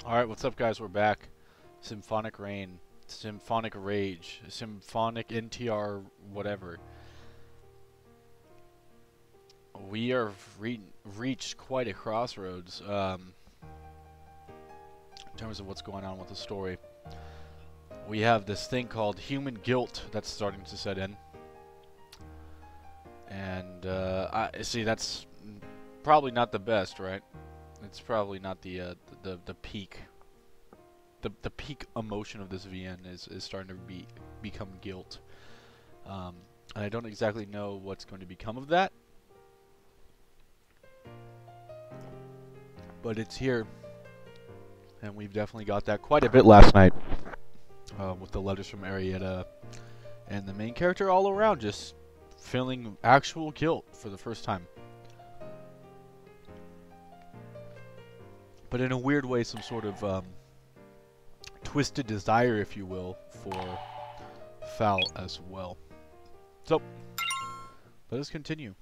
Alright, what's up guys? We're back. Symphonic Rain, Symphonic Rage, Symphonic NTR whatever. We are reached quite a crossroads in terms of what's going on with the story. We have this thing called human guilt that's starting to set in. And I see that's probably not the best, right? It's probably not the peak. The peak emotion of this VN is starting to become guilt. And I don't exactly know what's going to become of that. But it's here. And we've definitely got that quite a bit last night. With the letters from Arietta. And the main character all around just feeling actual guilt for the first time. But in a weird way, some sort of twisted desire, if you will, for Foul as well. So, let us continue.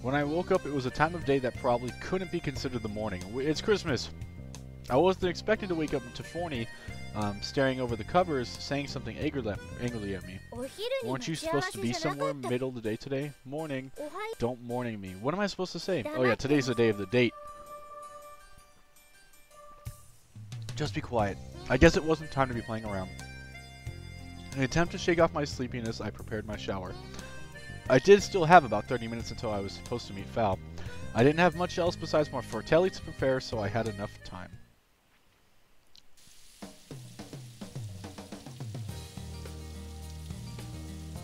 When I woke up, it was a time of day that probably couldn't be considered the morning. It's Christmas. I wasn't expecting to wake up to Forney staring over the covers, saying something angrily at me. Weren't you supposed to be somewhere middle of the day today? Morning. Don't morning me. What am I supposed to say? Oh yeah, today's the day of the date. Just be quiet. I guess it wasn't time to be playing around. In an attempt to shake off my sleepiness, I prepared my shower. I did still have about 30 minutes until I was supposed to meet Foul. I didn't have much else besides more Fortelli to prepare, so I had enough time.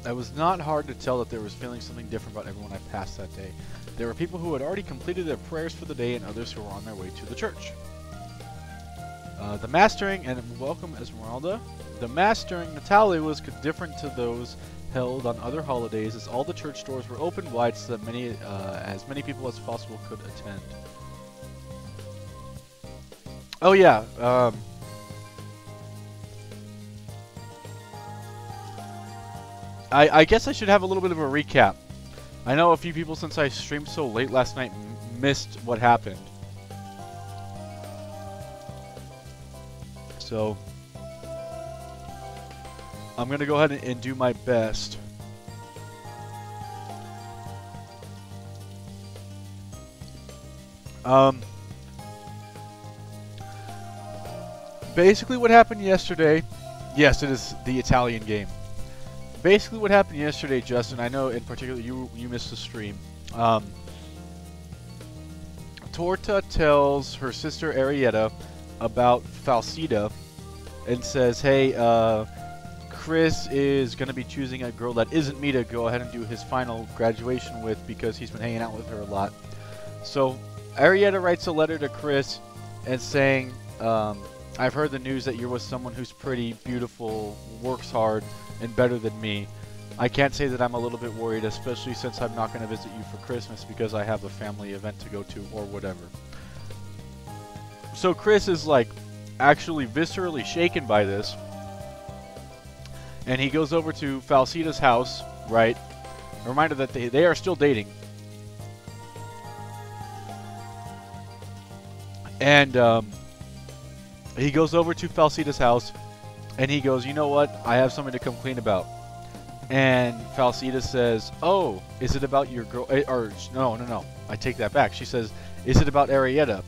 It was not hard to tell that there was feeling something different about everyone I passed that day. There were people who had already completed their prayers for the day and others who were on their way to the church. The mastering, and welcome Esmeralda. The mastering Natalie was different to those held on other holidays, as all the church doors were open wide so that as many people as possible could attend. Oh yeah, I guess I should have a little bit of a recap. I know a few people, since I streamed so late last night, missed what happened. So, I'm going to go ahead and do my best. Basically what happened yesterday, yes, it is the Italian game. Basically what happened yesterday, Justin, I know in particular you missed the stream. Torta tells her sister Arietta about Falsida and says, hey, Chris is going to be choosing a girl that isn't me to go ahead and do his final graduation with because he's been hanging out with her a lot. So Arietta writes a letter to Chris and saying, I've heard the news that you're with someone who's pretty, beautiful, works hard, and better than me. I can't say that I'm a little bit worried, especially since I'm not going to visit you for Christmas because I have a family event to go to or whatever. So Chris is like actually viscerally shaken by this, and he goes over to Falsida's house, right? A reminder that they are still dating. And he goes over to Falsida's house, and he goes, you know what? I have something to complain about. And Falsida says, oh, is it about your girl? Or no, I take that back. She says, is it about Arietta?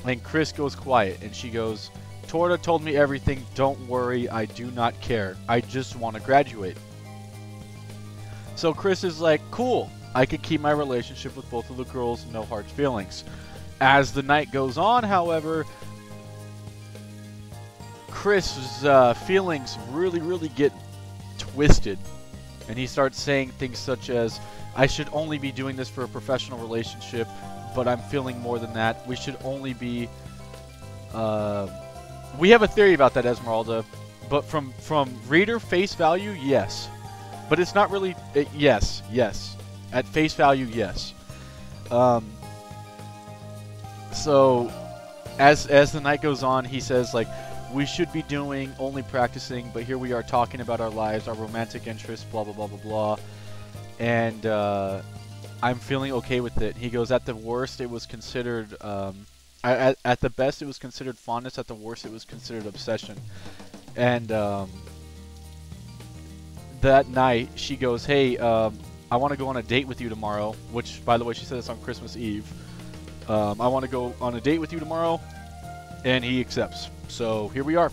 And Chris goes quiet, and she goes, Torta told me everything. Don't worry, I do not care. I just want to graduate. So Chris is like, cool. I could keep my relationship with both of the girls, no hard feelings. As the night goes on, however, Chris's feelings really get twisted. And he starts saying things such as, I should only be doing this for a professional relationship, but I'm feeling more than that. We should only be... we have a theory about that, Esmeralda. But from reader face value, yes. But it's not really... yes. At face value, yes. So, as the night goes on, he says, like, we should be doing only practicing, but here we are talking about our lives, our romantic interests, blah, blah, blah, blah, blah. And I'm feeling okay with it. He goes, at the worst, it was considered At the best, it was considered fondness. At the worst, it was considered obsession. And that night, she goes, "Hey, I want to go on a date with you tomorrow." Which, by the way, she said this on Christmas Eve. I want to go on a date with you tomorrow, and he accepts. So here we are.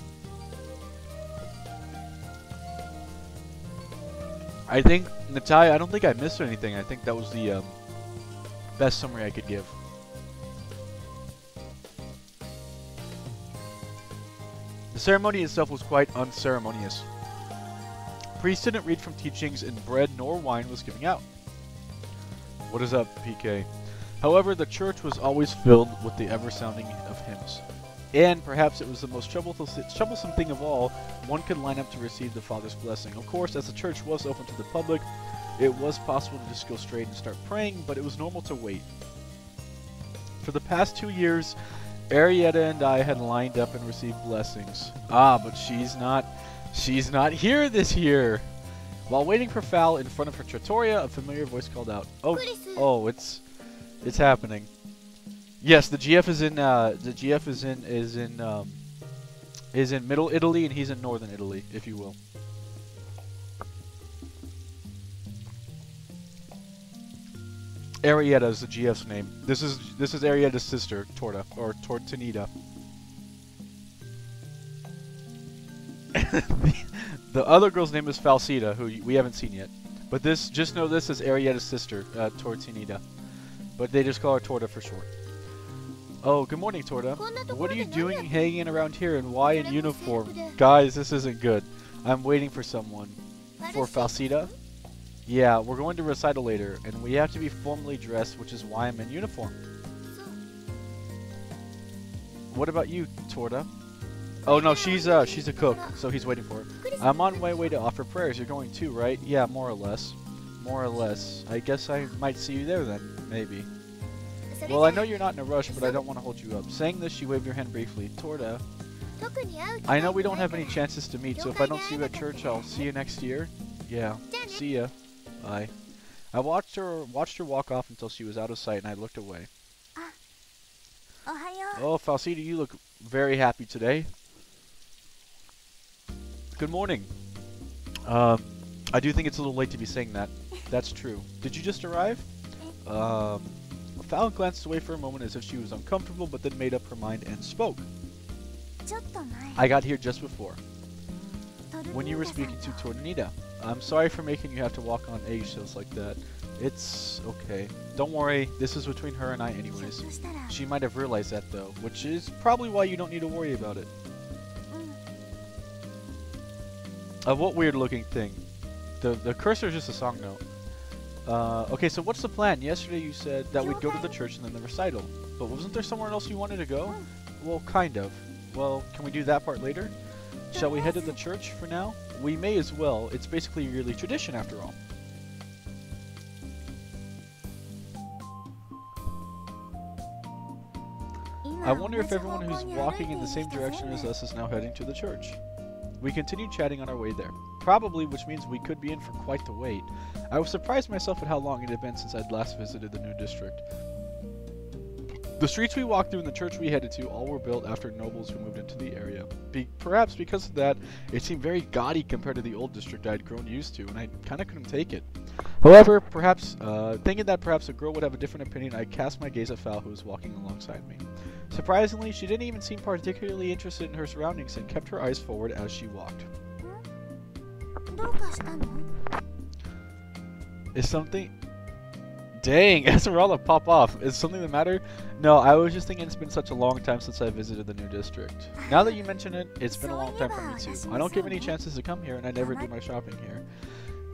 I think, Natalia, I don't think I missed anything. I think that was the best summary I could give. The ceremony itself was quite unceremonious. Priests didn't read from teachings, and bread nor wine was giving out. What is up, PK? However, the church was always filled with the ever-sounding of hymns. And perhaps it was the most troublesome thing of all, one could line up to receive the Father's blessing. Of course, as the church was open to the public, it was possible to just go straight and start praying, but it was normal to wait. For the past 2 years, Arietta and I had lined up and received blessings. Ah, but she's not here this year. While waiting for Fal in front of her trattoria, a familiar voice called out, "Oh, it's happening." Yes, the GF is in Middle Italy, and he's in Northern Italy, if you will. Arietta is the GF's name. This is Arietta's sister, Torta, or Tortinita. The other girl's name is Falsita, who we haven't seen yet. But just know this is Arietta's sister, Tortinita. But they just call her Torta for short. Oh, good morning, Torta. What are you doing hanging around here, and why in uniform? Guys, this isn't good. I'm waiting for someone. For Falsita? Yeah, we're going to recital later, and we have to be formally dressed, which is why I'm in uniform. What about you, Torta? Oh no, she's a cook, so he's waiting for her. I'm on my way to offer prayers. You're going too, right? Yeah, more or less. More or less. I guess I might see you there then, maybe. Well, I know you're not in a rush, but I don't want to hold you up. Saying this, she waved her hand briefly. Torta, I know we don't have any chances to meet, so if I don't see you at church, I'll see you next year. Yeah, see ya. Bye. I watched her walk off until she was out of sight, and I looked away. Oh, Falsita, you look very happy today. Good morning. I do think it's a little late to be saying that. That's true. Did you just arrive? Fallon glanced away for a moment as if she was uncomfortable, but then made up her mind and spoke. I got here just before. When you were speaking to Tornita. I'm sorry for making you have to walk on eggshells like that. It's okay. Don't worry, this is between her and I anyways. She might have realized that though, which is probably why you don't need to worry about it. What weird looking thing? The cursor is just a song note. Okay, so what's the plan? Yesterday you said that we'd go to the church and then the recital. But wasn't there somewhere else you wanted to go? Well, kind of. Well, can we do that part later? Shall we head to the church for now? We may as well. It's basically a yearly tradition after all. I wonder if everyone who's walking in the same direction as us is now heading to the church. We continued chatting on our way there. Probably, which means we could be in for quite the wait. I was surprised myself at how long it had been since I'd last visited the new district. The streets we walked through and the church we headed to all were built after nobles who moved into the area. Perhaps because of that, it seemed very gaudy compared to the old district I had grown used to, and I kinda couldn't take it. However, thinking that perhaps a girl would have a different opinion, I cast my gaze at Fal, who was walking alongside me. Surprisingly, she didn't even seem particularly interested in her surroundings and kept her eyes forward as she walked. Is something... Dang, Esmeralda pop off. Is something the matter? No, I was just thinking it's been such a long time since I visited the new district. Now that you mention it, it's been a long time for me too. I don't get many chances to come here and I never do my shopping here.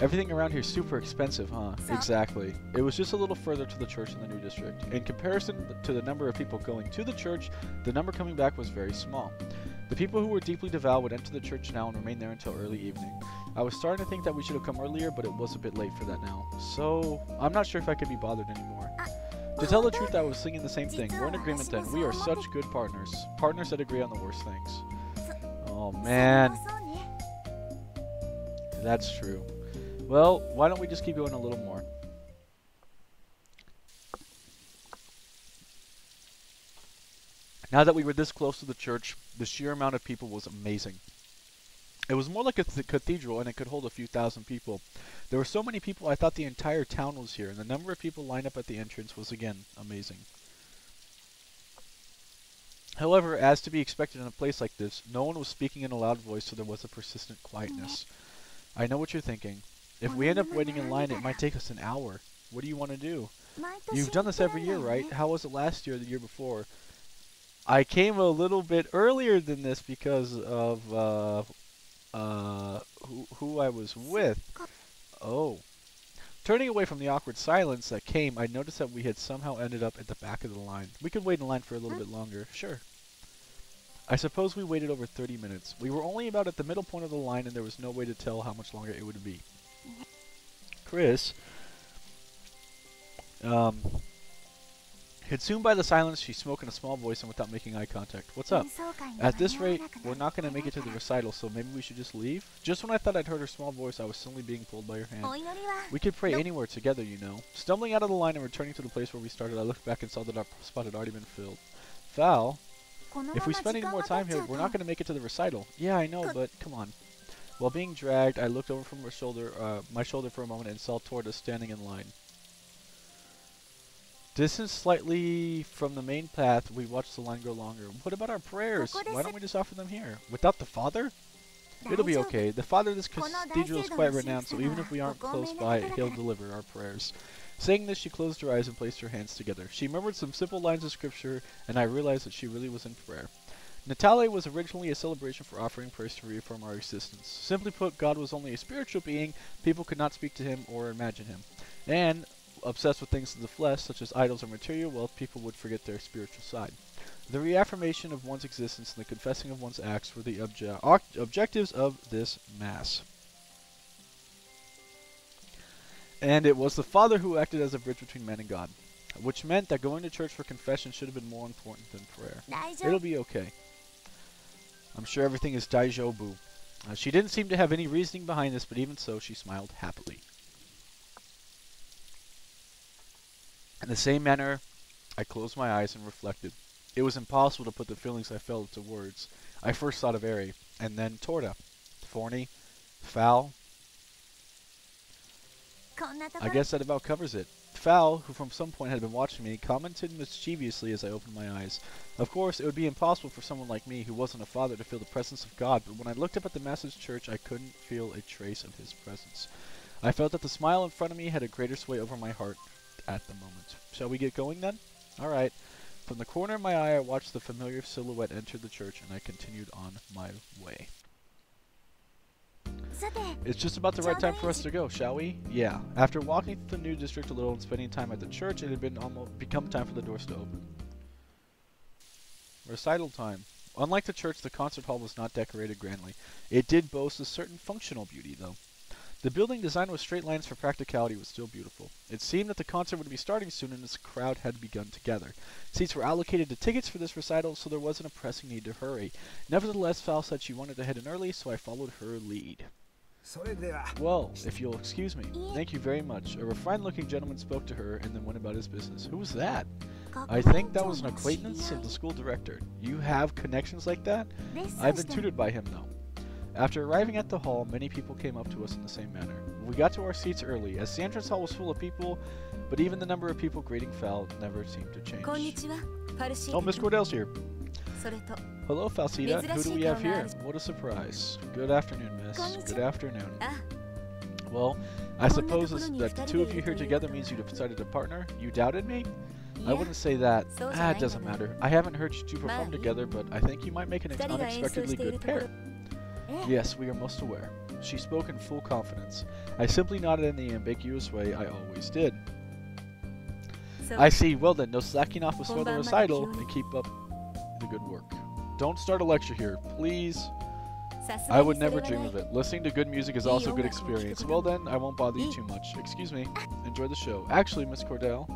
Everything around here is super expensive, huh? Exactly. It was just a little further to the church in the new district. In comparison to the number of people going to the church, the number coming back was very small. The people who were deeply devout would enter the church now and remain there until early evening. I was starting to think that we should have come earlier, but it was a bit late for that now. So, I'm not sure if I could be bothered anymore. To tell the truth, I was thinking the same thing. We're in agreement then. We are such good partners. Partners that agree on the worst things. Oh, man. That's true. Well, why don't we just keep going a little more? Now that we were this close to the church, the sheer amount of people was amazing. It was more like a cathedral, and it could hold a few thousand people. There were so many people, I thought the entire town was here, and the number of people lined up at the entrance was again amazing. However, as to be expected in a place like this, no one was speaking in a loud voice, so there was a persistent quietness. I know what you're thinking. If we end up waiting in line, it might take us an hour. What do you want to do? You've done this every year, right? How was it last year or the year before? I came a little bit earlier than this because of who I was with. Oh. Turning away from the awkward silence that came, I noticed that we had somehow ended up at the back of the line. We could wait in line for a little bit longer. Sure. I suppose we waited over 30 minutes. We were only about at the middle point of the line, and there was no way to tell how much longer it would be. Chris, hid soon by the silence, she spoke in a small voice and without making eye contact. What's up? At this rate, we're not going to make it to the recital, so maybe we should just leave? Just when I thought I'd heard her small voice, I was suddenly being pulled by her hand. We could pray anywhere together, you know. Stumbling out of the line and returning to the place where we started, I looked back and saw that our spot had already been filled. Val, if we spend any more time here, we're not going to make it to the recital. Yeah, I know, but come on. While being dragged, I looked over from my shoulder for a moment and saw Torda standing in line. Distant slightly from the main path, we watched the line grow longer. What about our prayers? Why don't we just offer them here? Without the Father? It'll be okay. The Father of this cathedral is quite renowned, so even if we aren't close by, he'll deliver our prayers. Saying this, she closed her eyes and placed her hands together. She murmured some simple lines of scripture, and I realized that she really was in prayer. Natale was originally a celebration for offering prayers to reaffirm our existence. Simply put, God was only a spiritual being, people could not speak to him or imagine him. And obsessed with things of the flesh, such as idols or material wealth, people would forget their spiritual side. The reaffirmation of one's existence and the confessing of one's acts were the objectives of this Mass. And it was the Father who acted as a bridge between man and God, which meant that going to church for confession should have been more important than prayer. It'll be okay. I'm sure everything is daijobu. She didn't seem to have any reasoning behind this, but even so, she smiled happily. In the same manner, I closed my eyes and reflected. It was impossible to put the feelings I felt into words. I first thought of Eri, and then Torda. Thorny, foul. I guess that about covers it. Fowl, who from some point had been watching me, commented mischievously as I opened my eyes. Of course, it would be impossible for someone like me, who wasn't a father, to feel the presence of God, but when I looked up at the Master's church, I couldn't feel a trace of his presence. I felt that the smile in front of me had a greater sway over my heart at the moment. Shall we get going then? Alright. From the corner of my eye, I watched the familiar silhouette enter the church, and I continued on my way. It's just about the right time for us to go, shall we? Yeah. After walking through the new district a little and spending time at the church, it had become time for the doors to open. Recital time. Unlike the church, the concert hall was not decorated grandly. It did boast a certain functional beauty, though. The building, designed with straight lines for practicality, was still beautiful. It seemed that the concert would be starting soon, and its crowd had begun to gather. Seats were allocated to tickets for this recital, so there wasn't a pressing need to hurry. Nevertheless, Val said she wanted to head in early, so I followed her lead. Well, if you'll excuse me. Thank you very much. A refined-looking gentleman spoke to her and then went about his business. Who was that? I think that was an acquaintance of the school director. You have connections like that? I've been tutored by him, though. After arriving at the hall, many people came up to us in the same manner. We got to our seats early, as the entrance hall was full of people, but even the number of people greeting Val never seemed to change. Oh, Miss Cordell's here. Hello, Falsita. Who do we have here? What a surprise. Good afternoon, miss. Good afternoon. Well, I suppose that the two of you here together means you decided to partner? You doubted me? I wouldn't say that. It doesn't matter. I haven't heard you two perform together, but I think you might make an unexpectedly good pair. Yes, we are most aware. She spoke in full confidence. I simply nodded in the ambiguous way I always did. I see. Well then, no slacking off before the recital, and keep up the good work. Don't start a lecture here, please. I would never dream of it. Listening to good music is also a good experience. Well then, I won't bother you too much. Excuse me. Enjoy the show. Actually, Miss Cordell,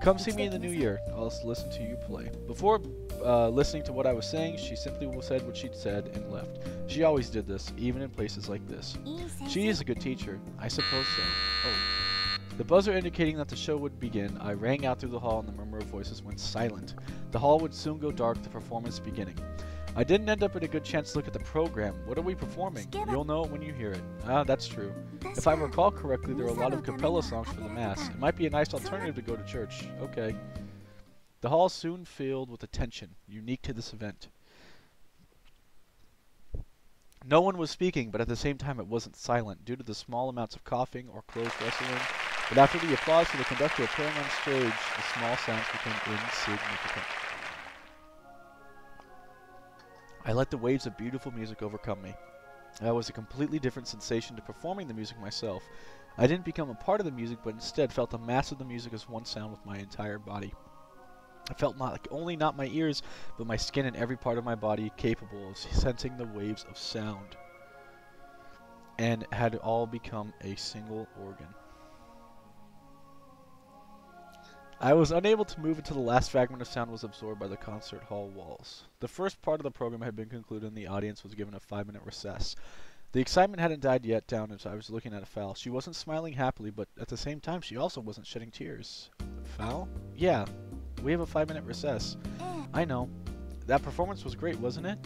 come see me in the new year. I'll listen to you play. Before listening to what I was saying, she simply said what she'd said and left. She always did this, even in places like this. She is a good teacher. I suppose so. Oh. The buzzer indicating that the show would begin, I rang out through the hall and the murmur of voices went silent. The hall would soon go dark, the performance beginning. I didn't end up with a good chance to look at the program. What are we performing? You'll know it when you hear it. Ah, that's true. If I recall correctly, there were a lot of cappella songs for the Mass. It might be a nice alternative to go to church. Okay. The hall soon filled with attention, unique to this event. No one was speaking, but at the same time it wasn't silent, due to the small amounts of coughing or clothes rustling. But after the applause for the conductor appearing on stage, the small sounds became insignificant. I let the waves of beautiful music overcome me. That was a completely different sensation to performing the music myself. I didn't become a part of the music, but instead felt the mass of the music as one sound with my entire body. I felt not my ears, but my skin and every part of my body capable of sensing the waves of sound, and had all become a single organ. I was unable to move until the last fragment of sound was absorbed by the concert hall walls. The first part of the program had been concluded and the audience was given a 5-minute recess. The excitement hadn't died yet down as I was looking at Fowl. She wasn't smiling happily, but at the same time she also wasn't shedding tears. Fowl? Yeah, we have a 5-minute recess. I know. That performance was great, wasn't it?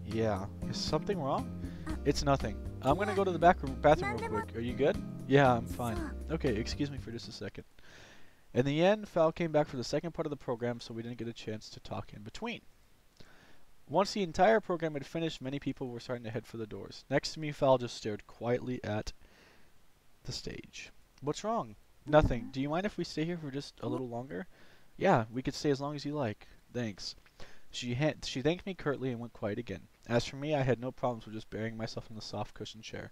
Yeah. Is something wrong? It's nothing. I'm gonna go to the bathroom real quick. Are you good? Yeah, I'm fine. Okay, excuse me for just a second. In the end, Fowl came back for the second part of the program, so we didn't get a chance to talk in between. Once the entire program had finished, many people were starting to head for the doors. Next to me, Fowl just stared quietly at the stage. What's wrong? Nothing. Do you mind if we stay here for just a little longer? Yeah, we could stay as long as you like. Thanks. She thanked me curtly and went quiet again. As for me, I had no problems with just burying myself in the soft cushioned chair.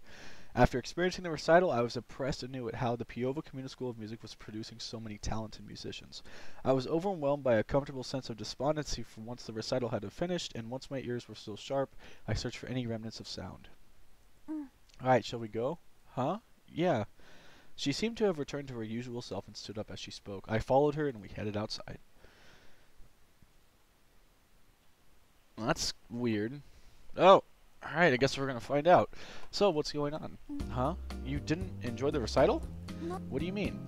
After experiencing the recital, I was impressed anew at how the Piova Communal School of Music was producing so many talented musicians. I was overwhelmed by a comfortable sense of despondency from once the recital had finished, and once my ears were still sharp, I searched for any remnants of sound. Alright, shall we go? Huh? Yeah. She seemed to have returned to her usual self and stood up as she spoke. I followed her and we headed outside. Well, that's weird. Oh, alright, I guess we're gonna find out. So, what's going on? Huh? You didn't enjoy the recital? What do you mean?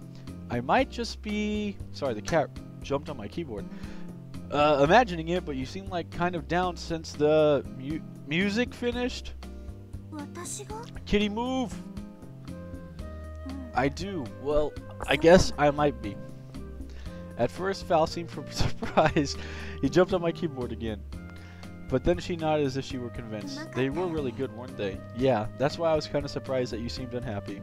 I might just be... Sorry, the cat jumped on my keyboard. Imagining it, but you seem like kind of down since the music finished? Kitty, move! I do. Well, I guess I might be. At first, Fowl seemed surprised. He jumped on my keyboard again. But then she nodded as if she were convinced. They were really good, weren't they? Yeah, that's why I was kind of surprised that you seemed unhappy.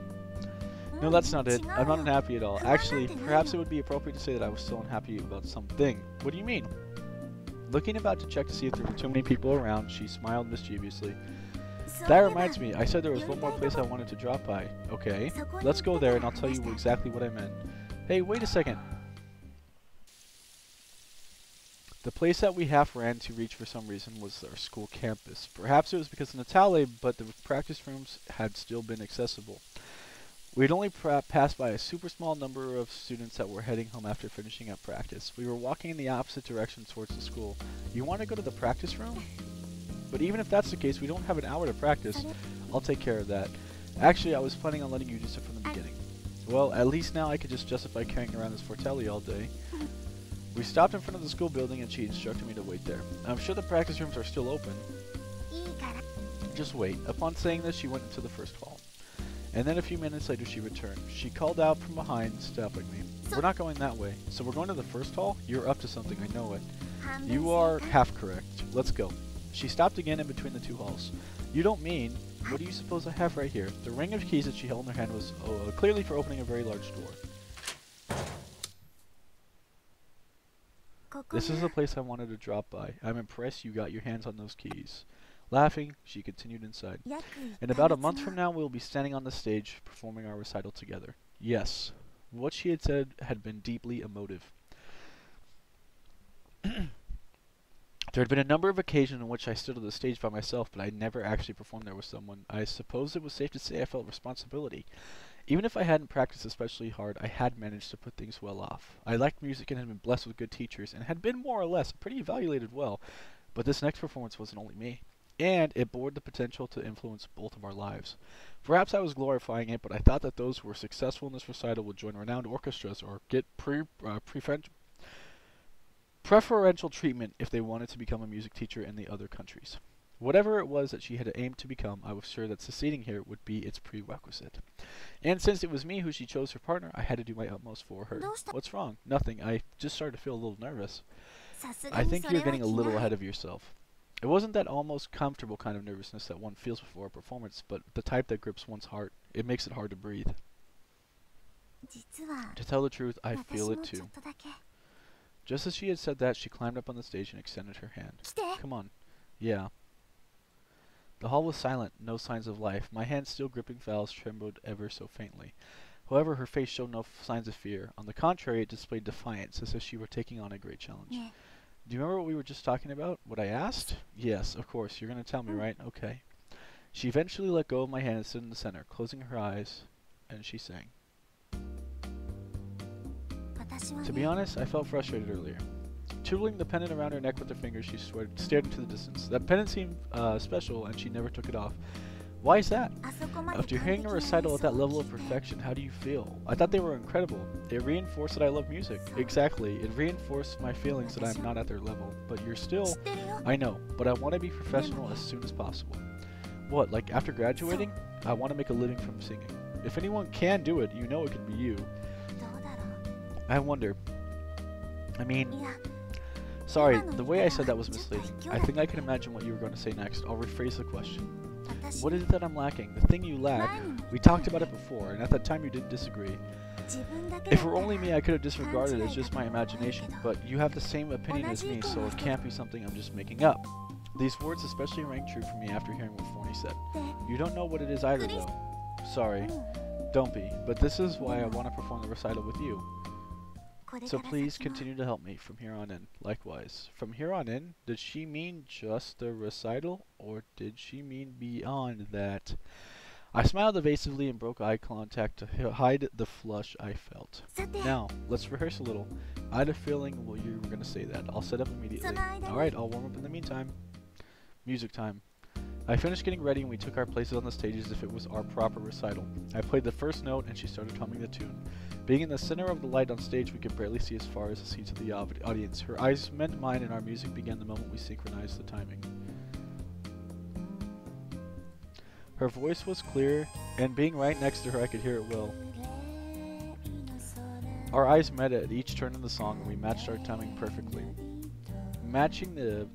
No, that's not it. I'm not unhappy at all. Actually, perhaps it would be appropriate to say that I was still unhappy about something. What do you mean? Looking about to check to see if there were too many people around, she smiled mischievously. That reminds me, I said there was one more place I wanted to drop by. Okay, let's go there and I'll tell you exactly what I meant. Hey, wait a second. The place that we half ran to reach for some reason was our school campus. Perhaps it was because of Natale, but the practice rooms had still been accessible. We had only passed by a super small number of students that were heading home after finishing up practice. We were walking in the opposite direction towards the school. You want to go to the practice room? But even if that's the case, we don't have an hour to practice. I'll take care of that. Actually, I was planning on letting you do so from the beginning. Well, at least now I could just justify carrying around this Fortelli all day. We stopped in front of the school building and she instructed me to wait there. I'm sure the practice rooms are still open. Just wait. Upon saying this, she went into the first hall. And then a few minutes later, she returned. She called out from behind, stopping me. We're not going that way. So we're going to the first hall? You're up to something, I know it. You are half correct. Let's go. She stopped again in between the two halls. You don't mean... What do you suppose I have right here? The ring of keys that she held in her hand was clearly for opening a very large door. This is the place I wanted to drop by. I'm impressed you got your hands on those keys. Laughing, she continued inside. In about a month from now, we'll be standing on the stage, performing our recital together. Yes, what she had said had been deeply emotive. There had been a number of occasions in which I stood on the stage by myself, but I never actually performed there with someone. I suppose it was safe to say I felt responsibility. Even if I hadn't practiced especially hard, I had managed to put things well off. I liked music and had been blessed with good teachers, and had been more or less pretty evaluated well. But this next performance wasn't only me, and it bore the potential to influence both of our lives. Perhaps I was glorifying it, but I thought that those who were successful in this recital would join renowned orchestras or get preferential treatment if they wanted to become a music teacher in the other countries. Whatever it was that she had aimed to become, I was sure that succeeding here would be its prerequisite. And since it was me who she chose her partner, I had to do my utmost for her. What's wrong? Nothing. I just started to feel a little nervous. I think you're getting a little ahead of yourself. It wasn't that almost comfortable kind of nervousness that one feels before a performance, but the type that grips one's heart. It makes it hard to breathe. To tell the truth, I feel it too. Just as she had said that, she climbed up on the stage and extended her hand. Come on. Yeah. The hall was silent, no signs of life. My hand still gripping Val's trembled ever so faintly. However, her face showed no signs of fear. On the contrary, it displayed defiance, as if she were taking on a great challenge. Do you remember what we were just talking about? What I asked? Yes, of course. You're going to tell me, right? Okay. She eventually let go of my hand and stood in the center, closing her eyes, and she sang. To be honest, I felt frustrated earlier. Twiddling the pendant around her neck with her fingers, she stared into the distance. That pendant seemed special, and she never took it off. Why is that? After hearing a recital at that level of perfection, how do you feel? I thought they were incredible. It reinforced that I love music. Exactly. It reinforced my feelings that I'm not at their level. But you're still... I know, but I want to be professional as soon as possible. What, like after graduating? I want to make a living from singing. If anyone can do it, you know it could be you. I wonder. I mean... Sorry, the way I said that was misleading. I think I can imagine what you were going to say next. I'll rephrase the question. What is it that I'm lacking? The thing you lack? We talked about it before, and at that time you didn't disagree. If it were only me, I could have disregarded it as just my imagination, but you have the same opinion as me, so it can't be something I'm just making up. These words especially rang true for me after hearing what Forney said. You don't know what it is either, though. Sorry. Don't be, but this is why I want to perform the recital with you. So please continue to help me from here on in. Likewise. From here on in, did she mean just the recital, or did she mean beyond that? I smiled evasively and broke eye contact to hide the flush I felt. Now, let's rehearse a little. I had a feeling you were going to say that. I'll set up immediately. Alright, I'll warm up in the meantime. Music time. I finished getting ready and we took our places on the stage as if it was our proper recital. I played the first note and she started humming the tune. Being in the center of the light on stage, we could barely see as far as the seats of the audience. Her eyes met mine and our music began the moment we synchronized the timing. Her voice was clear, and being right next to her, I could hear it well. Our eyes met at each turn in the song and we matched our timing perfectly. Matching the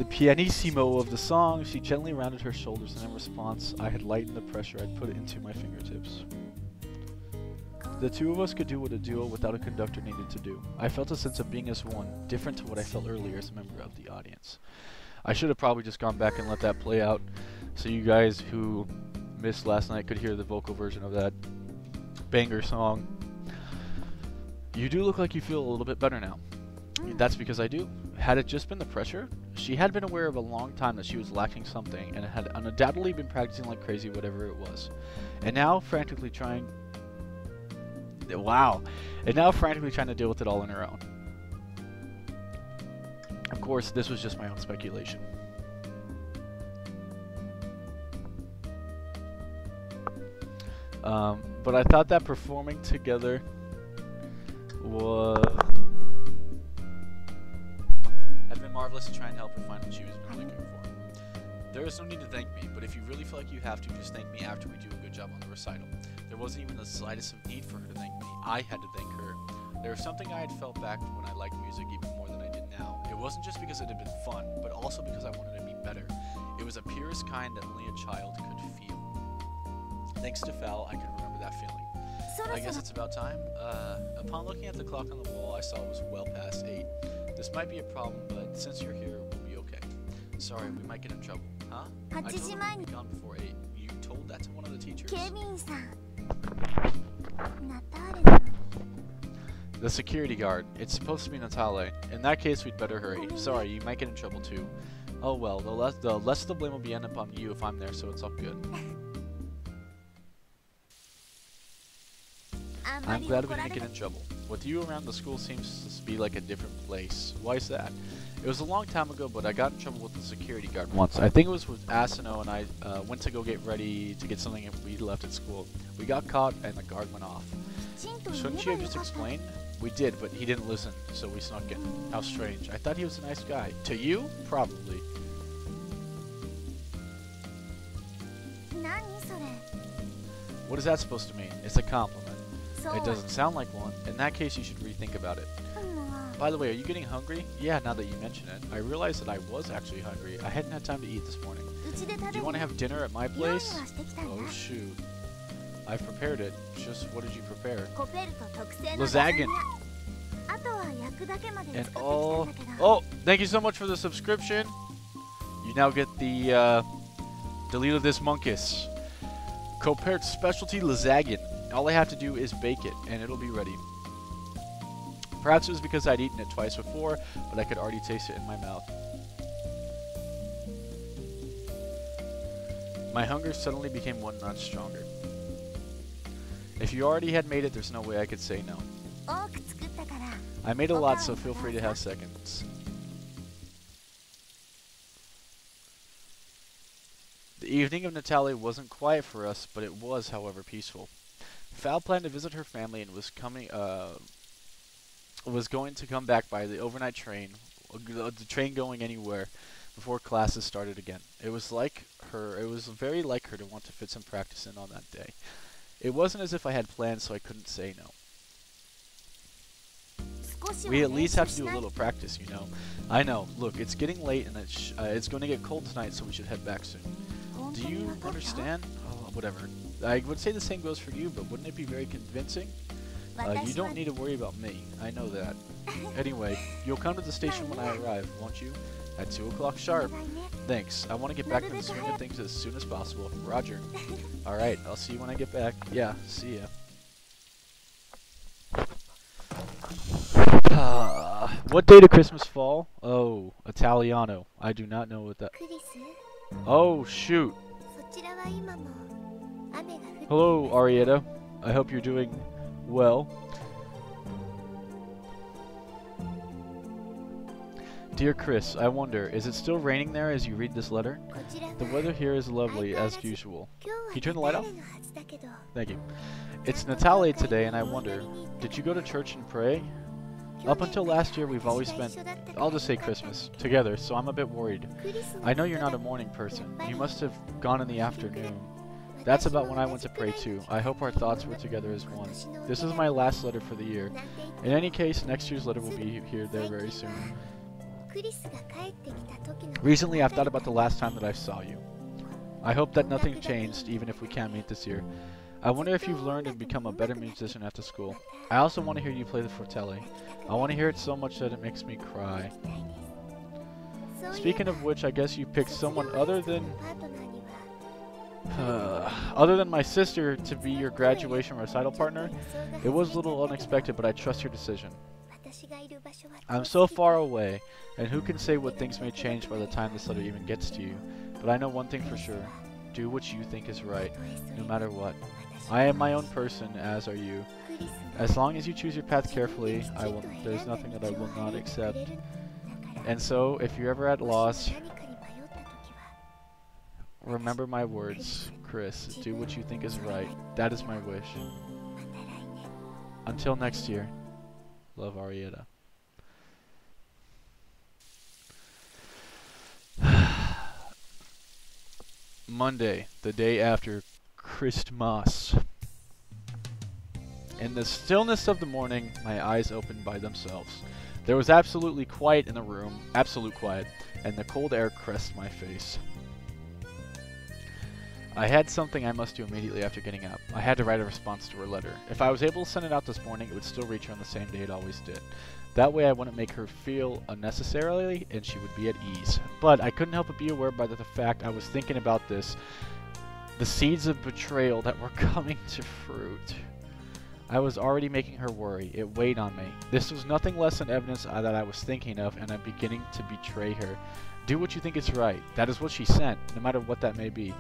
pianissimo of the song, she gently rounded her shoulders, and in response, I had lightened the pressure I'd put into my fingertips. The two of us could do what a duo without a conductor needed to do. I felt a sense of being as one, different to what I felt earlier as a member of the audience. I should have probably just gone back and let that play out, so you guys who missed last night could hear the vocal version of that banger song. You do look like you feel a little bit better now. That's because I do. Had it just been the pressure, she had been aware of a long time that she was lacking something and had undoubtedly been practicing like crazy whatever it was. And now frantically trying to deal with it all on her own. Of course, this was just my own speculation. But I thought that performing together had been marvelous to try and help her find what she was been looking for. There is no need to thank me, but if you really feel like you have to, just thank me after we do a good job on the recital. There wasn't even the slightest of need for her to thank me. I had to thank her. There was something I had felt back when I liked music even more than I did now. It wasn't just because it had been fun, but also because I wanted to be better. It was a purest kind that only a child could feel. Thanks to Val, I could remember that feeling. I guess it's about time. Upon looking at the clock on the wall, I saw it was well past 8. This might be a problem, but since you're here, we'll be okay. Sorry, we might get in trouble. Huh? I told them we'd be gone before 8. You told that to one of the teachers? The security guard. It's supposed to be Natale. In that case, we'd better hurry. Sorry, you might get in trouble too. Oh well, the less the blame will be end up on you if I'm there, so it's all good. I'm glad we didn't get in trouble. With you around, the school seems to be like a different place. Why is that? It was a long time ago, but I got in trouble with the security guard once. I think it was with Asano and I went to go get ready to get something and we left at school. We got caught and the guard went off. Shouldn't you have just explained? We did, but he didn't listen, so we snuck in. How strange. I thought he was a nice guy. To you? Probably. What is that supposed to mean? It's a compliment. It doesn't sound like one. In that case, you should rethink about it. By the way, are you getting hungry? Yeah, now that you mention it. I realized that I was actually hungry. I hadn't had time to eat this morning. Do you want to have dinner at my place? Oh, shoot. I've prepared it. Just what did you prepare? Lasagna. And all... Oh, thank you so much for the subscription. You now get the delete of this monkus. Copared specialty lasagna. All I have to do is bake it, and it'll be ready. Perhaps it was because I'd eaten it twice before, but I could already taste it in my mouth. My hunger suddenly became one notch stronger. If you already had made it, there's no way I could say no. I made a lot, so feel free to have seconds. The evening of Natalie wasn't quiet for us, but it was, however, peaceful. Val planned to visit her family and was going to come back by the overnight train, the train going anywhere, before classes started again. It was very like her to want to fit some practice in on that day. It wasn't as if I had plans, so I couldn't say no. We at least have to do a little practice, you know. I know. Look, it's getting late, and it's going to get cold tonight, so we should head back soon. Do you understand? Oh, whatever. I would say the same goes for you, but wouldn't it be very convincing? You don't need to worry about me. I know that. Anyway, you'll come to the station when I arrive, won't you? At 2 o'clock sharp. Thanks. I want to get back to the swing of things as soon as possible. Roger. Alright, I'll see you when I get back. Yeah, see ya. What day did Christmas fall? Oh, Italiano. I do not know what that... Oh, shoot. Hello, Arietta. I hope you're doing well. Dear Chris, I wonder, is it still raining there as you read this letter? The weather here is lovely, as usual. Can you turn the light off? Thank you. It's Natalie today, and I wonder, did you go to church and pray? Up until last year, we've always spent, I'll just say Christmas, together, so I'm a bit worried. I know you're not a morning person. You must have gone in the afternoon. That's about when I went to pray too. I hope our thoughts were together as one. This is my last letter for the year. In any case, next year's letter will be here there very soon. Recently, I've thought about the last time that I saw you. I hope that nothing changed, even if we can't meet this year. I wonder if you've learned and become a better musician after school. I also want to hear you play the fortelli. I want to hear it so much that it makes me cry. Speaking of which, I guess you picked someone other than my sister to be your graduation recital partner. It was a little unexpected, but I trust your decision. I'm so far away, and who can say what things may change by the time this letter even gets to you. But I know one thing for sure. Do what you think is right, no matter what. I am my own person, as are you. As long as you choose your path carefully, there's nothing that I will not accept. And so, if you're ever at loss, remember my words, Chris. Do what you think is right. That is my wish. Until next year. Love, Arietta. Monday, the day after Christmas. In the stillness of the morning, my eyes opened by themselves. There was absolutely quiet in the room, absolute quiet, and the cold air caressed my face. I had something I must do immediately after getting up. I had to write a response to her letter. If I was able to send it out this morning, it would still reach her on the same day it always did. That way I wouldn't make her feel unnecessarily, and she would be at ease. But I couldn't help but be aware by the fact I was thinking about this, the seeds of betrayal that were coming to fruit. I was already making her worry. It weighed on me. This was nothing less than evidence that I was thinking of, and I'm beginning to betray her. Do what you think is right. That is what she sent, no matter what that may be.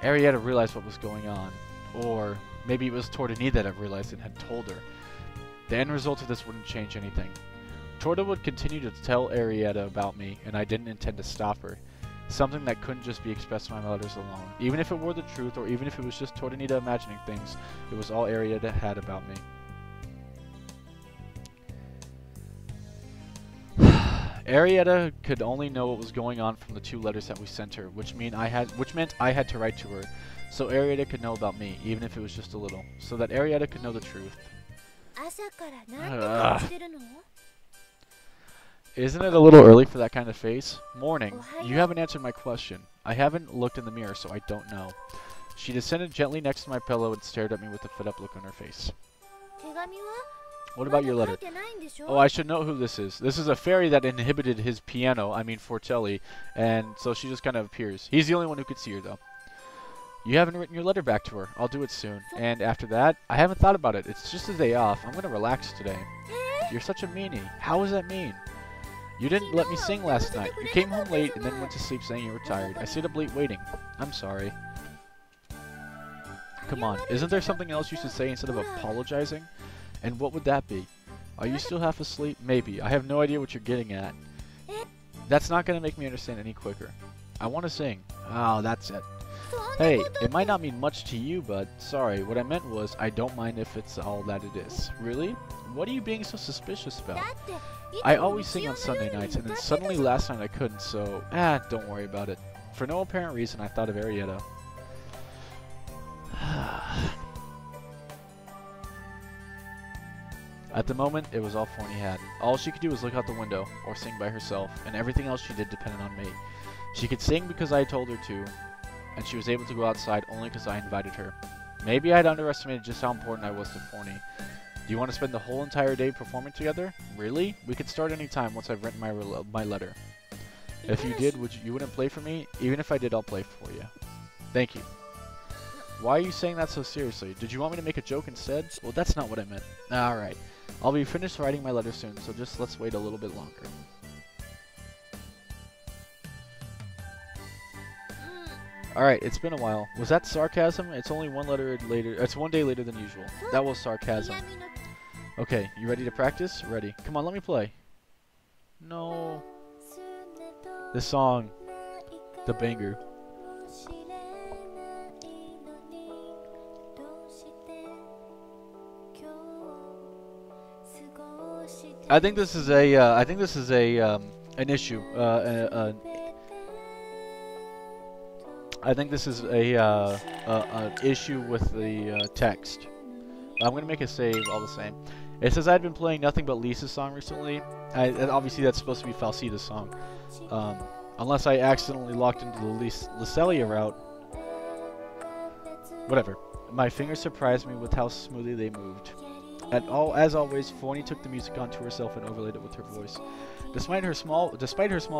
Arietta realized what was going on. Or maybe it was Tortoni that had realized and had told her. The end result of this wouldn't change anything. Torta would continue to tell Arietta about me, and I didn't intend to stop her. Something that couldn't just be expressed in my letters alone. Even if it were the truth, or even if it was just Tortonita imagining things, it was all Arietta had about me. Arietta could only know what was going on from the 2 letters that we sent her, which meant I had to write to her, so Arietta could know about me, even if it was just a little, so that Arietta could know the truth. Ugh. Isn't it a little early for that kind of face? Morning. You haven't answered my question. I haven't looked in the mirror, so I don't know. She descended gently next to my pillow and stared at me with a fed-up look on her face. What about your letter? Oh, I should know who this is. This is a fairy that inhibited his piano, I mean Fortelli, and so she just kind of appears. He's the only one who could see her, though. You haven't written your letter back to her. I'll do it soon. And after that, I haven't thought about it. It's just a day off. I'm going to relax today. You're such a meanie. How was that mean? You didn't let me sing last night. You came home late and then went to sleep saying you were tired. I stayed up late waiting. I'm sorry. Come on, isn't there something else you should say instead of apologizing? And what would that be? Are you still half asleep? Maybe. I have no idea what you're getting at. That's not going to make me understand any quicker. I want to sing. Oh, that's it. Hey, it might not mean much to you, but sorry, what I meant was I don't mind if it's all that it is. Really? What are you being so suspicious about? I always sing on Sunday nights, and then suddenly last night I couldn't, so don't worry about it. For no apparent reason, I thought of Arietta. At the moment, it was all Forney had. All she could do was look out the window, or sing by herself, and everything else she did depended on me. She could sing because I told her to, and she was able to go outside only because I invited her. Maybe I'd underestimated just how important I was to Forney. Do you want to spend the whole entire day performing together? Really? We could start any time once I've written my letter. If you did, you wouldn't play for me? Even if I did, I'll play for you. Thank you. Why are you saying that so seriously? Did you want me to make a joke instead? Well, that's not what I meant. Alright. I'll be finished writing my letter soon, so just let's wait a little bit longer. Alright, it's been a while. Was that sarcasm? It's only one letter later. It's one day later than usual. That was sarcasm. Okay, you ready to practice? Ready. Come on, let me play. No. This song. The banger. I think this is an issue. I think this is an issue with the text. I'm gonna make a save all the same. It says I'd been playing nothing but Lisa's song recently. And obviously that's supposed to be Falsita's song. Unless I accidentally locked into the Licelia route. Whatever. My fingers surprised me with how smoothly they moved. As always, Forney took the music onto herself and overlaid it with her voice. Despite her small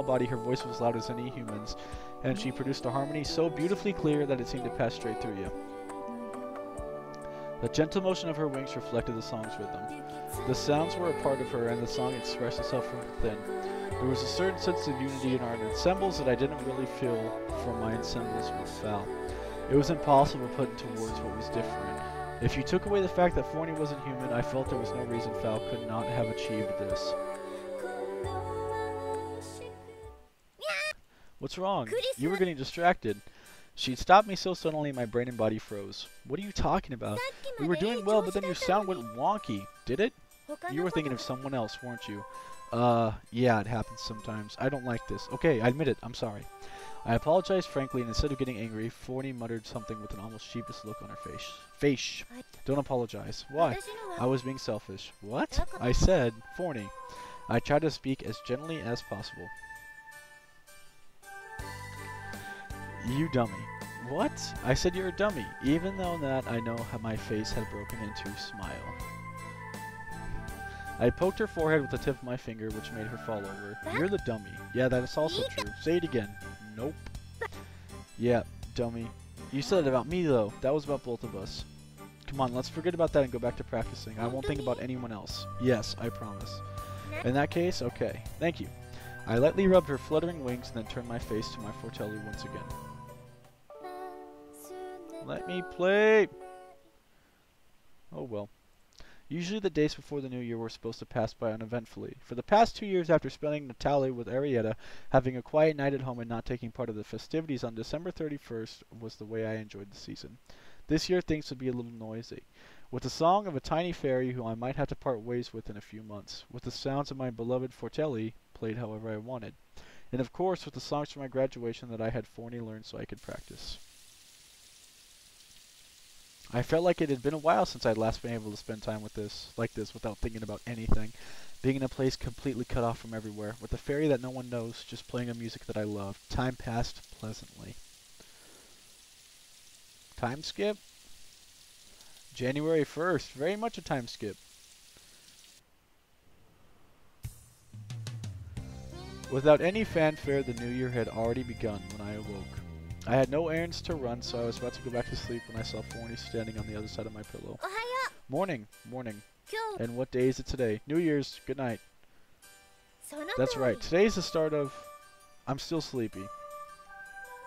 body, her voice was loud as any human's, and she produced a harmony so beautifully clear that it seemed to pass straight through you. The gentle motion of her wings reflected the song's rhythm. The sounds were a part of her, and the song expressed itself from within. There was a certain sense of unity in our ensembles that I didn't really feel from my ensembles with Val. It was impossible to put into words what was different. If you took away the fact that Forney wasn't human, I felt there was no reason Val could not have achieved this. What's wrong? You were getting distracted. She'd stopped me so suddenly my brain and body froze. What are you talking about? We were doing well, but then your sound went wonky. Did it? You were thinking of someone else, weren't you? Yeah, it happens sometimes. I don't like this. Okay, I admit it. I'm sorry. I apologized frankly, and instead of getting angry, Forney muttered something with an almost sheepish look on her face. Don't apologize. Why? I was being selfish. What? I said, Forney. I tried to speak as gently as possible. You dummy. What? I said you're a dummy, even though that I know how my face had broken into a smile. I poked her forehead with the tip of my finger, which made her fall over. You're the dummy. Yeah, that is also true. Say it again. Nope. Yeah, dummy. You said it about me, though. That was about both of us. Come on, let's forget about that and go back to practicing. I won't think about anyone else. Yes, I promise. In that case, okay. Thank you. I lightly rubbed her fluttering wings and then turned my face to my Fortelli once again. Let me play! Oh well. Usually the days before the new year were supposed to pass by uneventfully. For the past 2 years after spending Natale with Arietta, having a quiet night at home and not taking part of the festivities on December 31st was the way I enjoyed the season. This year things would be a little noisy. With the song of a tiny fairy who I might have to part ways with in a few months. With the sounds of my beloved Fortelli played however I wanted. And of course, with the songs for my graduation that I had Forney learn so I could practice. I felt like it had been a while since I'd last been able to spend time with this, like this, without thinking about anything. Being in a place completely cut off from everywhere, with a fairy that no one knows, just playing a music that I loved. Time passed pleasantly. Time skip? January 1st. Very much a time skip. Without any fanfare, the new year had already begun when I awoke. I had no errands to run, so I was about to go back to sleep when I saw Forney standing on the other side of my pillow. Morning, morning. And what day is it today? New Year's. Good night. That's right. Today's the start of... I'm still sleepy.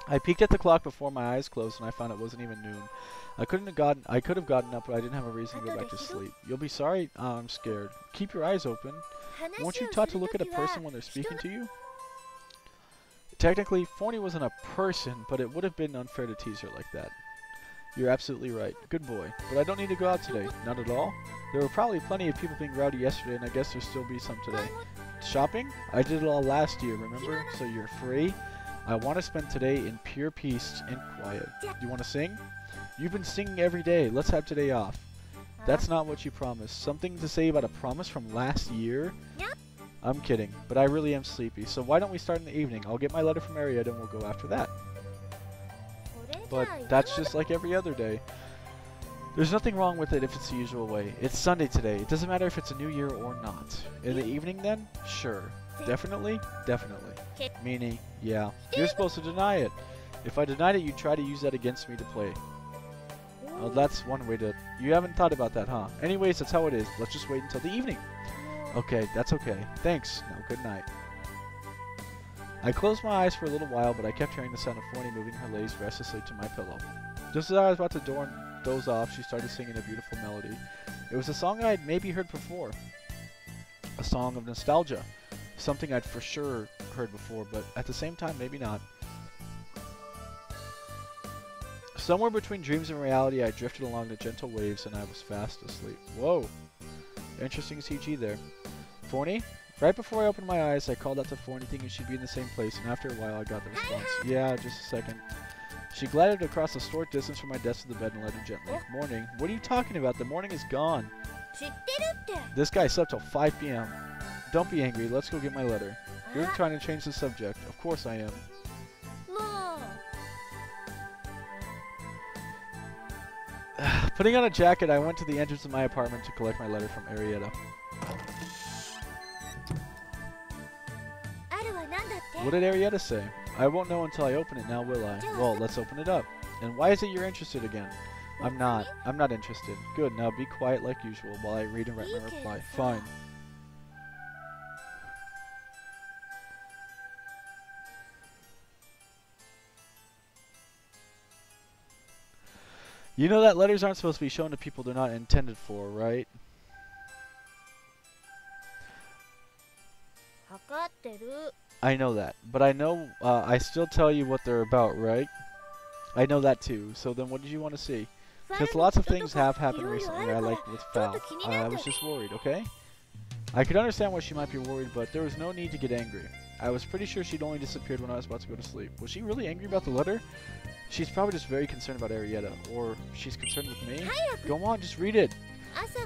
I peeked at the clock before my eyes closed, and I found it wasn't even noon. I could have gotten up, but I didn't have a reason to go back to sleep. You'll be sorry? I'm scared. Keep your eyes open. Weren't you taught to look at a person when they're speaking to you? Technically, Forney wasn't a person, but it would have been unfair to tease her like that. You're absolutely right. Good boy. But I don't need to go out today. Not at all. There were probably plenty of people being rowdy yesterday, and I guess there'll still be some today. Shopping? I did it all last year, remember? So you're free? I want to spend today in pure peace and quiet. Do you want to sing? You've been singing every day. Let's have today off. That's not what you promised. Something to say about a promise from last year? I'm kidding, but I really am sleepy, so why don't we start in the evening? I'll get my letter from Arietta and we'll go after that. But that's just like every other day. There's nothing wrong with it if it's the usual way. It's Sunday today. It doesn't matter if it's a new year or not. In the evening then? Sure. Definitely? Definitely. Meaning, yeah. You're supposed to deny it. If I denied it, you'd try to use that against me to play. Oh, that's one way to... You haven't thought about that, huh? Anyways, that's how it is. Let's just wait until the evening. Okay, that's okay. Thanks. Now, good night. I closed my eyes for a little while, but I kept hearing the sound of Forney moving her legs restlessly to my pillow. Just as I was about to doze off, she started singing a beautiful melody. It was a song I had maybe heard before. A song of nostalgia. Something I'd for sure heard before, but at the same time, maybe not. Somewhere between dreams and reality, I drifted along the gentle waves, and I was fast asleep. Whoa. Interesting CG there. Forney? Right before I opened my eyes, I called out to Forney thinking she'd be in the same place, and after a while I got the response. Yeah, just a second. She glided across a short distance from my desk to the bed and led her gently. Morning? What are you talking about? The morning is gone. This guy slept till 5 p.m. Don't be angry. Let's go get my letter. You're trying to change the subject. Of course I am. Putting on a jacket, I went to the entrance of my apartment to collect my letter from Arietta. What did Arietta say? I won't know until I open it now, will I? Well, let's open it up. And why is it you're interested again? I'm not interested. Good, now be quiet like usual while I read and write my reply. Fine. You know that letters aren't supposed to be shown to people they're not intended for, right? I know that, but I know I still tell you what they're about, right? I know that too, so then what did you want to see? Because lots of things have happened recently I like with Val. I was just worried, okay? I could understand why she might be worried, but there was no need to get angry. I was pretty sure she'd only disappeared when I was about to go to sleep. Was she really angry about the letter? She's probably just very concerned about Arietta, or she's concerned with me. Go on, just read it.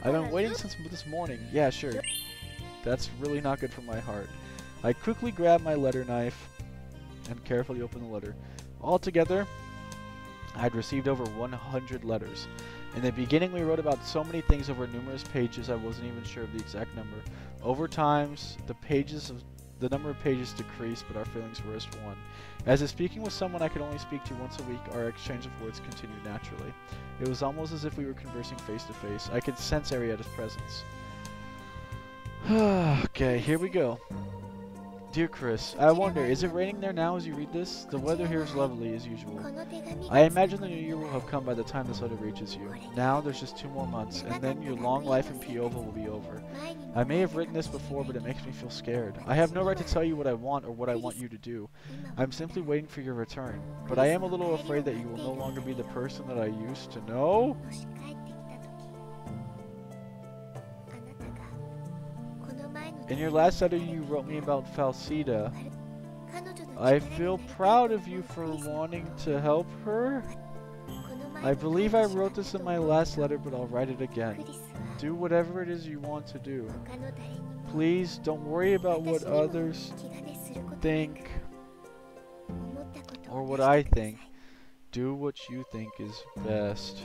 I've been waiting since this morning. Yeah, sure. That's really not good for my heart. I quickly grabbed my letter knife and carefully opened the letter. Altogether, I'd received over 100 letters. In the beginning, we wrote about so many things over numerous pages I wasn't even sure of the exact number. Over time, the number of pages decreased, but our feelings were as one. As if speaking with someone I could only speak to once a week, our exchange of words continued naturally. It was almost as if we were conversing face to face. I could sense Arietta's presence. Okay, here we go. Dear Chris, I wonder, is it raining there now as you read this? The weather here is lovely as usual. I imagine the new year will have come by the time this letter reaches you. Now there's just 2 more months, and then your long life in Piova will be over. I may have written this before, but it makes me feel scared. I have no right to tell you what I want or what I want you to do. I'm simply waiting for your return. But I am a little afraid that you will no longer be the person that I used to know. In your last letter you wrote me about Falsida. I feel proud of you for wanting to help her. I believe I wrote this in my last letter, but I'll write it again. Do whatever it is you want to do. Please don't worry about what others think or what I think. Do what you think is best.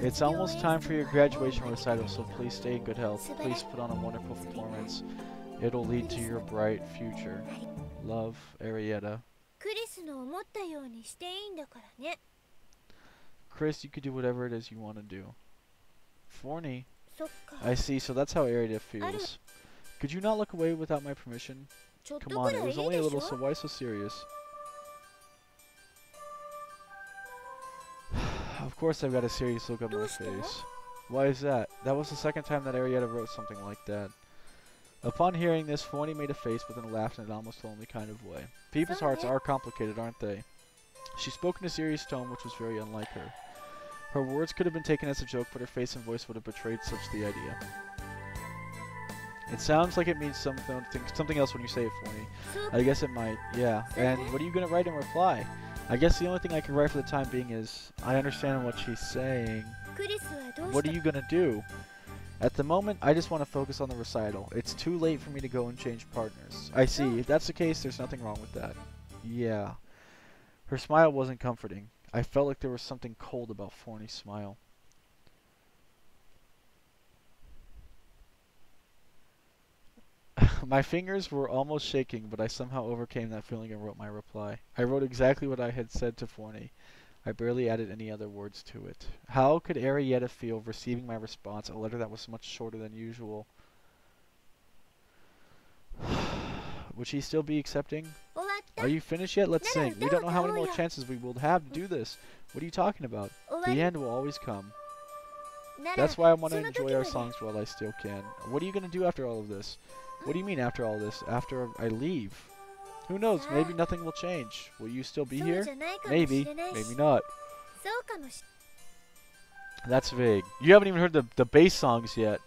It's almost time for your graduation recital, so please stay in good health. Please put on a wonderful performance. It'll lead to your bright future. Love, Arietta. Chris, you could do whatever it is you want to do. Forney. I see, so that's how Arietta feels. Could you not look away without my permission? Come on, it was only a little, so why so serious? Of course I've got a serious look on my face. Why is that? That was the second time that Arietta wrote something like that. Upon hearing this, Forney made a face but then laughed in an almost lonely kind of way. People's hearts are complicated, aren't they? She spoke in a serious tone, which was very unlike her. Her words could have been taken as a joke, but her face and voice would have betrayed such the idea. It sounds like it means something else when you say it, Forney. I guess it might, yeah. And what are you going to write in reply? I guess the only thing I can write for the time being is, I understand what she's saying. What are you going to do? At the moment, I just want to focus on the recital. It's too late for me to go and change partners. I see. If that's the case, there's nothing wrong with that. Yeah. Her smile wasn't comforting. I felt like there was something cold about Forney's smile. My fingers were almost shaking, but I somehow overcame that feeling and wrote my reply. I wrote exactly what I had said to Forney. I barely added any other words to it. How could Arietta feel receiving my response, a letter that was much shorter than usual? Would she still be accepting? Are you finished yet? Let's sing. We don't know how many more chances we will have to do this. What are you talking about? The end will always come. That's why I want to enjoy our songs while I still can. What are you going to do after all of this? What do you mean after all this? After I leave? Who knows? Maybe nothing will change. Will you still be here? Maybe. Maybe not. That's vague. You haven't even heard the bass songs yet.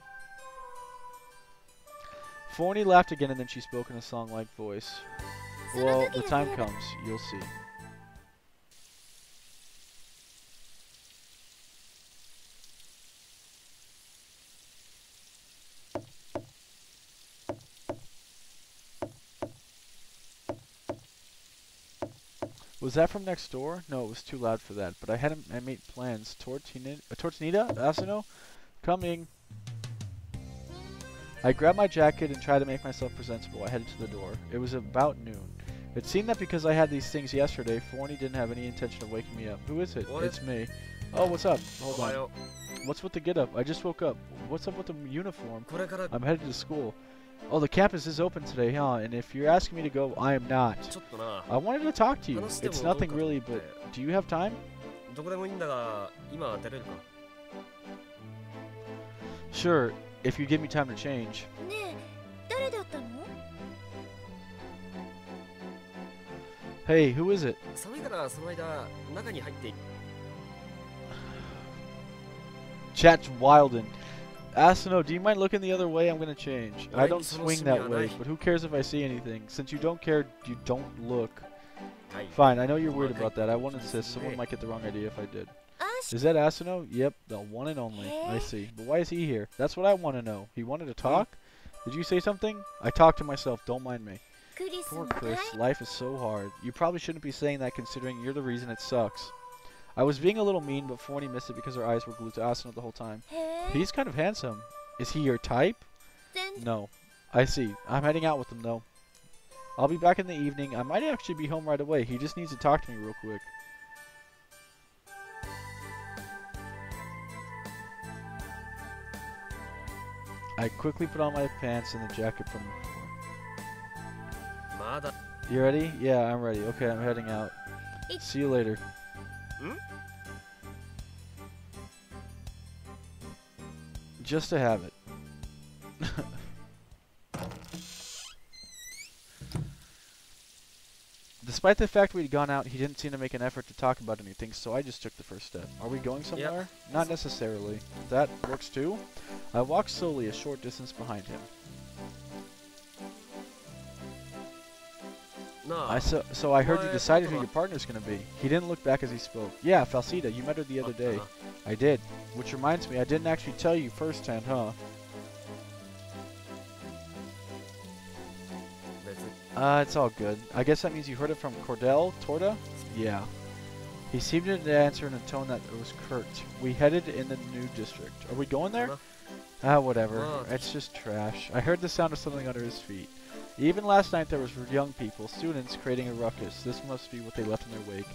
Forney laughed again and then she spoke in a song-like voice. Well, the time comes. You'll see. Was that from next door? No, it was too loud for that. But I made plans. Tortinita? Asano? Coming. I grabbed my jacket and tried to make myself presentable. I headed to the door. It was about noon. It seemed that because I had these things yesterday, Forney didn't have any intention of waking me up. Who is it? It's me. Oh, what's up? Hold on. What's with the get-up? I just woke up. What's up with the uniform? I'm headed to school. Oh, the campus is open today, huh? And if you're asking me to go, I am not. I wanted to talk to you. It's nothing really, but do you have time? Sure, if you give me time to change. Hey, who is it? Chat's wildin'. Asano, do you mind looking the other way? I'm gonna change. I don't swing that way, but who cares if I see anything? Since you don't care, you don't look. Fine, I know you're weird about that. I won't insist. Someone might get the wrong idea if I did. Is that Asano? Yep, the one and only. I see. But why is he here? That's what I want to know. He wanted to talk? Did you say something? I talked to myself. Don't mind me. Poor Chris. Life is so hard. You probably shouldn't be saying that considering you're the reason it sucks. I was being a little mean, but Forney missed it because her eyes were glued to Asano the whole time. He's kind of handsome. Is he your type? No. I see. I'm heading out with him, though. I'll be back in the evening. I might actually be home right away. He just needs to talk to me real quick. I quickly put on my pants and the jacket from before. You ready? Yeah, I'm ready. Okay, I'm heading out. See you later. Just to have it. Despite the fact we'd gone out, he didn't seem to make an effort to talk about anything, so I just took the first step. Are we going somewhere? Yep. Not necessarily. That works too. I walked slowly a short distance behind him. No. So I heard you decided who your partner's gonna be. He didn't look back as he spoke. Yeah, Falsita, you met her the other day. I did. Which reminds me, I didn't actually tell you firsthand, huh? It's all good. I guess that means you heard it from Cordell? Torda? Yeah. He seemed to answer in a tone that was curt. We headed in the new district. Are we going there? Whatever. It's just trash. I heard the sound of something under his feet. Even last night there was young people, students, creating a ruckus. This must be what they left in their wake.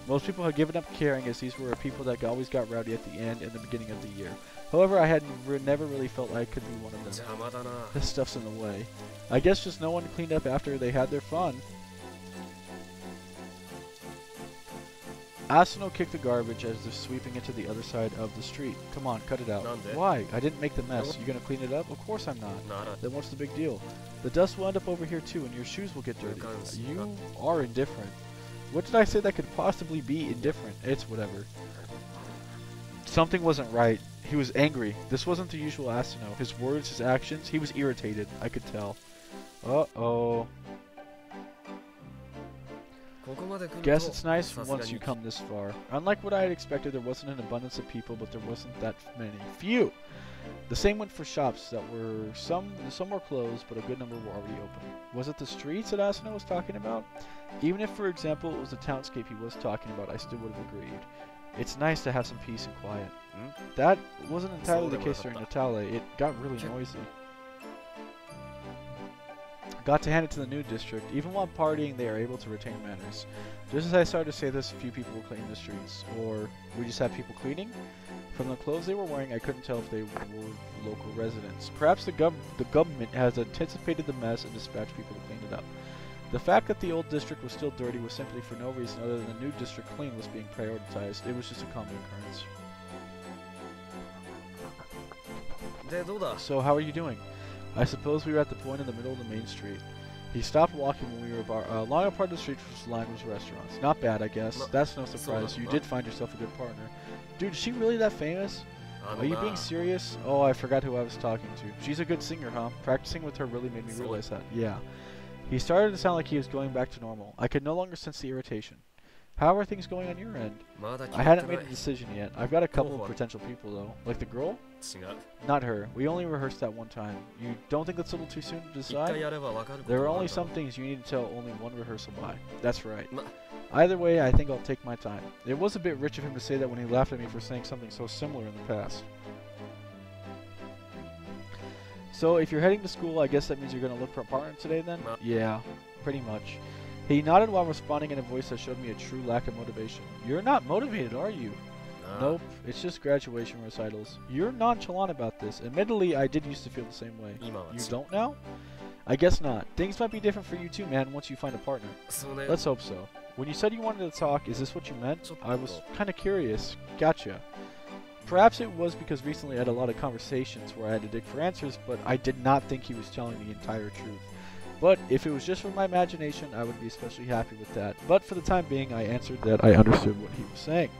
Most people had given up caring, as these were people that always got rowdy at the end and the beginning of the year. However, I had never really felt I could be one of them. This stuff's in the way. I guess just no one cleaned up after they had their fun. Asano kicked the garbage as they're sweeping into the other side of the street. Come on, cut it out. Why? I didn't make the mess. You gonna clean it up? Of course I'm not. Then what's the big deal? The dust will end up over here too, and your shoes will get dirty. You are indifferent. What did I say that could possibly be indifferent? It's whatever. Something wasn't right. He was angry. This wasn't the usual Asano. His words, his actions, he was irritated. I could tell. Uh-oh. Guess it's nice once you come this far. Unlike what I had expected, there wasn't an abundance of people, but there wasn't that many. Phew! The same went for shops that were some were closed, but a good number were already open. Was it the streets that Asano was talking about? Even if, for example, it was the townscape he was talking about, I still would have agreed. It's nice to have some peace and quiet. That wasn't entirely the case during Natale. It got really noisy. Got to hand it to the new district. Even while partying, they are able to retain manners. Just as I started to say this, a few people were cleaning the streets. Or we just had people cleaning? From the clothes they were wearing, I couldn't tell if they were local residents. Perhaps the government has anticipated the mess and dispatched people to clean it up. The fact that the old district was still dirty was simply for no reason other than the new district clean was being prioritized. It was just a common occurrence. So how are you doing? I suppose we were at the point in the middle of the main street. He stopped walking when we were along a part of the street which was lined with restaurants. Not bad, I guess. That's no surprise. You did find yourself a good partner. Dude, is she really that famous? Are you being serious? Oh, I forgot who I was talking to. She's a good singer, huh? Practicing with her really made me realize that. Yeah. He started to sound like he was going back to normal. I could no longer sense the irritation. How are things going on your end? I hadn't made a decision yet. I've got a couple of potential people, though. Like the girl? Not her. We only rehearsed that one time. You don't think that's a little too soon to decide? There are only some things you need to tell only one rehearsal by. That's right. Either way, I think I'll take my time. It was a bit rich of him to say that when he laughed at me for saying something so similar in the past. So, if you're heading to school, I guess that means you're going to look for a partner today then? Yeah, pretty much. He nodded while responding in a voice that showed me a true lack of motivation. You're not motivated, are you? Nope, it's just graduation recitals. You're nonchalant about this. Admittedly, I did used to feel the same way. You don't now? I guess not. Things might be different for you too, man, once you find a partner. Let's hope so. When you said you wanted to talk, is this what you meant? I was kind of curious. Gotcha. Perhaps it was because recently I had a lot of conversations where I had to dig for answers, but I did not think he was telling the entire truth. But if it was just from my imagination, I would be especially happy with that. But for the time being, I answered that I understood what he was saying.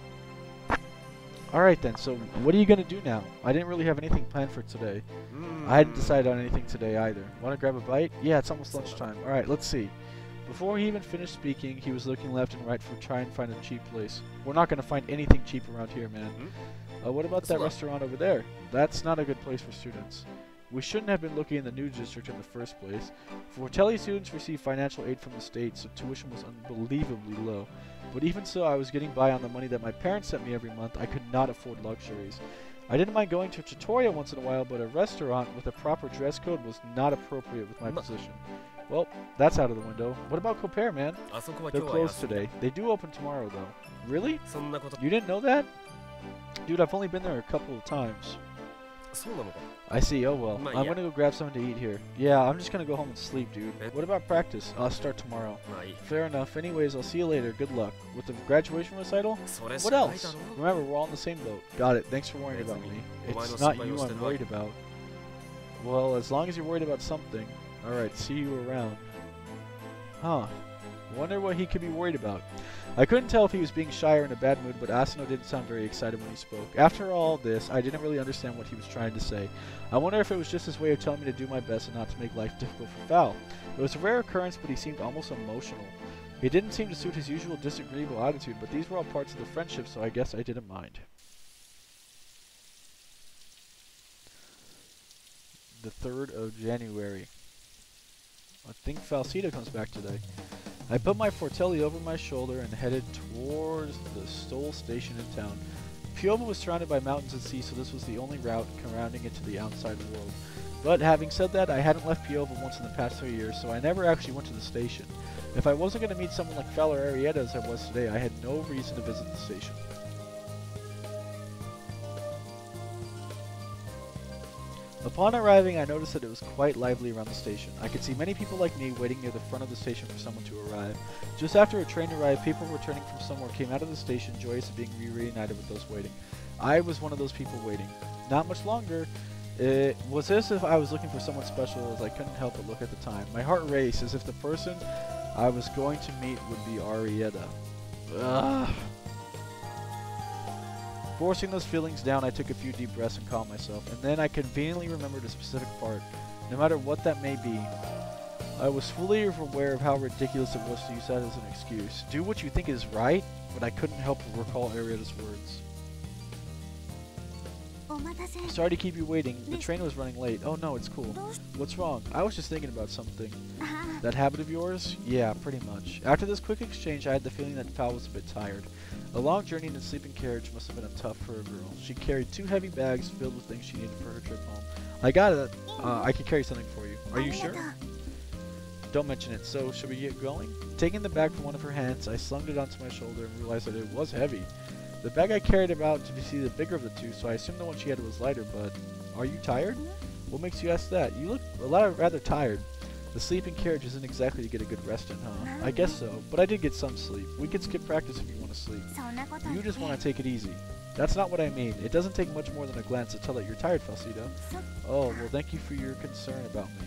Alright then, so what are you going to do now? I didn't really have anything planned for today. I hadn't decided on anything today either. Want to grab a bite? Yeah, it's almost lunchtime. Alright, let's see. Before he even finished speaking, he was looking left and right for try and find a cheap place. We're not going to find anything cheap around here, man. What about that restaurant over there? That's not a good place for students. We shouldn't have been looking in the new district in the first place. Fortelli students receive financial aid from the state, so tuition was unbelievably low. But even so, I was getting by on the money that my parents sent me every month. I could not afford luxuries. I didn't mind going to a trattoria once in a while, but a restaurant with a proper dress code was not appropriate with my position. Well, that's out of the window. What about Copair, man? They're closed today. They do open tomorrow, though. Really? You didn't know that? Dude, I've only been there a couple of times. I see, oh well. I'm gonna go grab something to eat here. Yeah, I'm just gonna go home and sleep, dude. What about practice? I'll start tomorrow. Fair enough. Anyways, I'll see you later. Good luck. With the graduation recital? What else? Remember, we're all in the same boat. Got it. Thanks for worrying about me. It's not you I'm worried about. Well, as long as you're worried about something. Alright, see you around. Huh. Wonder what he could be worried about. I couldn't tell if he was being shy or in a bad mood, but Asano didn't sound very excited when he spoke. After all this, I didn't really understand what he was trying to say. I wonder if it was just his way of telling me to do my best and not to make life difficult for Val. It was a rare occurrence, but he seemed almost emotional. It didn't seem to suit his usual disagreeable attitude, but these were all parts of the friendship, so I guess I didn't mind. The 3rd of January. I think Falsita comes back today. I put my Fortelli over my shoulder and headed towards the Stole station in town. Piova was surrounded by mountains and sea, so this was the only route rounding it to the outside world. But having said that, I hadn't left Piova once in the past 3 years, so I never actually went to the station. If I wasn't going to meet someone like Val or Arietta as I was today, I had no reason to visit the station. Upon arriving, I noticed that it was quite lively around the station. I could see many people like me waiting near the front of the station for someone to arrive. Just after a train arrived, people returning from somewhere came out of the station joyous of being reunited with those waiting. I was one of those people waiting. Not much longer. It was as if I was looking for someone special, as I couldn't help but look at the time. My heart raced as if the person I was going to meet would be Arietta. Ugh. Forcing those feelings down, I took a few deep breaths and calmed myself, and then I conveniently remembered a specific part. No matter what that may be, I was fully aware of how ridiculous it was to use that as an excuse. Do what you think is right, but I couldn't help but recall Arietta's words. Sorry to keep you waiting. The train was running late. Oh no, it's cool. What's wrong? I was just thinking about something. That habit of yours? Yeah, pretty much. After this quick exchange, I had the feeling that Val was a bit tired. A long journey in a sleeping carriage must have been tough for a girl. She carried 2 heavy bags filled with things she needed for her trip home. I got it. I can carry something for you. Are you sure? Don't mention it. So, should we get going? Taking the bag from one of her hands, I slung it onto my shoulder and realized that it was heavy. The bag I carried about to be the bigger of the two, so I assumed the one she had was lighter, but... Are you tired? What makes you ask that? You look rather tired. The sleeping carriage isn't exactly to get a good rest in, huh? I guess so, but I did get some sleep. We could skip practice if you want to sleep. You just want to take it easy. That's not what I mean. It doesn't take much more than a glance to tell that you're tired, Falsita. Oh, well thank you for your concern about me.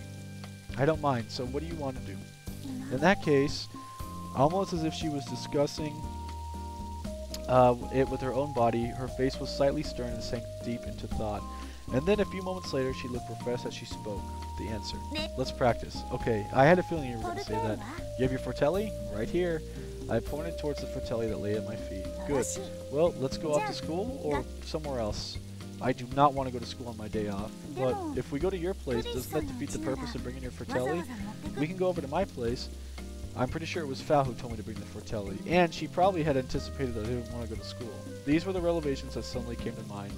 I don't mind, so what do you want to do? In that case, almost as if she was discussing it with her own body, her face was slightly stern and sank deep into thought. And then a few moments later, she looked professed as she spoke. The answer. Let's practice. Okay, I had a feeling you were going to say that. You have your Fortelli? Right here. I pointed towards the Fortelli that lay at my feet. Good. Well, let's go off to school or somewhere else. I do not want to go to school on my day off. But if we go to your place, doesn't that defeat the purpose of bringing your Fortelli? We can go over to my place. I'm pretty sure it was Val who told me to bring the Fortelli. And she probably had anticipated that I didn't want to go to school. These were the revelations that suddenly came to mind.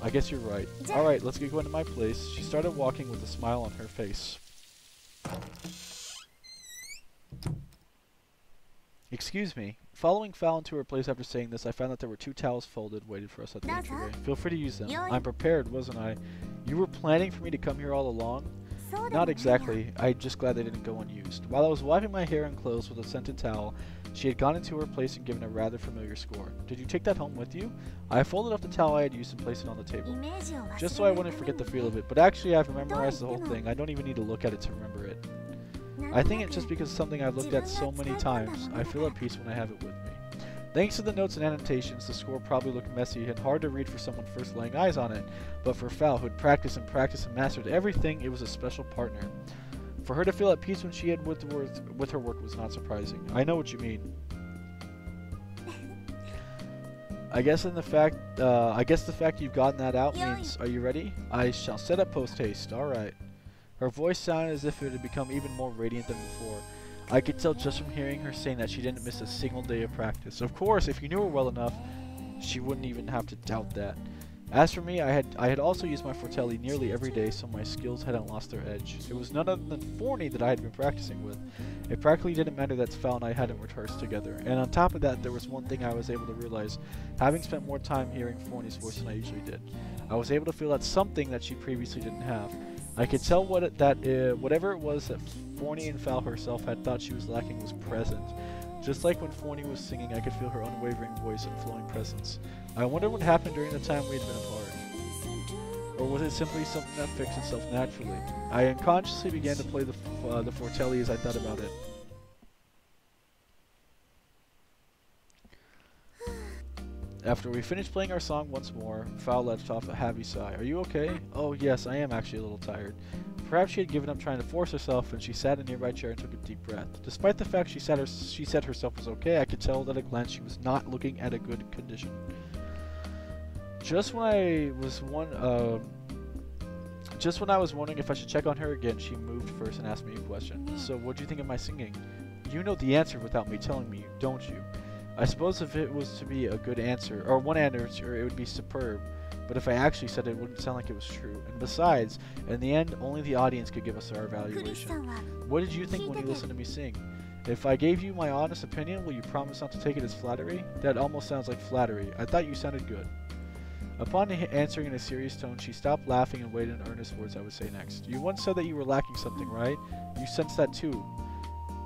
I guess you're right. Alright, let's get going to my place. She started walking with a smile on her face. Excuse me. Following Val into her place after saying this, I found that there were 2 towels folded waiting for us at the entryway. Feel free to use them. I'm prepared, wasn't I? You were planning for me to come here all along? Not exactly. I'm just glad they didn't go unused. While I was wiping my hair and clothes with a scented towel, she had gone into her place and given a rather familiar score. Did you take that home with you? I folded up the towel I had used and placed it on the table. Just so I wouldn't forget the feel of it, but actually I've memorized the whole thing. I don't even need to look at it to remember it. I think it's just because it's something I've looked at so many times. I feel at peace when I have it with me. Thanks to the notes and annotations, the score probably looked messy and hard to read for someone first laying eyes on it, but for Val, who had practiced and practiced and mastered everything, it was a special partner. For her to feel at peace when she had with her work was not surprising. I know what you mean. I guess the fact you've gotten that out means, are you ready? I shall set up post-haste. Alright. Her voice sounded as if it had become even more radiant than before. I could tell just from hearing her saying that she didn't miss a single day of practice. Of course, if you knew her well enough, she wouldn't even have to doubt that. As for me, I had also used my Fortelli nearly every day, so my skills hadn't lost their edge. It was none other than Forney that I had been practicing with. It practically didn't matter that Val and I hadn't rehearsed together. And on top of that, there was one thing I was able to realize, having spent more time hearing Forney's voice than I usually did. I was able to feel that something that she previously didn't have. I could tell whatever it was that Forney and Val herself had thought she was lacking was present. Just like when Forney was singing, I could feel her unwavering voice and flowing presence. I wonder what happened during the time we had been apart. Or was it simply something that fixed itself naturally? I unconsciously began to play the Fortelli as I thought about it. After we finished playing our song once more, Fowl let off a heavy sigh. Are you okay? Oh yes, I am actually a little tired. Perhaps she had given up trying to force herself, and she sat in a nearby chair and took a deep breath. Despite the fact she said herself was okay, I could tell at a glance she was not looking at a good condition. Just when I was wondering if I should check on her again, she moved first and asked me a question. So, what do you think of my singing? You know the answer without me telling me, don't you? I suppose if it was to be a good answer, or one answer, it would be superb. But if I actually said it, it wouldn't sound like it was true. And besides, in the end, only the audience could give us our evaluation. What did you think when you listened to me sing? If I gave you my honest opinion, will you promise not to take it as flattery? That almost sounds like flattery. I thought you sounded good. Upon answering in a serious tone, she stopped laughing and waited in earnest words I would say next. You once said that you were lacking something, right? You sensed that too.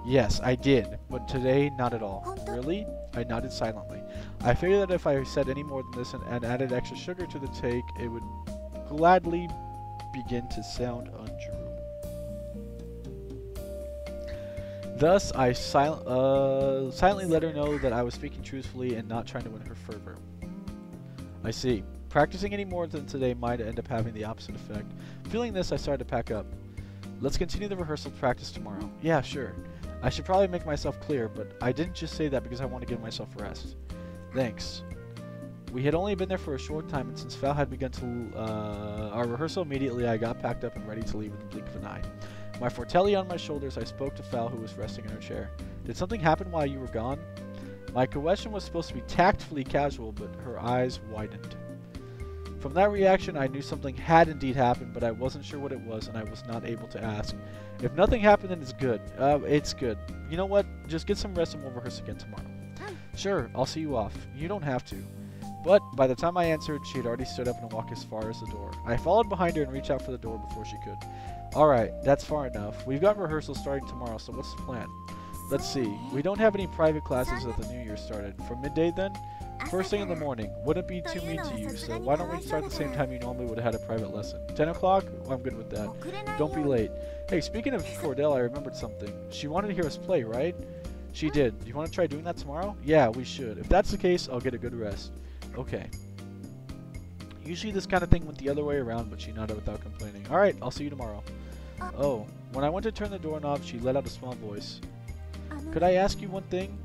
Yes, I did, but today, not at all. Really? I nodded silently. I figured that if I said any more than this and added extra sugar to the take, it would gladly begin to sound untrue. Thus, I silently let her know that I was speaking truthfully and not trying to win her fervor. I see. Practicing any more than today might end up having the opposite effect. Feeling this, I started to pack up. Let's continue the rehearsal practice tomorrow. Yeah, sure. I should probably make myself clear, but I didn't just say that because I want to give myself rest. Thanks. We had only been there for a short time, and since Val had begun our rehearsal immediately, I got packed up and ready to leave in the blink of an eye. My fortelli on my shoulders, I spoke to Val, who was resting in her chair. Did something happen while you were gone? My question was supposed to be tactfully casual, but her eyes widened. From that reaction, I knew something had indeed happened, but I wasn't sure what it was, and I was not able to ask. If nothing happened, then it's good. It's good. You know what? Just get some rest and we'll rehearse again tomorrow. Sure, I'll see you off. You don't have to. But by the time I answered, she had already stood up and walked as far as the door. I followed behind her and reached out for the door before she could. Alright, that's far enough. We've got rehearsals starting tomorrow, so what's the plan? Let's see. We don't have any private classes at the New Year started. From midday then? First thing in the morning. Wouldn't be too mean to you, so why don't we start at the same time you normally would have had a private lesson? 10 o'clock? Well, I'm good with that. Don't be late. Hey, speaking of Cordell, I remembered something. She wanted to hear us play, right? She did. Do you want to try doing that tomorrow? Yeah, we should. If that's the case, I'll get a good rest. Okay. Usually this kind of thing went the other way around, but she nodded without complaining. Alright, I'll see you tomorrow. Oh, when I went to turn the doorknob, she let out a small voice. Could I ask you one thing?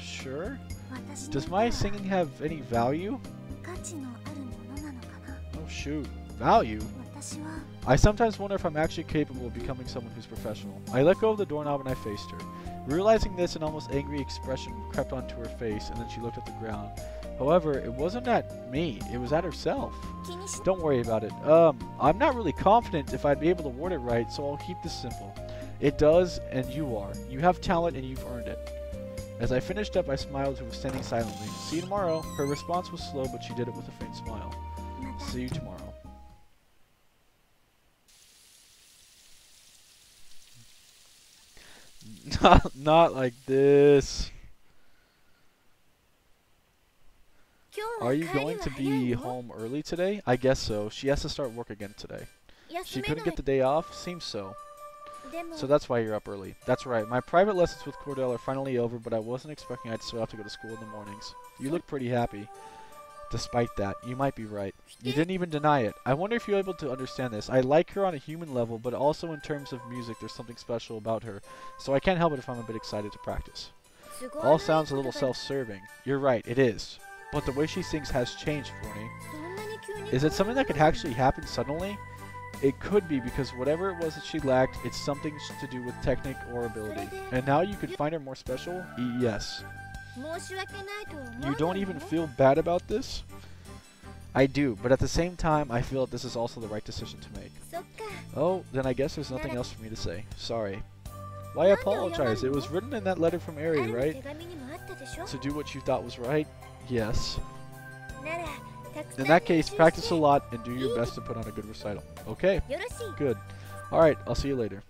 Sure? Does my singing have any value? Oh shoot, value? I sometimes wonder if I'm actually capable of becoming someone who's professional. I let go of the doorknob and I faced her. Realizing this, an almost angry expression crept onto her face, and then she looked at the ground. However, it wasn't at me, it was at herself. Don't worry about it. I'm not really confident if I'd be able to word it right, so I'll keep this simple. It does, and you are. You have talent and you've earned it. As I finished up, I smiled, who was standing silently. See you tomorrow. Her response was slow, but she did it with a faint smile. See you tomorrow. Not like this. Are you going to be home early today? I guess so. She has to start work again today. She couldn't get the day off? Seems so. So that's why you're up early. That's right. My private lessons with Cordell are finally over, but I wasn't expecting I'd still have to go to school in the mornings. You look pretty happy. Despite that, you might be right. You didn't even deny it. I wonder if you're able to understand this. I like her on a human level, but also in terms of music, there's something special about her. So I can't help it if I'm a bit excited to practice. All sounds a little self-serving. You're right, it is. But the way she sings has changed, Forney. Is it something that could actually happen suddenly? It could be, because whatever it was that she lacked, it's something to do with technique or ability. And now you could find her more special? Yes. You don't even feel bad about this? I do, but at the same time, I feel that this is also the right decision to make. Oh, then I guess there's nothing else for me to say. Sorry. Why apologize? It was written in that letter from Ari, right? To do what you thought was right? Yes. In that case, practice a lot and do your best to put on a good recital. Okay, good. Alright, I'll see you later.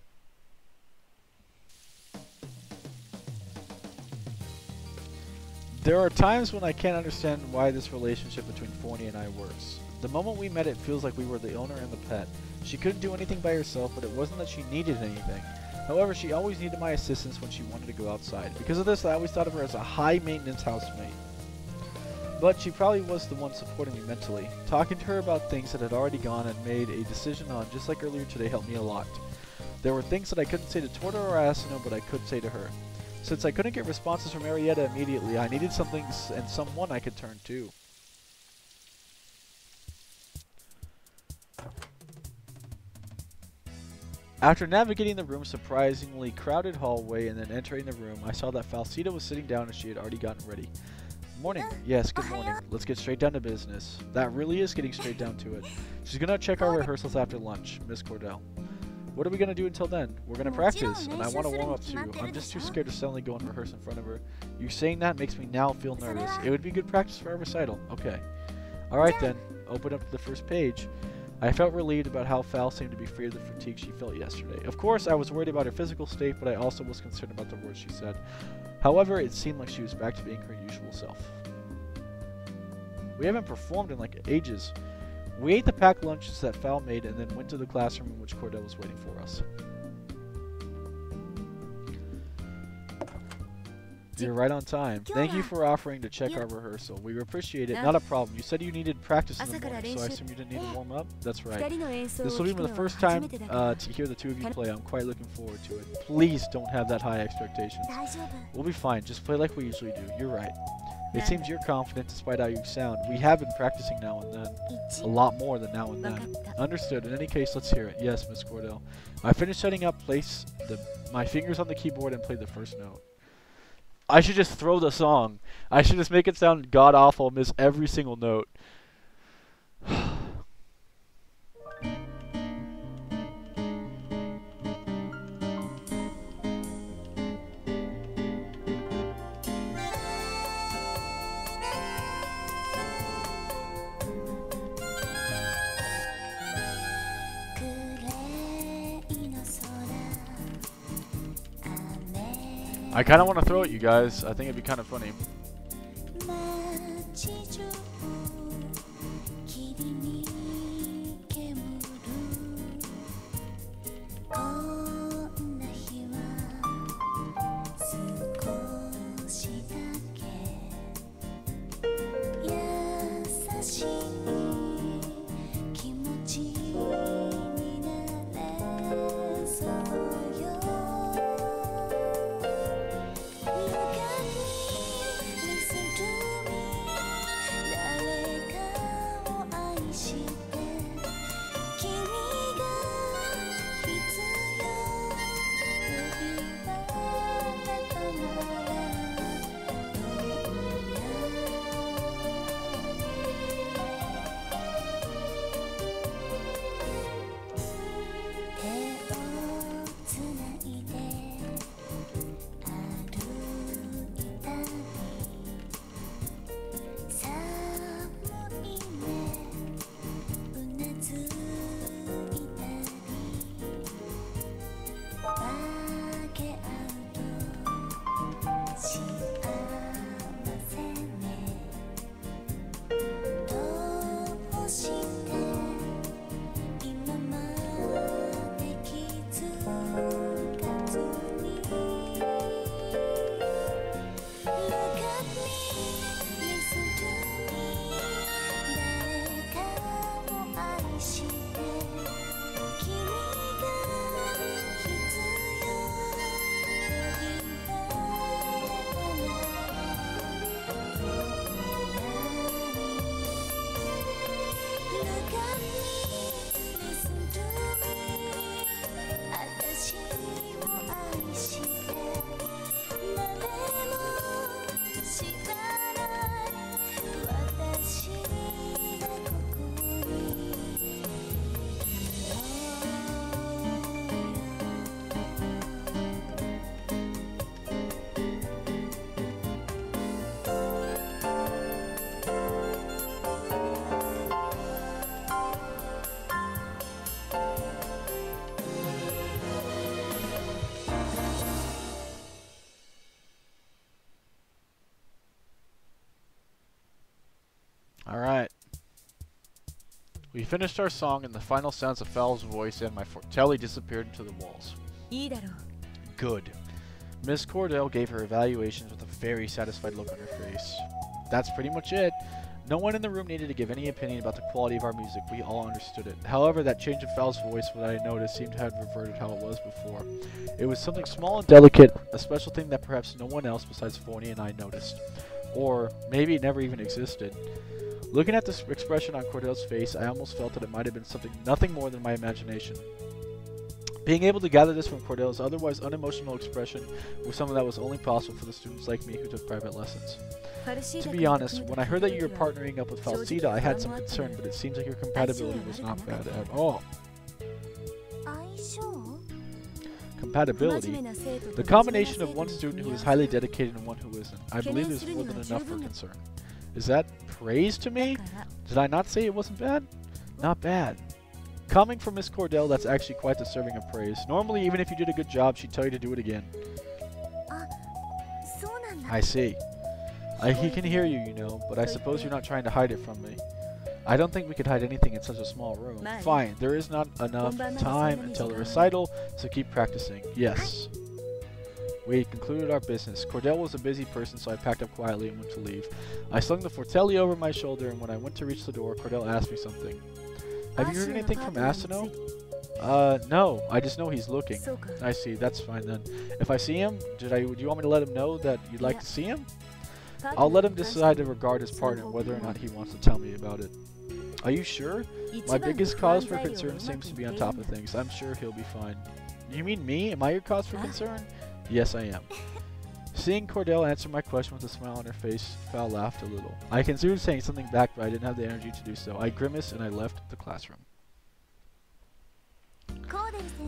There are times when I can't understand why this relationship between Forney and I works. The moment we met, it feels like we were the owner and the pet. She couldn't do anything by herself, but it wasn't that she needed anything. However, she always needed my assistance when she wanted to go outside. Because of this, I always thought of her as a high-maintenance housemate. But she probably was the one supporting me mentally. Talking to her about things that had already gone and made a decision on, just like earlier today, helped me a lot. There were things that I couldn't say to Torta or Asano, but I could say to her. Since I couldn't get responses from Marietta immediately, I needed something and someone I could turn to. After navigating the room's surprisingly crowded hallway and then entering the room, I saw that Falsita was sitting down and she had already gotten ready. Morning. Yes, good morning. Let's get straight down to business. That really is getting straight down to it. She's gonna check our rehearsals after lunch, Miss Cordell. What are we gonna do until then? We're gonna practice, and I want to warm up too. I'm just too scared to suddenly go and rehearse in front of her. You saying that makes me now feel nervous. It would be good practice for our recital. Okay. Alright then, open up to the first page. I felt relieved about how Fal seemed to be free of the fatigue she felt yesterday. Of course, I was worried about her physical state, but I also was concerned about the words she said. However, it seemed like she was back to being her usual self. We haven't performed in like ages. We ate the packed lunches that Fal made and then went to the classroom in which Cordell was waiting for us. You're right on time. Thank you for offering to check our rehearsal. We appreciate it. Not a problem. You said you needed practice in the morning, so I assume you didn't need to warm up? That's right. This will be the first time to hear the two of you play. I'm quite looking forward to it. Please don't have that high expectations. We'll be fine. Just play like we usually do. You're right. It seems you're confident despite how you sound. We have been practicing now and then. A lot more than now and then. Understood. In any case, let's hear it. Yes, Miss Cordell. I finished setting up, place my fingers on the keyboard and play the first note. I should just throw the song. I should just make it sound god-awful, miss every single note. I kind of want to throw it, you guys. I think it'd be kind of funny. Alright. We finished our song and the final sounds of Fal's voice and my fortelli disappeared into the walls. Good. Miss Cordell gave her evaluations with a very satisfied look on her face. that's pretty much it. No one in the room needed to give any opinion about the quality of our music. We all understood it. However, that change in Fal's voice, what I noticed, seemed to have reverted how it was before. It was something small and delicate, a special thing that perhaps no one else besides Phony and I noticed. Or maybe it never even existed. Looking at this expression on Cordell's face, I almost felt that it might have been nothing more than my imagination. Being able to gather this from Cordell's otherwise unemotional expression was something that was only possible for the students like me who took private lessons. To be honest, when I heard that you were partnering up with Falsita, I had some concern, but it seems like your compatibility was not bad at all. Compatibility? The combination of one student who is highly dedicated and one who isn't. I believe there's more than enough for concern. Is that praise to me? Did I not say it wasn't bad? Not bad. Coming from Miss Cordell, that's actually quite deserving of praise. Normally, even if you did a good job, she'd tell you to do it again. I see. He can hear you, you know, but I suppose you're not trying to hide it from me. I don't think we could hide anything in such a small room. Fine, there is not enough time until the recital, so keep practicing. Yes. We had concluded our business. Cordell was a busy person, so I packed up quietly and went to leave. I slung the Fortelli over my shoulder, and when I went to reach the door, Cordell asked me something. Have you heard anything from Asano? No. I just know he's looking. I see. That's fine then. If I see him, do you want me to let him know that you'd like to see him? I'll let him decide to regard his partner whether or not he wants to tell me about it. Are you sure? My biggest cause for concern seems to be on top of things. I'm sure he'll be fine. You mean me? Am I your cause for concern? Yes, I am. Seeing Cordell answer my question with a smile on her face, Fal laughed a little. I considered saying something back, but I didn't have the energy to do so. I grimaced and I left the classroom.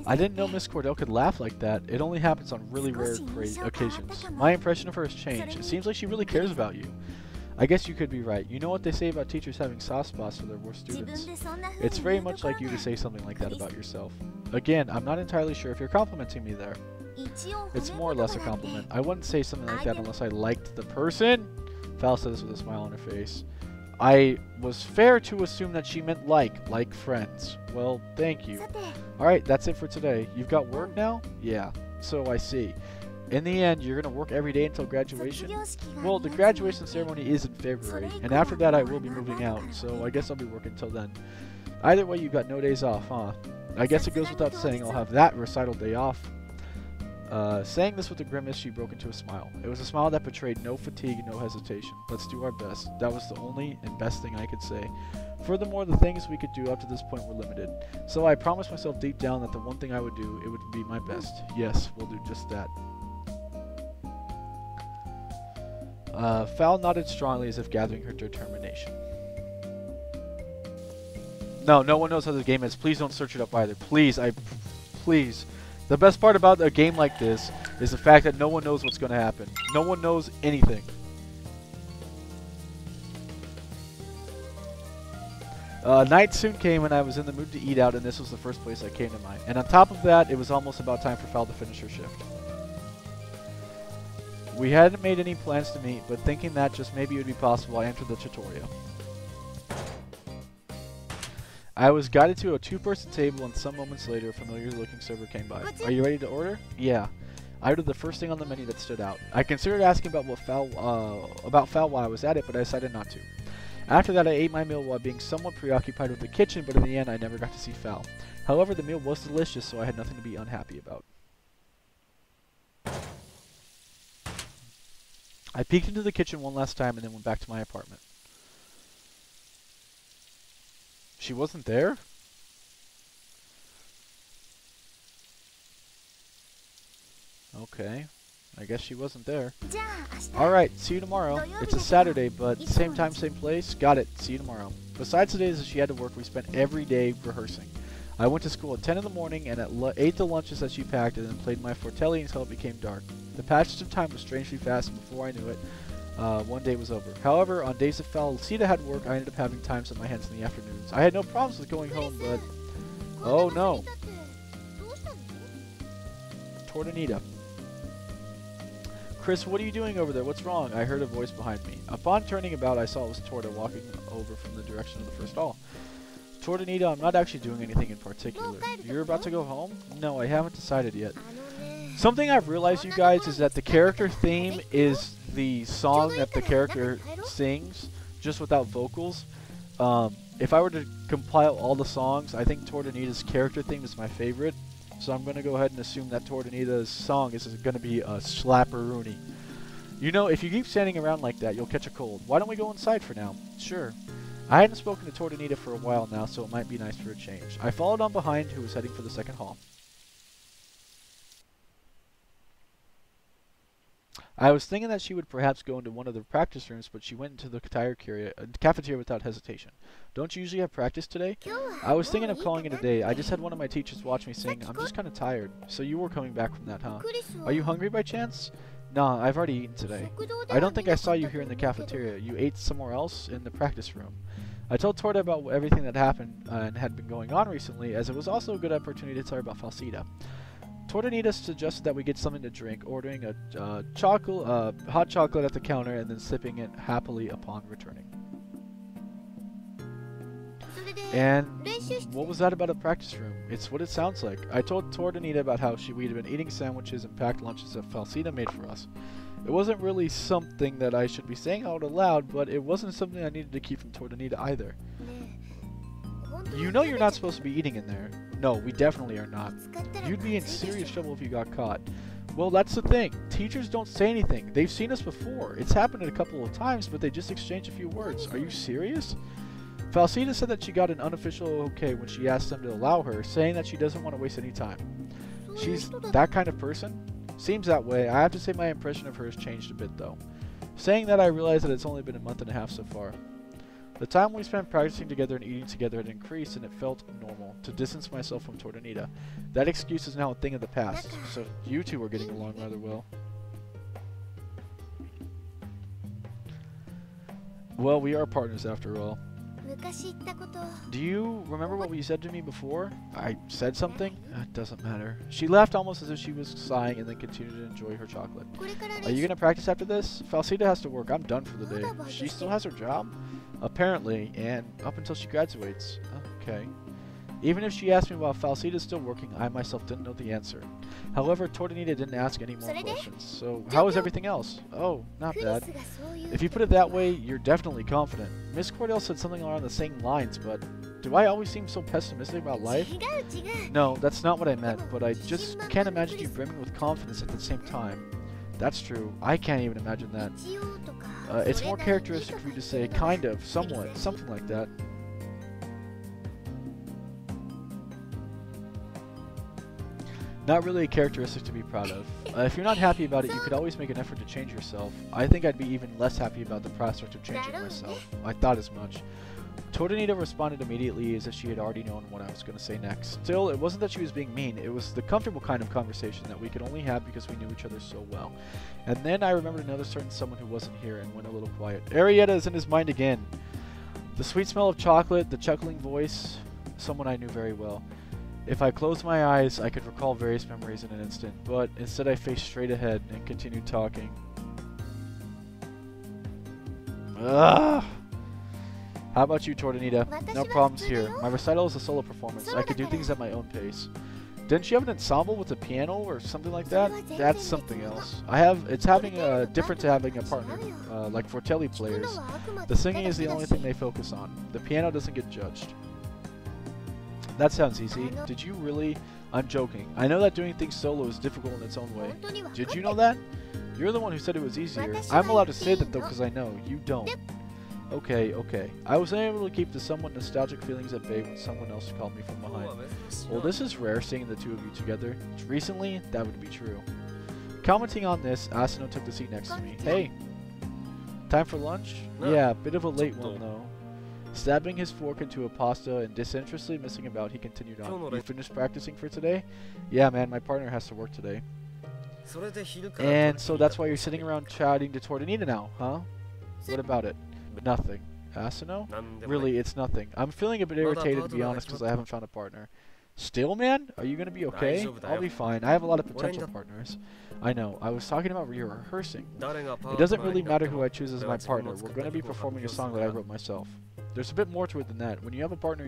I didn't know Miss Cordell could laugh like that. It only happens on really rare occasions. My impression of her has changed. It seems like she really cares about you. I guess you could be right. You know what they say about teachers having soft spots for their worst students. It's very much like you to say something like that about yourself. Again, I'm not entirely sure if you're complimenting me there. It's more or less a compliment. I wouldn't say something like that unless I liked the person. Fal said this with a smile on her face. I was fair to assume that she meant like friends. Well, thank you. Alright, that's it for today. You've got work now? Yeah, so I see. In the end, you're going to work every day until graduation? Well, the graduation ceremony is in February, and after that I will be moving out, so I guess I'll be working till then. Either way, you've got no days off, huh? I guess it goes without saying I'll have that recital day off. Saying this with a grimace, she broke into a smile. It was a smile that betrayed no fatigue and no hesitation. Let's do our best. That was the only and best thing I could say. Furthermore, the things we could do up to this point were limited. So I promised myself deep down that the one thing I would do, it would be my best. Yes, we'll do just that. Fal nodded strongly as if gathering her determination. No one knows how the game is. Please don't search it up either. Please, please. The best part about a game like this is the fact that no one knows what's going to happen. No one knows anything. Night soon came and I was in the mood to eat out, and this was the first place I came to mind. And on top of that, it was almost about time for Fal to finish her shift. We hadn't made any plans to meet, but thinking that just maybe it would be possible, I entered the tutorial. I was guided to a two-person table, and some moments later, a familiar-looking server came by. Are you ready to order? Yeah. I ordered the first thing on the menu that stood out. I considered asking about Fal while I was at it, but I decided not to. After that, I ate my meal while being somewhat preoccupied with the kitchen, but in the end, I never got to see Fal. However, the meal was delicious, so I had nothing to be unhappy about. I peeked into the kitchen one last time and then went back to my apartment. She wasn't there? Okay. I guess she wasn't there. Alright, see you tomorrow. It's a Saturday, but same time, same place. Got it. See you tomorrow. Besides the days that she had to work, we spent every day rehearsing. I went to school at 10 in the morning and ate the lunches that she packed and then played my Fortelli until it became dark. The passage of time was strangely fast, and before I knew it, one day was over. However, on days that Falsita had work, I ended up having times on my hands in the afternoons. I had no problems with going home, but... Oh no. Tortanita. Chris, what are you doing over there? What's wrong? I heard a voice behind me. Upon turning about, I saw it was Torta walking over from the direction of the first hall. Tortanita, I'm not actually doing anything in particular. You're about to go home? No, I haven't decided yet. Something I've realized, you guys, is that the character theme is the song that the character sings, just without vocals. If I were to compile all the songs, I think Tortonita's character theme is my favorite. So I'm going to go ahead and assume that Tortonita's song is going to be a slapperoonie. You know, if you keep standing around like that, you'll catch a cold. Why don't we go inside for now? Sure. I hadn't spoken to Tortonita for a while now, so it might be nice for a change. I followed on behind, who was heading for the second hall. I was thinking that she would perhaps go into one of the practice rooms, but she went into the cafeteria without hesitation. Don't you usually have practice today? I was thinking of calling it a day. I just had one of my teachers watch me sing. I'm just kind of tired. So you were coming back from that, huh? Are you hungry by chance? Nah, I've already eaten today. I don't think I saw you here in the cafeteria. You ate somewhere else in the practice room. I told Torta about everything that happened and had been going on recently, as it was also a good opportunity to tell her about Falsita. Tortonita suggested that we get something to drink, ordering a hot chocolate at the counter and then sipping it happily upon returning. And what was that about a practice room? It's what it sounds like. I told Tortonita about how we'd been eating sandwiches and packed lunches that Falsita made for us. It wasn't really something that I should be saying out aloud, but it wasn't something I needed to keep from Tortonita either. You know you're not supposed to be eating in there. No, we definitely are not. You'd be in serious trouble if you got caught. Well, that's the thing. Teachers don't say anything. They've seen us before. It's happened a couple of times, but they just exchange a few words. Are you serious? Falsita said that she got an unofficial okay when she asked them to allow her, saying that she doesn't want to waste any time. She's that kind of person? Seems that way. I have to say my impression of her has changed a bit, though. Saying that, I realize that it's only been a month and a half so far. The time we spent practicing together and eating together had increased, and it felt normal to distance myself from Tortonita. That excuse is now a thing of the past, so you two are getting along rather well. Well, we are partners after all. Do you remember what you said to me before? I said something? It doesn't matter. She laughed almost as if she was sighing and then continued to enjoy her chocolate. Are you going to practice after this? Falsita has to work. I'm done for the day. She still has her job? Apparently, and up until she graduates. Okay. Even if she asked me while Falsita is still working, I myself didn't know the answer. However, Tortonita didn't ask any more questions. So, how is everything else? Oh, not bad. If you put it that way, you're definitely confident. Miss Cordell said something along the same lines, but do I always seem so pessimistic about life? No, that's not what I meant, but I just can't imagine you brimming with confidence at the same time. That's true. I can't even imagine that. It's more characteristic for you to say, kind of, somewhat, something like that. Not really a characteristic to be proud of. If you're not happy about it, you could always make an effort to change yourself. I think I'd be even less happy about the prospect of changing myself. I thought as much. Tortonita responded immediately as if she had already known what I was going to say next. Still, it wasn't that she was being mean. It was the comfortable kind of conversation that we could only have because we knew each other so well. And then I remembered another certain someone who wasn't here and went a little quiet. Arietta is in his mind again. The sweet smell of chocolate, the chuckling voice, someone I knew very well. If I closed my eyes, I could recall various memories in an instant, but instead I faced straight ahead and continued talking. Ugh! How about you, Tortonita? No problems here. My recital is a solo performance. I could do things at my own pace. Didn't you have an ensemble with a piano or something like that? That's something else. It's different to having a partner, like Fortelli players. The singing is the only thing they focus on. The piano doesn't get judged. That sounds easy. Did you really? I'm joking. I know that doing things solo is difficult in its own way. Did you know that? You're the one who said it was easier. I'm allowed to say that though because I know. You don't. Okay, okay. I was unable to keep the somewhat nostalgic feelings at bay when someone else called me from behind. Well, this is rare, seeing the two of you together. Recently, that would be true. Commenting on this, Asano took the seat next to me. Hey! Time for lunch? Yeah, bit of a late one though. Stabbing his fork into a pasta and disinterestedly messing about, he continued on. You finished practicing for today? Yeah, man, my partner has to work today. And so that's why you're sitting around chatting to Tortonita now, huh? What about it? Nothing. Asano? Really, it's nothing. I'm feeling a bit irritated, to be honest, because I haven't found a partner. Still, man? Are you going to be okay? I'll be fine. I have a lot of potential partners. I know. I was talking about rehearsing. It doesn't really matter who I choose as my partner. We're going to be performing a song that I wrote myself. There's a bit more to it than that. When you have a partner,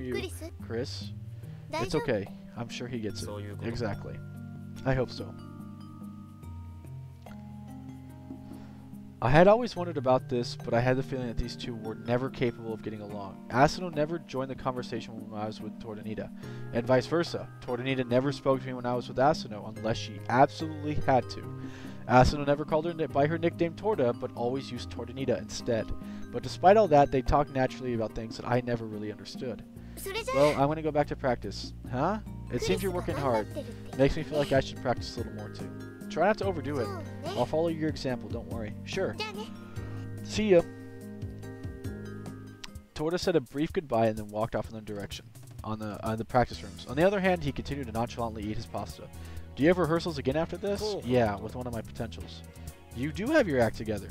Chris? It's okay. I'm sure he gets it. Exactly. I hope so. I had always wondered about this, but I had the feeling that these two were never capable of getting along. Asano never joined the conversation when I was with Tordanita, and vice versa. Tordanita never spoke to me when I was with Asano, unless she absolutely had to. Asano never called her by her nickname Torda, but always used Tordanita instead. But despite all that, they talked naturally about things that I never really understood. Well, I'm going to go back to practice. Huh? It seems you're working hard. Makes me feel like I should practice a little more too. Try not to overdo it. I'll follow your example, don't worry. Sure. See ya. Torda said a brief goodbye and then walked off in the direction on the practice rooms. On the other hand, he continued to nonchalantly eat his pasta. Do you have rehearsals again after this? Yeah, with one of my potentials. You do have your act together.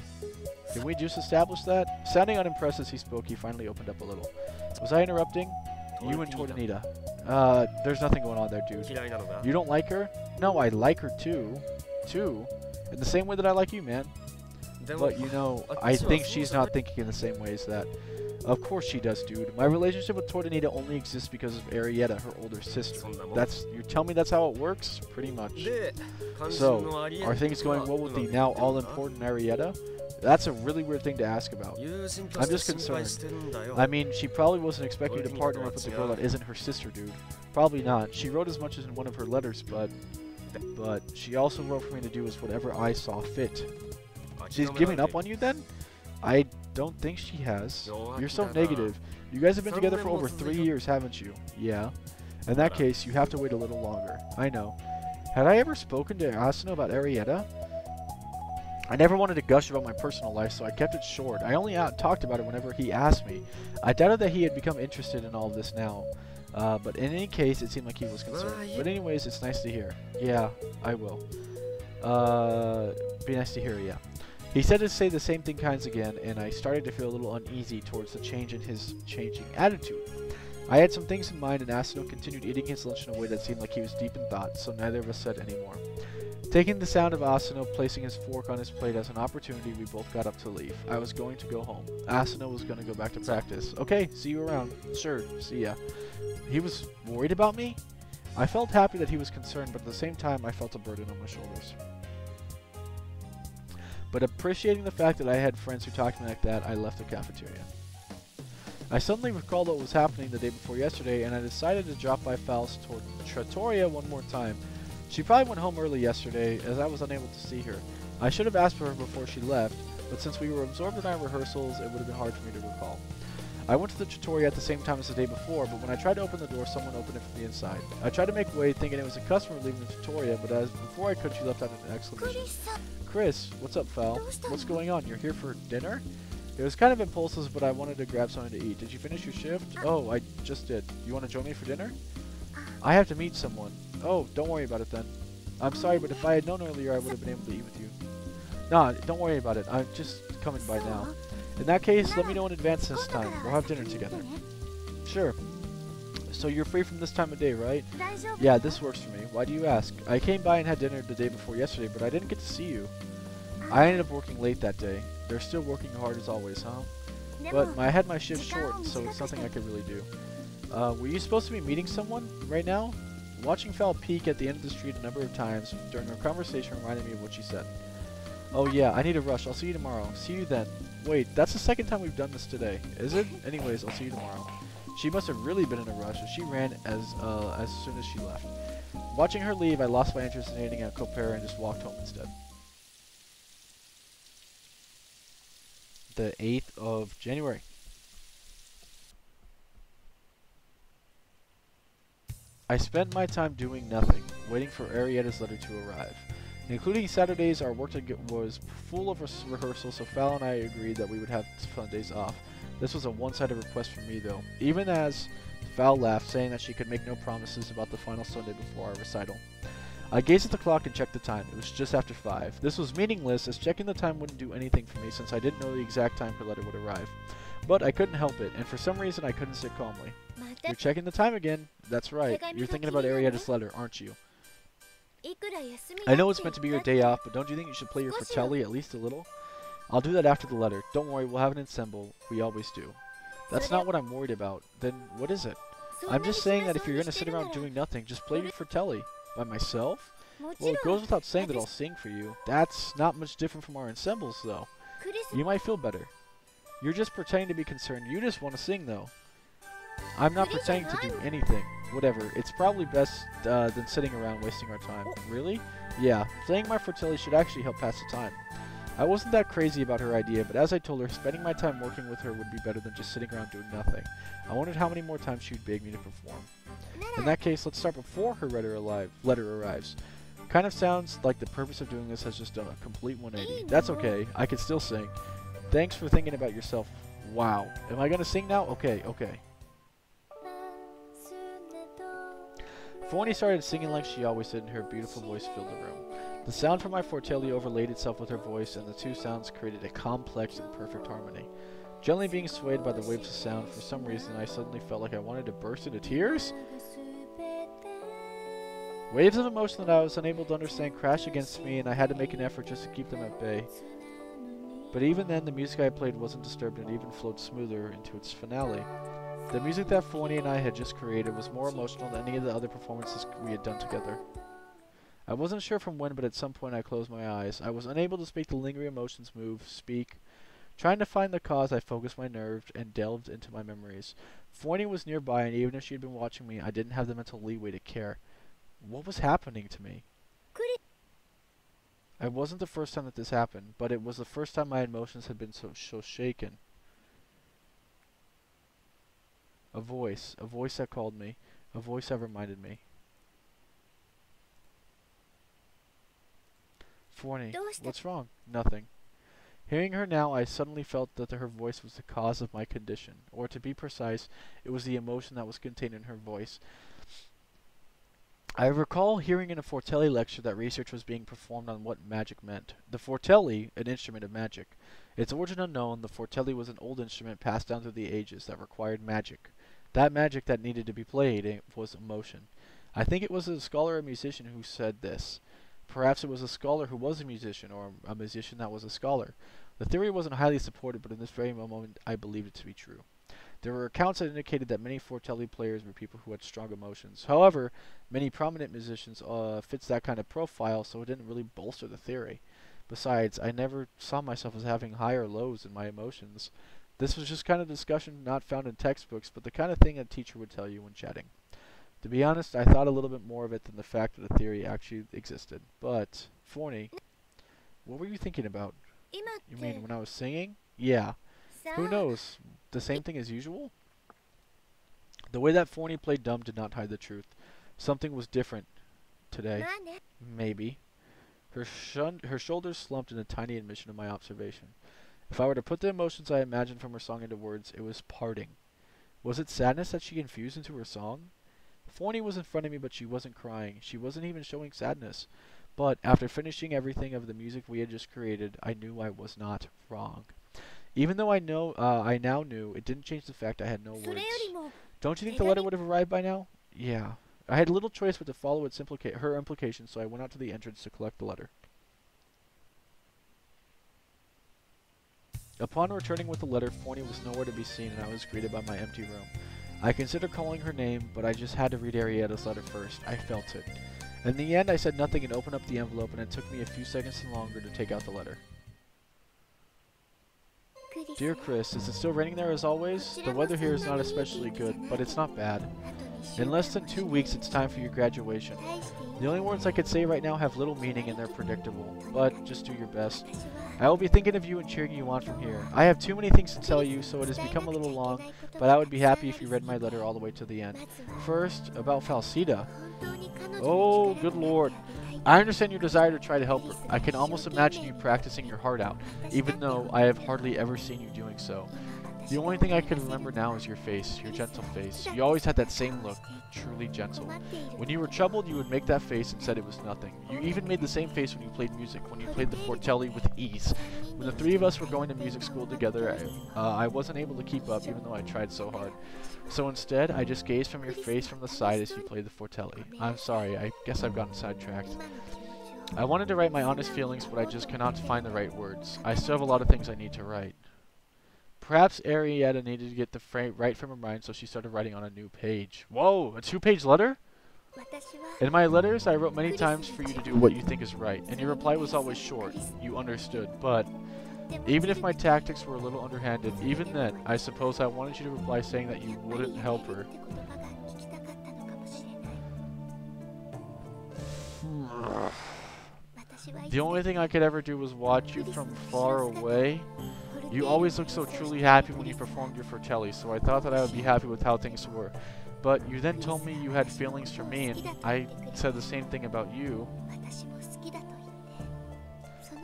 Did we just establish that? Sounding unimpressed as he spoke, he finally opened up a little. Was I interrupting? You and Tordanita. There's nothing going on there, dude. You don't like her? No, I like her too. In the same way that I like you, man. But, you know, I think she's not thinking in the same ways that... Of course she does, dude. My relationship with Tordanita only exists because of Arietta, her older sister. You tell me that's how it works? Pretty much. So, are things going well with the now all-important Arietta? That's a really weird thing to ask about. I'm just concerned. I mean, she probably wasn't expecting to partner up with a girl that isn't her sister, dude. Probably not. She wrote as much as in one of her letters, but she also wrote for me to do as whatever I saw fit. She's giving up on you then? I don't think she has. You're so negative. You guys have been together for over 3 years, haven't you? Yeah. In that case, you have to wait a little longer. I know. Had I ever spoken to Asano about Arietta? I never wanted to gush about my personal life, so I kept it short. I only talked about it whenever he asked me. I doubted that he had become interested in all of this now. But in any case, it seemed like he was concerned. But anyways, it's nice to hear. Yeah, I will. Be nice to hear, yeah. He said to say the same thing kinds again, and I started to feel a little uneasy towards the change in his changing attitude. I had some things in mind, and Asano continued eating his lunch in a way that seemed like he was deep in thought, so neither of us said any more. Taking the sound of Asano placing his fork on his plate as an opportunity, we both got up to leave. I was going to go home. Asano was going to go back to practice. Okay, see you around. Sure, see ya. He was worried about me? I felt happy that he was concerned, but at the same time, I felt a burden on my shoulders. But appreciating the fact that I had friends who talked to me like that, I left the cafeteria. I suddenly recalled what was happening the day before yesterday, and I decided to drop by Fal's trattoria one more time. She probably went home early yesterday, as I was unable to see her. I should have asked for her before she left, but since we were absorbed in our rehearsals, it would have been hard for me to recall. I went to the trattoria at the same time as the day before, but when I tried to open the door, someone opened it from the inside. I tried to make way, thinking it was a customer leaving the trattoria, but before I could, she left out an exclamation. Chris, what's up, Fal? What's going on? You're here for dinner? It was kind of impulsive, but I wanted to grab something to eat. Did you finish your shift? Oh, I just did. You want to join me for dinner? I have to meet someone. Oh, don't worry about it then. I'm sorry, but if I had known earlier, I would have been able to eat with you. Nah, don't worry about it. I'm just coming by now. In that case, let me know in advance this time. We'll have dinner together. Sure. So you're free from this time of day, right? Yeah, this works for me. Why do you ask? I came by and had dinner the day before yesterday, but I didn't get to see you. I ended up working late that day. They're still working hard as always, huh? But I had my shift short, so it's nothing I could really do. Were you supposed to be meeting someone right now? Watching Fal peek at the end of the street a number of times during our conversation reminded me of what she said. Oh yeah, I need to rush. I'll see you tomorrow. See you then. Wait, that's the second time we've done this today. Is it? Anyways, I'll see you tomorrow. She must have really been in a rush, as she ran as soon as she left. Watching her leave, I lost my interest in eating at Copera and just walked home instead. The 8th of January. I spent my time doing nothing, waiting for Arietta's letter to arrive. Including Saturdays, our work was full of rehearsals, so Fal and I agreed that we would have Sundays off. This was a one-sided request from me, though, even as Fal laughed, saying that she could make no promises about the final Sunday before our recital. I gazed at the clock and checked the time. It was just after 5. This was meaningless, as checking the time wouldn't do anything for me since I didn't know the exact time her letter would arrive. But I couldn't help it, and for some reason I couldn't sit calmly. You're checking the time again. That's right. You're thinking about Arietta's letter, aren't you? I know it's meant to be your day off, but don't you think you should play your fratelli at least a little? I'll do that after the letter. Don't worry, we'll have an ensemble. We always do. That's not what I'm worried about. Then what is it? I'm just saying that if you're going to sit around doing nothing, just play your fratelli. By myself? Well, it goes without saying that I'll sing for you. That's not much different from our ensembles, though. You might feel better. You're just pretending to be concerned. You just want to sing, though. I'm not pretending to do anything. Whatever. It's probably best than sitting around wasting our time. Really? Yeah. Playing my fortelli should actually help pass the time. I wasn't that crazy about her idea, but as I told her, spending my time working with her would be better than just sitting around doing nothing. I wondered how many more times she would beg me to perform. In that case, let's start before her letter arrives. Kind of sounds like the purpose of doing this has just done a complete 180. That's okay. I can still sing. Thanks for thinking about yourself. Wow. Am I going to sing now? Okay, okay. Forney started singing like she always did, and her beautiful voice filled the room. The sound from my fortelli overlaid itself with her voice, and the two sounds created a complex and perfect harmony. Gently being swayed by the waves of sound, for some reason I suddenly felt like I wanted to burst into tears. Waves of emotion that I was unable to understand crashed against me, and I had to make an effort just to keep them at bay. But even then, the music I played wasn't disturbed and even flowed smoother into its finale. The music that Forney and I had just created was more emotional than any of the other performances we had done together. I wasn't sure from when, but at some point I closed my eyes. I was unable to speak the lingering emotions speak. Trying to find the cause, I focused my nerves and delved into my memories. Forney was nearby, and even if she had been watching me, I didn't have the mental leeway to care. What was happening to me? It wasn't the first time that this happened, but it was the first time my emotions had been so shaken. A voice that called me, a voice that reminded me. Forney, what's wrong? Nothing. Hearing her now, I suddenly felt that her voice was the cause of my condition, or to be precise, it was the emotion that was contained in her voice. I recall hearing in a fortelli lecture that research was being performed on what magic meant. The fortelli, an instrument of magic. Its origin unknown, the fortelli was an old instrument passed down through the ages that required magic. That magic that needed to be played was emotion. I think it was a scholar or musician who said this. Perhaps it was a scholar who was a musician, or a musician that was a scholar. The theory wasn't highly supported, but in this very moment I believed it to be true. There were accounts that indicated that many fortelli players were people who had strong emotions. However, many prominent musicians fits that kind of profile, so it didn't really bolster the theory. Besides, I never saw myself as having high or lows in my emotions. This was just kind of discussion not found in textbooks, but the kind of thing a teacher would tell you when chatting. To be honest, I thought a little bit more of it than the fact that the theory actually existed. But, Forney, what were you thinking about? You mean when I was singing? Yeah. Who knows? The same thing as usual? The way that Forney played dumb did not hide the truth. Something was different today. Maybe. Her shoulders slumped in a tiny admission of my observation. If I were to put the emotions I imagined from her song into words, it was parting. Was it sadness that she infused into her song? Forney was in front of me, but she wasn't crying. She wasn't even showing sadness. But after finishing everything of the music we had just created, I knew I was not wrong. Even though I now knew, it didn't change the fact I had no words. Don't you think the letter would have arrived by now? Yeah. I had little choice but to follow her implications, so I went out to the entrance to collect the letter. Upon returning with the letter, Forney was nowhere to be seen, and I was greeted by my empty room. I considered calling her name, but I just had to read Arietta's letter first. I felt it. In the end, I said nothing and opened up the envelope, and it took me a few seconds longer to take out the letter. Dear Chris, is it still raining there as always? The weather here is not especially good, but it's not bad. In less than 2 weeks, it's time for your graduation. The only words I could say right now have little meaning and they're predictable, but just do your best. I will be thinking of you and cheering you on from here. I have too many things to tell you, so it has become a little long, but I would be happy if you read my letter all the way to the end. First, about Falsida. Oh, good lord. I understand your desire to try to help her. I can almost imagine you practicing your heart out, even though I have hardly ever seen you doing so. The only thing I can remember now is your face, your gentle face. You always had that same look, truly gentle. When you were troubled, you would make that face and said it was nothing. You even made the same face when you played music, when you played the fortelli with ease. When the three of us were going to music school together, I wasn't able to keep up, even though I tried so hard. So instead, I just gazed from your face from the side as you played the fortelli. I'm sorry, I guess I've gotten sidetracked. I wanted to write my honest feelings, but I just cannot find the right words. I still have a lot of things I need to write. Perhaps Arietta needed to get the right from her mind, so she started writing on a new page. Whoa, a 2-page letter? In my letters, I wrote many times for you to do what you think is right, and your reply was always short. You understood, but Even if my tactics were a little underhanded, even then, I suppose I wanted you to reply saying that you wouldn't help her. The only thing I could ever do was watch you from far away. You always looked so truly happy when you performed your Fratelli, so I thought that I would be happy with how things were. But you then told me you had feelings for me, and I said the same thing about you.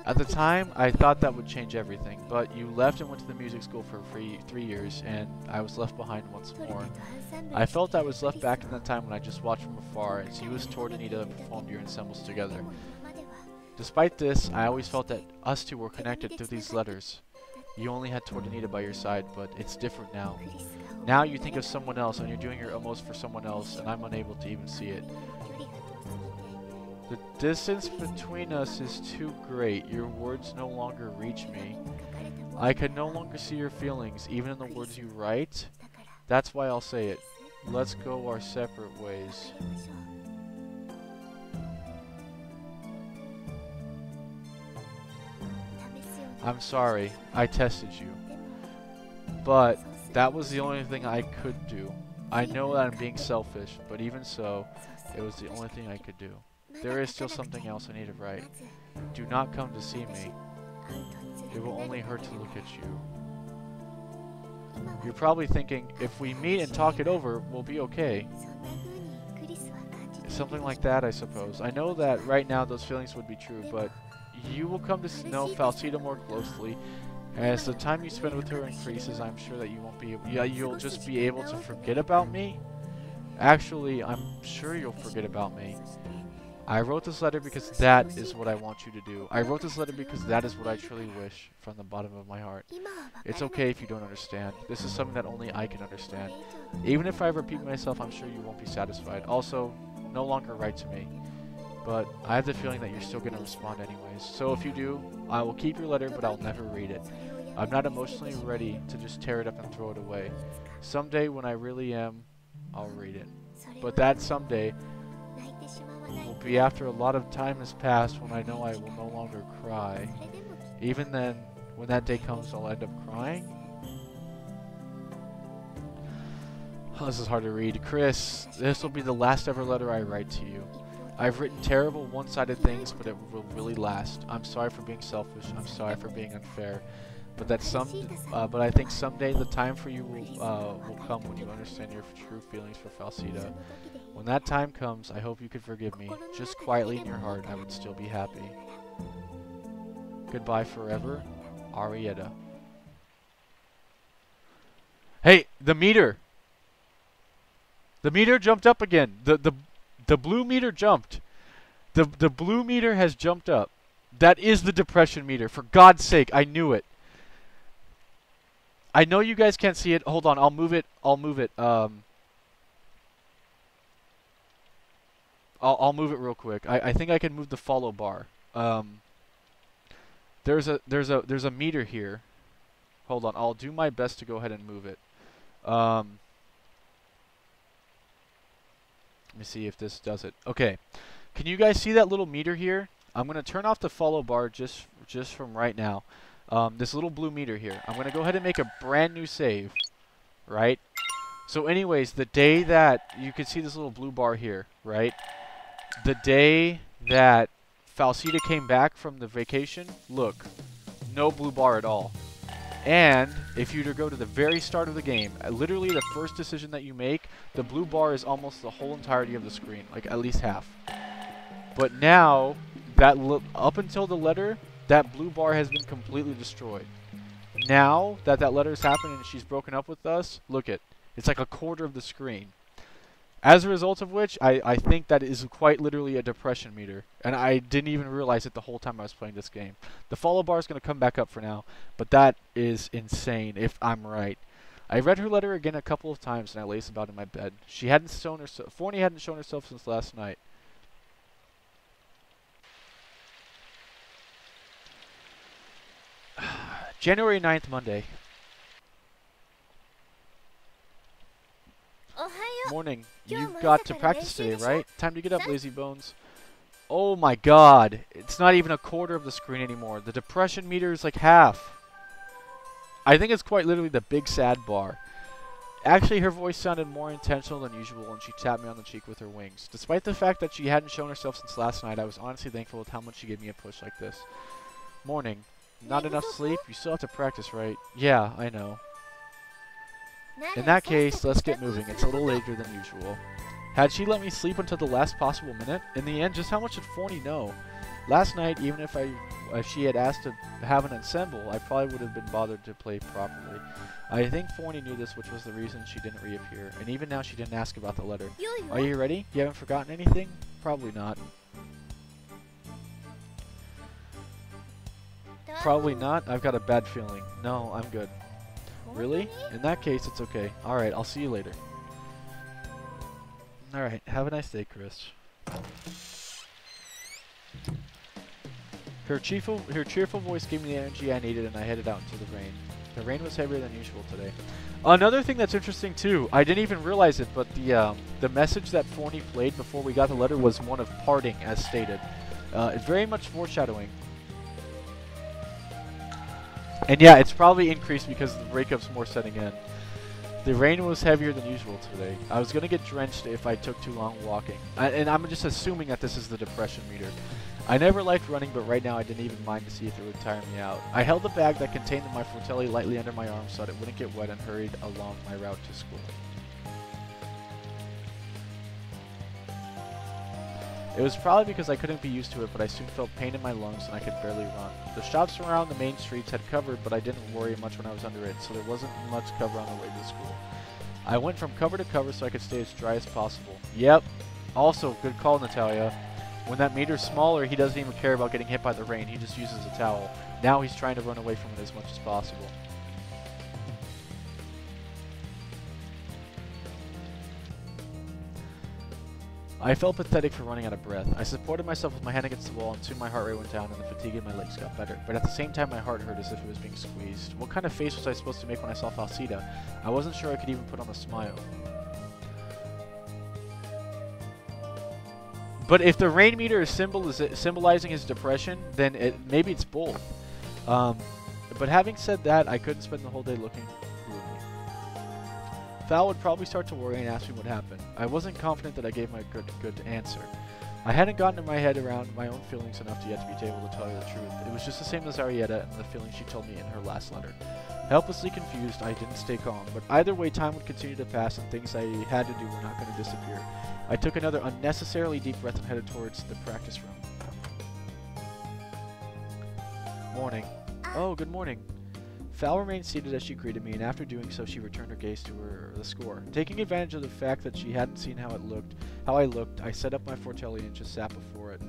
At the time, I thought that would change everything, but you left and went to the music school for 3 years, and I was left behind once more. I felt I was left back in that time when I just watched from afar, as you toured Anita and performed your ensembles together. Despite this, I always felt that us two were connected through these letters. You only had toured Anita by your side, but it's different now. Now you think of someone else, and you're doing your utmost for someone else, and I'm unable to even see it. The distance between us is too great. Your words no longer reach me. I can no longer see your feelings, even in the words you write. That's why I'll say it. Let's go our separate ways. I'm sorry, I tested you. But that was the only thing I could do. I know that I'm being selfish, but even so, it was the only thing I could do. There is still something else I need to write. Do not come to see me. It will only hurt to look at you. You're probably thinking, if we meet and talk it over, we'll be okay. Something like that, I suppose. I know that right now those feelings would be true, but you will come to know Falsita more closely. As the time you spend with her increases, I'm sure that you won't be able, you'll just be able to forget about me. Actually, I'm sure you'll forget about me. I wrote this letter because that is what I want you to do. I wrote this letter because that is what I truly wish from the bottom of my heart. It's okay if you don't understand. This is something that only I can understand. Even if I repeat myself, I'm sure you won't be satisfied. Also, no longer write to me. But I have the feeling that you're still going to respond anyways. So if you do, I will keep your letter, but I'll never read it. I'm not emotionally ready to just tear it up and throw it away. Someday when I really am, I'll read it. But that someday will be after a lot of time has passed, when I know I will no longer cry. Even then, when that day comes, I'll end up crying. Oh, this is hard to read. Chris, this will be the last ever letter I write to you. I've written terrible, one-sided things, but it will really last. I'm sorry for being selfish. I'm sorry for being unfair. But but I think someday the time for you will come when you understand your true feelings for Falsita. When that time comes, I hope you could forgive me. Just quietly in your heart, I would still be happy. Goodbye forever, Arietta. Hey, the meter! The meter jumped up again. The blue meter jumped. The blue meter has jumped up. That is the depression meter. For God's sake, I knew it. I know you guys can't see it. Hold on, I'll move it. I'll move it. I'll move it real quick. I think I can move the follow bar. There's a meter here. Hold on, I'll do my best to go ahead and move it. Let me see if this does it. Okay. Can you guys see that little meter here? I'm going to turn off the follow bar just from right now. This little blue meter here. I'm going to go ahead and make a brand new save. Right? So anyways, the day that... You can see this little blue bar here. Right? The day that Falsita came back from the vacation, look. No blue bar at all. And if you were to go to the very start of the game, literally the first decision that you make, the blue bar is almost the whole entirety of the screen, like at least half. But now, up until the letter, that blue bar has been completely destroyed. Now that that letter has happened and she's broken up with us, look it's like a quarter of the screen. As a result of which, I think that is quite literally a depression meter. And I didn't even realize it the whole time I was playing this game. The follow bar is going to come back up for now, but that is insane if I'm right. I read her letter again a couple of times and I laced about in my bed. She hadn't shown herself, Forney hadn't shown herself since last night. January 9th, Monday. Morning. You've got to practice today, right? Time to get up, lazy bones. Oh my god. It's not even a quarter of the screen anymore. The depression meter is like half. I think it's quite literally the big sad bar. Actually, her voice sounded more intentional than usual, and she tapped me on the cheek with her wings. Despite the fact that she hadn't shown herself since last night, I was honestly thankful with how much she gave me a push like this. Morning. Not enough sleep? You still have to practice, right? Yeah, I know. In that case, let's get moving. It's a little later than usual. Had she let me sleep until the last possible minute? In the end, just how much did Forney know? Last night, even if she had asked to have an ensemble, I probably would have been bothered to play properly. I think Forney knew this, which was the reason she didn't reappear. And even now, she didn't ask about the letter. Are you ready? You haven't forgotten anything? Probably not. Probably not? I've got a bad feeling. No, I'm good. Really? In that case, it's okay. Alright, I'll see you later. Alright, have a nice day, Chris. Her cheerful voice gave me the energy I needed, and I headed out into the rain. The rain was heavier than usual today. Another thing that's interesting too, I didn't even realize it, but the message that Forney played before we got the letter was one of parting, as stated. It's very much foreshadowing. And yeah, it's probably increased because the breakup's more setting in. The rain was heavier than usual today. I was going to get drenched if I took too long walking. And I'm just assuming that this is the depression meter. I never liked running, but right now I didn't even mind to see if it would tire me out. I held the bag that contained my fratelli lightly under my arm so that it wouldn't get wet and hurried along my route to school. It was probably because I couldn't be used to it, but I soon felt pain in my lungs and I could barely run. The shops around the main streets had cover, but I didn't worry much when I was under it, so there wasn't much cover on the way to school. I went from cover to cover so I could stay as dry as possible. Yep. Also, good call, Natalia. When that meter's smaller, he doesn't even care about getting hit by the rain. He just uses a towel. Now he's trying to run away from it as much as possible. I felt pathetic for running out of breath. I supported myself with my hand against the wall, and soon my heart rate went down and the fatigue in my legs got better. But at the same time, my heart hurt as if it was being squeezed. What kind of face was I supposed to make when I saw Falsita? I wasn't sure I could even put on a smile. But if the rain meter is symbolizing his depression, then maybe it's both. But having said that, I couldn't spend the whole day looking gloomy. Val would probably start to worry and ask me what happened. I wasn't confident that I gave my good answer. I hadn't gotten my head around my own feelings enough yet to be able to tell you the truth. It was just the same as Arietta and the feelings she told me in her last letter. Helplessly confused, I didn't stay calm, but either way time would continue to pass and things I had to do were not going to disappear. I took another unnecessarily deep breath and headed towards the practice room. Morning. Oh, good morning. Val remained seated as she greeted me, and after doing so, she returned her gaze to the score. Taking advantage of the fact that she hadn't seen how I looked, I set up my fortelli and just sat before it.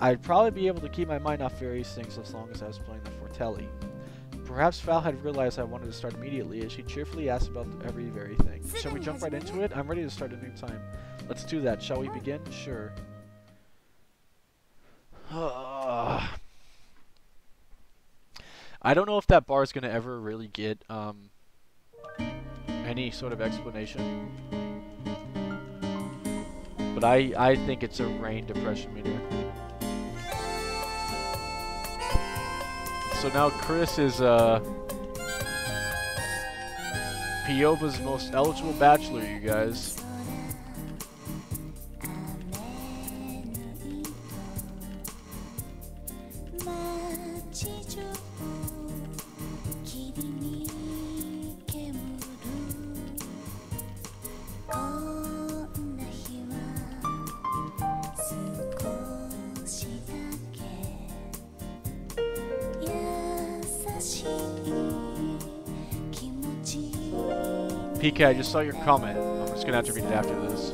I'd probably be able to keep my mind off various things as long as I was playing the fortelli. Perhaps Val had realized I wanted to start immediately, as she cheerfully asked about every very thing. Shall we jump right into it? I'm ready to start a new time. Let's do that. Shall we begin? Sure. I don't know if that bar is going to ever really get any sort of explanation. But I think it's a rain depression meter. So now Chris is Piova's most eligible bachelor, you guys. PK, I just saw your comment. I'm just gonna have to read it after this.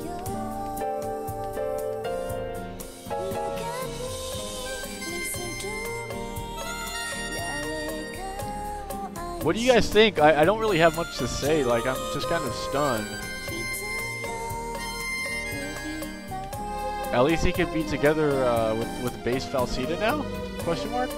What do you guys think? I don't really have much to say. Like, I'm just kind of stunned. At least he can be together with bass Falsita now? Question mark?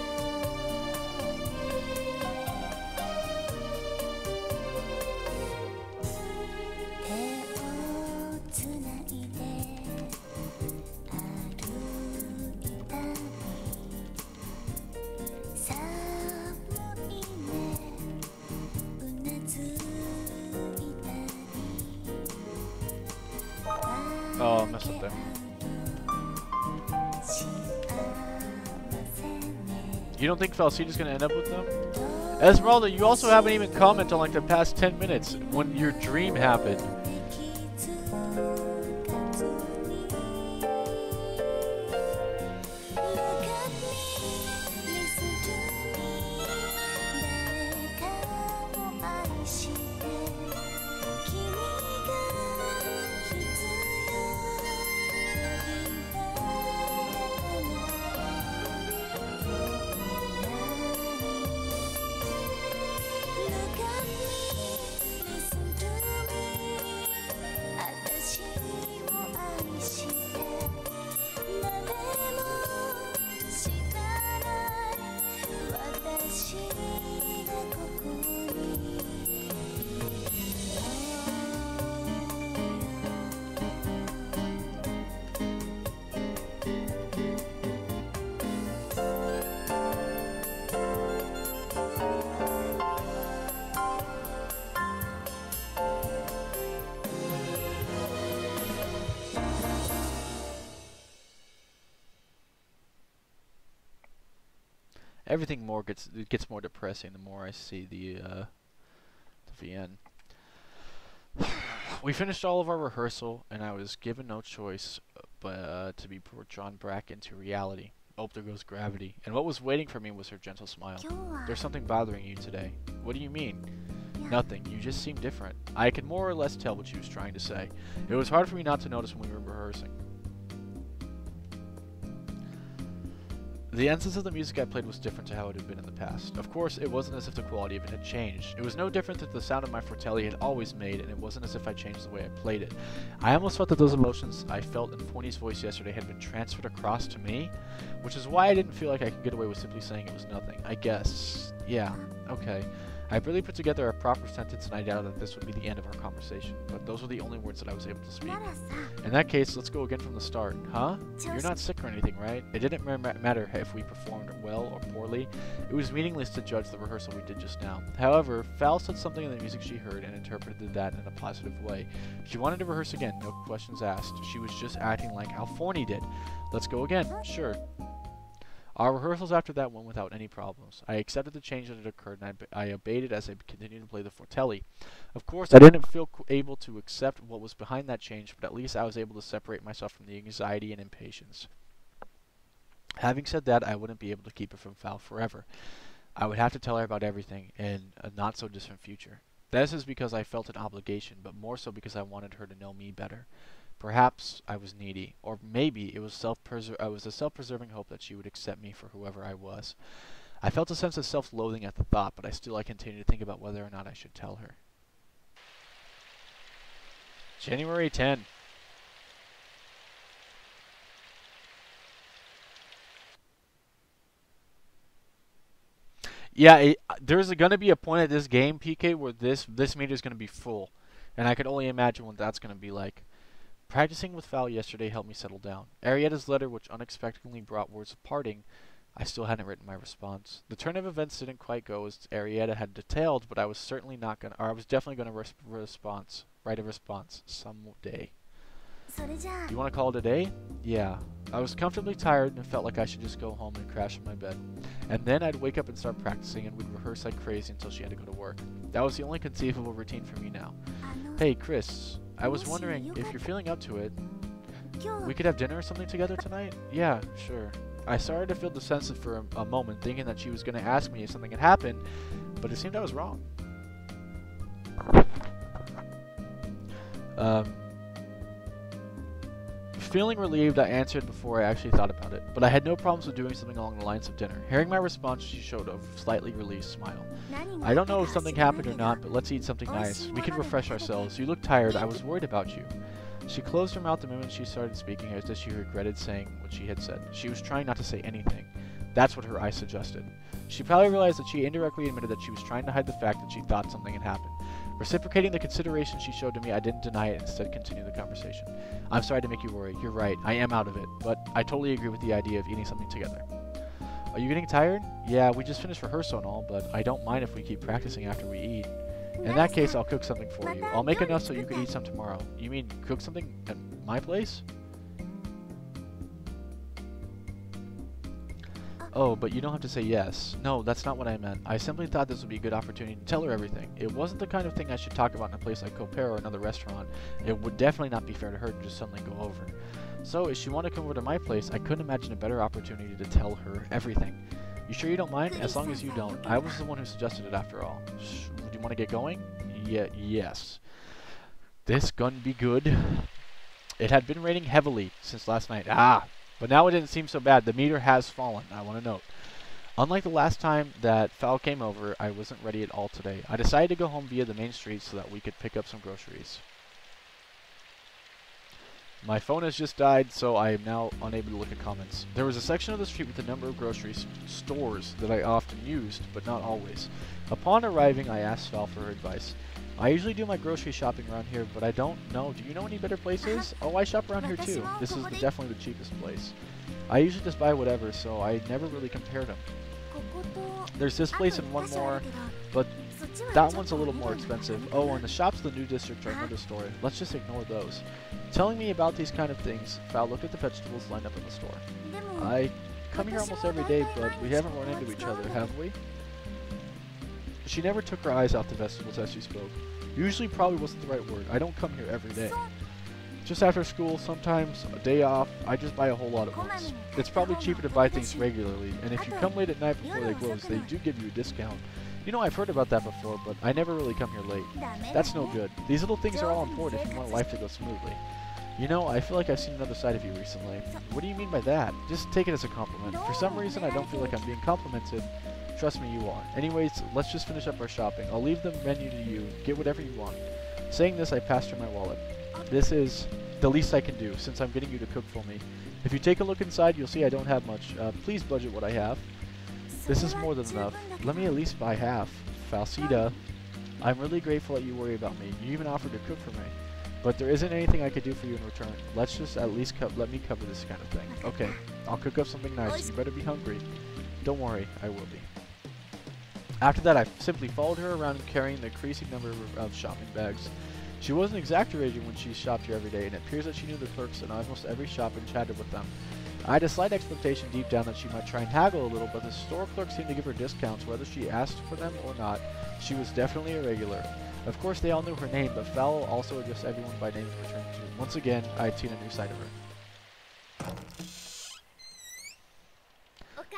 messed up there. You don't think Falsida's gonna end up with them? Esmeralda, you also haven't even commented on like the past 10 minutes when your dream happened. Everything more gets more depressing the more I see the VN. We finished all of our rehearsal, and I was given no choice but to be drawn back into reality. Oh, there goes gravity. And what was waiting for me was her gentle smile. There's something bothering you today. What do you mean? Nothing. You just seem different. I could more or less tell what she was trying to say. It was hard for me not to notice when we were rehearsing. The essence of the music I played was different to how it had been in the past. Of course, it wasn't as if the quality of it had changed. It was no different that the sound of my fortelli had always made, and it wasn't as if I changed the way I played it. I almost felt that those emotions I felt in Forney's voice yesterday had been transferred across to me, which is why I didn't feel like I could get away with simply saying it was nothing. I guess. Yeah, okay. I barely put together a proper sentence, and I doubted that this would be the end of our conversation, but those were the only words that I was able to speak. In that case, let's go again from the start. Huh? You're not sick or anything, right? It didn't matter if we performed well or poorly. It was meaningless to judge the rehearsal we did just now. However, Val said something in the music she heard and interpreted that in a positive way. She wanted to rehearse again, no questions asked. She was just acting like how Forney did. Let's go again. Sure. Our rehearsals after that went without any problems. I accepted the change that had occurred, and I obeyed it as I continued to play the fortelli. Of course, I didn't feel able to accept what was behind that change, but at least I was able to separate myself from the anxiety and impatience. Having said that, I wouldn't be able to keep her from Val forever. I would have to tell her about everything in a not-so-distant future. This is because I felt an obligation, but more so because I wanted her to know me better. Perhaps I was needy, or maybe it was a self-preserving hope that she would accept me for whoever I was. I felt a sense of self-loathing at the thought, but I continued to think about whether or not I should tell her. January 10. Yeah, there's going to be a point at this game, PK, where this meter is going to be full, and I could only imagine what that's going to be like. Practicing with Val yesterday helped me settle down. Arietta's letter, which unexpectedly brought words of parting, I still hadn't written my response. The turn of events didn't quite go as Arietta had detailed, but I was definitely gonna write a response someday. You want to call it a day? Yeah. I was comfortably tired and felt like I should just go home and crash in my bed. And then I'd wake up and start practicing, and we'd rehearse like crazy until she had to go to work. That was the only conceivable routine for me now. Hey, Chris. I was wondering if you're feeling up to it. We could have dinner or something together tonight? Yeah, sure. I started to feel defensive for a moment, thinking that she was going to ask me if something had happened, but it seemed I was wrong. Feeling relieved, I answered before I actually thought about it, but I had no problems with doing something along the lines of dinner. Hearing my response, she showed a slightly relieved smile. I don't know if something happened or not, but let's eat something nice. We can refresh ourselves. You look tired. I was worried about you. She closed her mouth the moment she started speaking, as if she regretted saying what she had said. She was trying not to say anything. That's what her eyes suggested. She probably realized that she indirectly admitted that she was trying to hide the fact that she thought something had happened. Reciprocating the consideration she showed to me, I didn't deny it, instead continued the conversation. I'm sorry to make you worry. You're right. I am out of it, but I totally agree with the idea of eating something together. Are you getting tired? Yeah, we just finished rehearsal and all, but I don't mind if we keep practicing after we eat. In that case, I'll cook something for you. I'll make enough so you can eat some tomorrow. You mean cook something at my place? Oh, but you don't have to say yes. No, that's not what I meant. I simply thought this would be a good opportunity to tell her everything. It wasn't the kind of thing I should talk about in a place like Copair or another restaurant. It would definitely not be fair to her to just suddenly go over. So, if she wanted to come over to my place, I couldn't imagine a better opportunity to tell her everything. You sure you don't mind? As long as you don't. I was the one who suggested it after all. Would you want to get going? Yes. This gonna be good. It had been raining heavily since last night. But now it didn't seem so bad. The meter has fallen, I want to note. Unlike the last time that Fowl came over, I wasn't ready at all today. I decided to go home via the main street so that we could pick up some groceries. My phone has just died, so I am now unable to look at comments. There was a section of the street with a number of grocery stores that I often used, but not always. Upon arriving, I asked Val for her advice. I usually do my grocery shopping around here, but I don't know. Do you know any better places? Oh, I shop around here too. This is definitely the cheapest place. I usually just buy whatever, so I never really compared them. There's this place and one more, but that one's a little more expensive. Oh, and the shops in the new district are another story. Let's just ignore those. Telling me about these kind of things, Val looked at the vegetables lined up in the store. I come here almost every day, but we haven't run into each other, have we? She never took her eyes off the vegetables as she spoke. Usually probably wasn't the right word. I don't come here every day. Just after school, sometimes a day off, I just buy a whole lot at once. It's probably cheaper to buy things regularly, and if you come late at night before they close, they do give you a discount. You know, I've heard about that before, but I never really come here late. That's no good. These little things are all important if you want life to go smoothly. You know, I feel like I've seen another side of you recently. What do you mean by that? Just take it as a compliment. For some reason, I don't feel like I'm being complimented. Trust me, you are. Anyways, let's just finish up our shopping. I'll leave the menu to you. Get whatever you want. Saying this, I passed her my wallet. This is the least I can do, since I'm getting you to cook for me. If you take a look inside, you'll see I don't have much. Please budget what I have. This is more than enough. Let me at least buy half. Falsita, I'm really grateful that you worry about me. You even offered to cook for me. But there isn't anything I could do for you in return. Let's just at least let me cover this kind of thing. Okay, I'll cook up something nice. You better be hungry. Don't worry, I will be. After that, I simply followed her around carrying the increasing number of shopping bags. She wasn't exaggerating when she shopped here every day, and it appears that she knew the clerks in almost every shop and chatted with them. I had a slight expectation deep down that she might try and haggle a little, but the store clerk seemed to give her discounts whether she asked for them or not. She was definitely a regular. Of course, they all knew her name, but Fowl also addressed everyone by name in return too. Once again, I had seen a new side of her.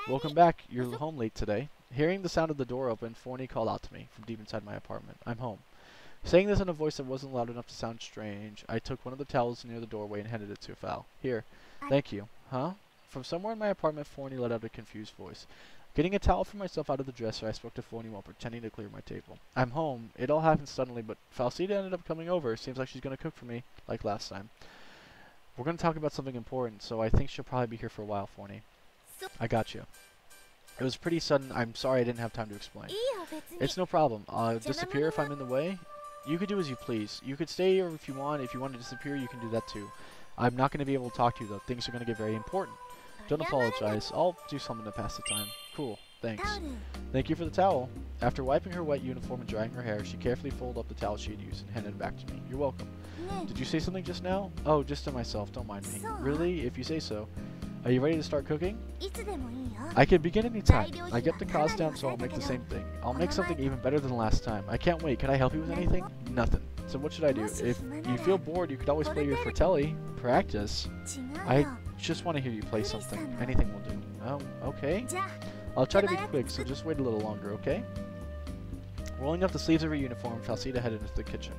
Welcome back. You're home late today. Hearing the sound of the door open, Forney called out to me from deep inside my apartment. I'm home. Saying this in a voice that wasn't loud enough to sound strange, I took one of the towels near the doorway and handed it to Fowl. Here. Thank you. Huh? From somewhere in my apartment, Forney let out a confused voice. Getting a towel for myself out of the dresser, I spoke to Forney while pretending to clear my table. I'm home. It all happened suddenly, but Falsita ended up coming over. Seems like she's going to cook for me, like last time. We're going to talk about something important, so I think she'll probably be here for a while, Forney. I got you. It was pretty sudden. I'm sorry I didn't have time to explain. It's no problem. Disappear if I'm in the way? You could do as you please. You could stay here if you want. If you want to disappear, you can do that too. I'm not going to be able to talk to you, though. Things are going to get very important. Don't apologize. I'll do something to pass the time. Cool. Thanks. Thank you for the towel. After wiping her wet uniform and drying her hair, she carefully folded up the towel she had used and handed it back to me. You're welcome. Did you say something just now? Oh, just to myself. Don't mind me. Really? If you say so. Are you ready to start cooking? I can begin anytime. I get the cost down, so I'll make the same thing. I'll make something even better than last time. I can't wait. Can I help you with anything? Nothing. So what should I do? If you feel bored, you could always play your Fratelli. Practice. I just want to hear you play something. Anything will do. Oh, okay. I'll try to be quick, so just wait a little longer, okay? Rolling up the sleeves of her uniform, Falsita headed into the kitchen.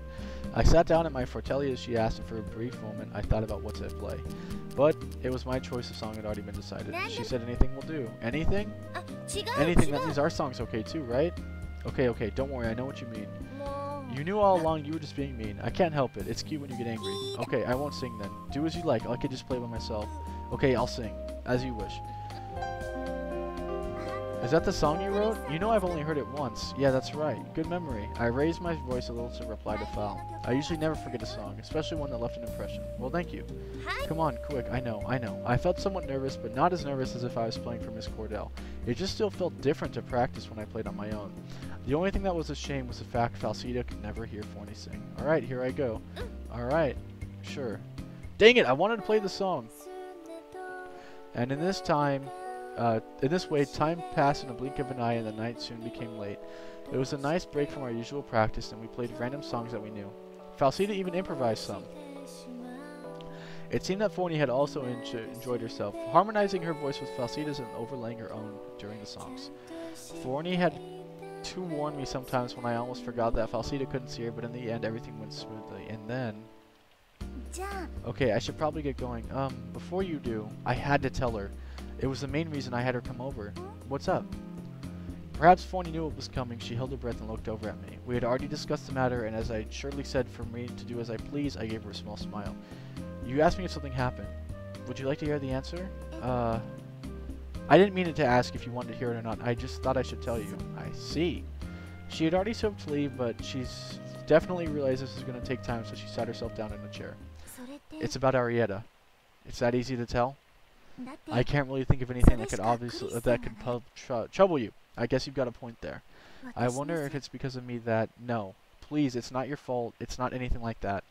I sat down at my Fratelli as she asked, and for a brief moment, I thought about what to play. But it was my choice. The song had already been decided. She said anything will do. Anything? Anything. That means our song's okay too, right? Okay, don't worry. I know what you mean. You knew all along you were just being mean. I can't help it. It's cute when you get angry. Okay, I won't sing then. Do as you like. I could just play by myself. Okay, I'll sing. As you wish. Is that the song you wrote? You know I've only heard it once. Yeah, that's right. Good memory. I raised my voice a little to reply to Fowl. I usually never forget a song, especially one that left an impression. Well, thank you. Come on, quick. I know. I felt somewhat nervous, but not as nervous as if I was playing for Miss Cordell. It just still felt different to practice when I played on my own. The only thing that was a shame was the fact Falsita could never hear Forney sing. Alright, here I go. Alright. Sure. Dang it, I wanted to play the song. And in this time... In this way, time passed in a blink of an eye and the night soon became late. It was a nice break from our usual practice and we played random songs that we knew. Falsita even improvised some. It seemed that Forney had also enjoyed herself, harmonizing her voice with Falsita's and overlaying her own during the songs. Forney had to warn me sometimes when I almost forgot that Falsita couldn't see her, but in the end everything went smoothly. And then... Okay, I should probably get going. Before you do, I had to tell her. It was the main reason I had her come over. What's up? Perhaps Forney knew what was coming. She held her breath and looked over at me. We had already discussed the matter, and as I surely said for me to do as I please, I gave her a small smile. You asked me if something happened. Would you like to hear the answer? I didn't mean it to ask if you wanted to hear it or not. I just thought I should tell you. I see. She had already started to leave, but she's definitely realized this is going to take time, so she sat herself down in a chair. It's about Arietta. It's that easy to tell? I can't really think of anything that could trouble you. I guess you've got a point there. I wonder if it's because of me that... No. Please, it's not your fault. It's not anything like that.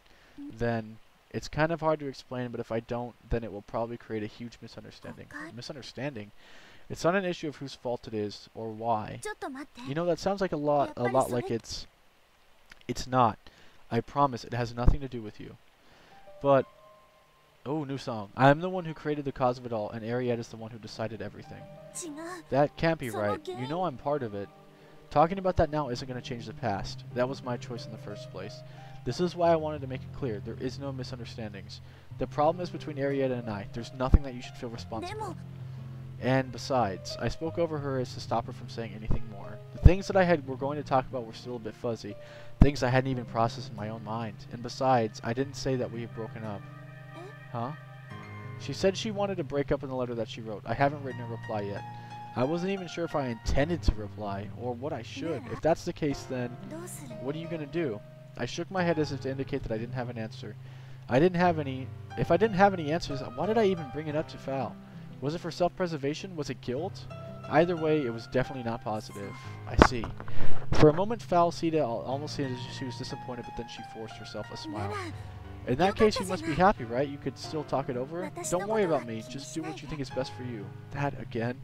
Then... It's kind of hard to explain, but if I don't, then it will probably create a huge misunderstanding. Misunderstanding? It's not an issue of whose fault it is, or why. You know, that sounds like a lot like it's not. I promise, it has nothing to do with you. But, oh, new song. I'm the one who created the cause of it all, and Arietta's the one who decided everything. That can't be right. You know I'm part of it. Talking about that now isn't going to change the past. That was my choice in the first place. This is why I wanted to make it clear. There is no misunderstandings. The problem is between Arietta and I. There's nothing that you should feel responsible. And besides, I spoke over her as to stop her from saying anything more. The things that were going to talk about were still a bit fuzzy. Things I hadn't even processed in my own mind. And besides, I didn't say that we had broken up. Huh? She said she wanted to break up in the letter that she wrote. I haven't written a reply yet. I wasn't even sure if I intended to reply, or what I should. If that's the case, then what are you going to do? I shook my head as if to indicate that I didn't have an answer. If I didn't have any answers, why did I even bring it up to Fal? Was it for self-preservation? Was it guilt? Either way, it was definitely not positive. I see. For a moment, Falsita almost seemed as if she was disappointed, but then she forced herself a smile. In that case, you must be happy, right? You could still talk it over? Don't worry about me. Just do what you think is best for you. That again?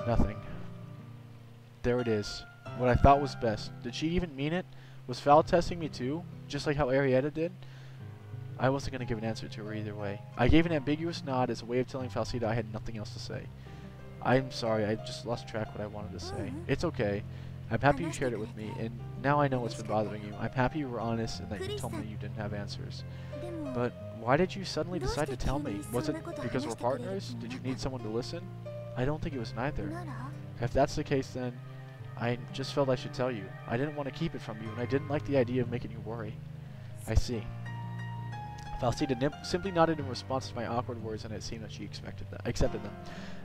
Nothing. There it is. What I thought was best. Did she even mean it? Was Fal testing me too? Just like how Arietta did? I wasn't going to give an answer to her either way. I gave an ambiguous nod as a way of telling Falsita I had nothing else to say. I'm sorry, I just lost track what I wanted to say. It's okay. I'm happy you shared it with me, and now I know what's been bothering you. I'm happy you were honest and that you told me you didn't have answers. But why did you suddenly decide to tell me? Was it because we're partners? Did you need someone to listen? I don't think it was neither. If that's the case, then I just felt I should tell you. I didn't want to keep it from you, and I didn't like the idea of making you worry. I see. Falsita simply nodded in response to my awkward words, and it seemed that she accepted them.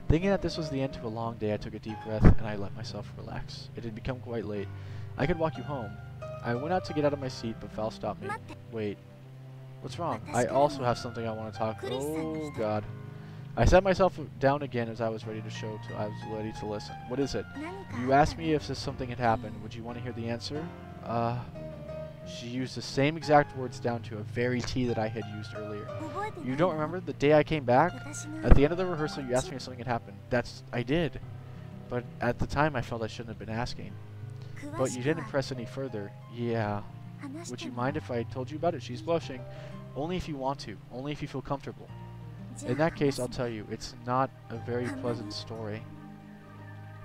Thinking that this was the end to a long day, I took a deep breath, and I let myself relax. It had become quite late. I could walk you home. I went out to get out of my seat, but Fal stopped me. Wait. What's wrong? I also have something I want to talk... Oh, God. I sat myself down again as I was ready to listen. What is it? You asked me if something had happened. Would you want to hear the answer? She used the same exact words down to a very T that I had used earlier. You don't remember the day I came back? At the end of the rehearsal, you asked me if something had happened. I did. But at the time, I felt I shouldn't have been asking. But you didn't press any further. Yeah. Would you mind if I told you about it? She's blushing. Only if you want to. Only if you feel comfortable. In that case, I'll tell you, it's not a very pleasant story.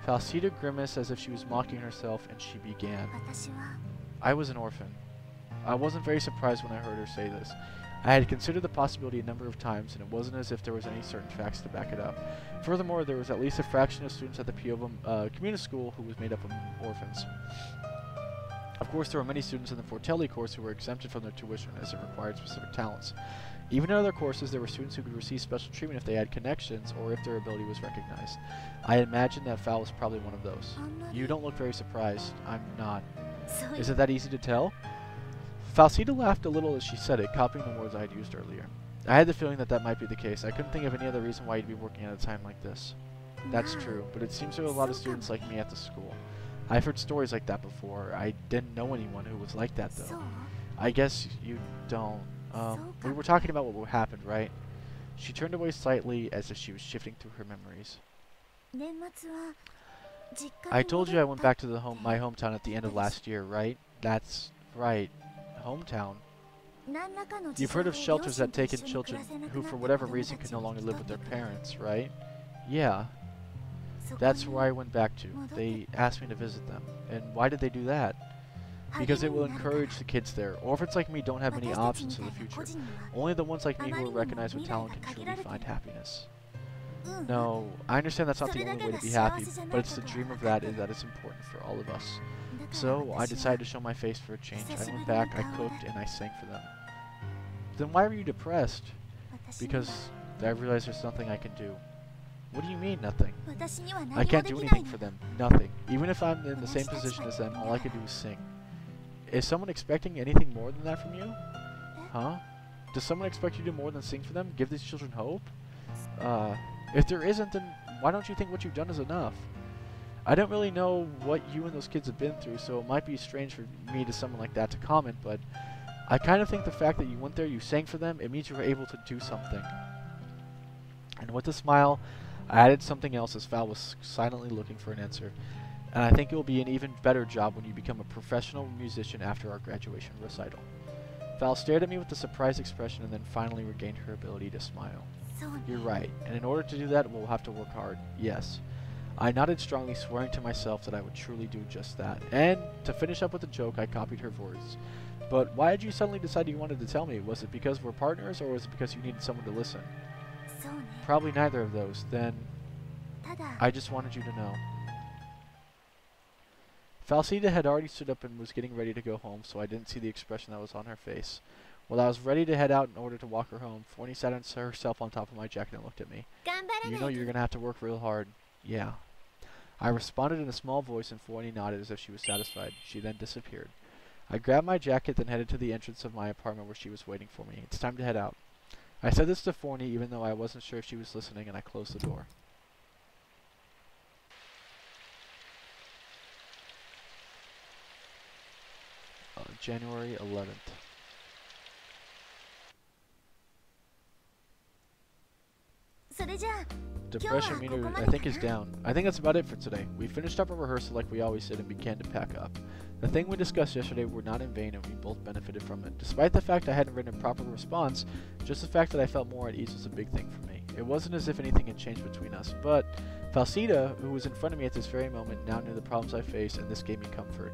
Falsita grimaced as if she was mocking herself, and she began. I was an orphan. I wasn't very surprised when I heard her say this. I had considered the possibility a number of times, and it wasn't as if there was any certain facts to back it up. Furthermore, there was at least a fraction of students at the Piova community school who was made up of orphans. Of course, there were many students in the Fortelli course who were exempted from their tuition as it required specific talents. Even in other courses, there were students who could receive special treatment if they had connections or if their ability was recognized. I imagine that Fal was probably one of those. You don't look very surprised. I'm not. Is it that easy to tell? Falsita laughed a little as she said it, copying the words I had used earlier. I had the feeling that that might be the case. I couldn't think of any other reason why you'd be working at a time like this. That's true, but it seems there are a lot of students like me at the school. I've heard stories like that before. I didn't know anyone who was like that, though. I guess you don't. We were talking about what happened, right? She turned away slightly as if she was shifting through her memories. I told you I went back to my hometown at the end of last year, right? That's right. Hometown. You've heard of shelters that take in children who for whatever reason can no longer live with their parents, right? Yeah. That's where I went back to. They asked me to visit them. And why did they do that? Because it will encourage the kids there, or if it's like me, don't have many options for the future. Only the ones like me who are recognized with talent can truly find happiness. No, I understand that's not the only way to be happy, but it's the dream of that is important for all of us. So, I decided to show my face for a change. I went back, I cooked, and I sang for them. Then why were you depressed? Because I realized there's nothing I can do. What do you mean, nothing? I can't do anything for them. Nothing. Even if I'm in the same position as them, all I can do is sing. Is someone expecting anything more than that from you? Huh? Does someone expect you to do more than sing for them? Give these children hope? If there isn't, then why don't you think what you've done is enough? I don't really know what you and those kids have been through, so it might be strange for me to someone like that to comment, but I kind of think the fact that you went there, you sang for them, it means you were able to do something. And with a smile, I added something else as Val was silently looking for an answer. And I think it will be an even better job when you become a professional musician after our graduation recital. Val stared at me with a surprised expression and then finally regained her ability to smile. You're right, and in order to do that, we'll have to work hard. Yes. I nodded strongly, swearing to myself that I would truly do just that. And to finish up with a joke, I copied her words. But why did you suddenly decide you wanted to tell me? Was it because we're partners, or was it because you needed someone to listen? Probably neither of those. Then, I just wanted you to know. Falsita had already stood up and was getting ready to go home, so I didn't see the expression that was on her face. While I was ready to head out in order to walk her home, Forney sat herself on top of my jacket and looked at me. You know you're going to have to work real hard. Yeah. I responded in a small voice and Forney nodded as if she was satisfied. She then disappeared. I grabbed my jacket, then headed to the entrance of my apartment where she was waiting for me. It's time to head out. I said this to Forney even though I wasn't sure if she was listening, and I closed the door. January 11th. Depression meter, I think, is down. I think that's about it for today. We finished up our rehearsal like we always did and began to pack up. The thing we discussed yesterday were not in vain and we both benefited from it. Despite the fact I hadn't written a proper response, just the fact that I felt more at ease was a big thing for me. It wasn't as if anything had changed between us, but Falsita, who was in front of me at this very moment, now knew the problems I faced, and this gave me comfort.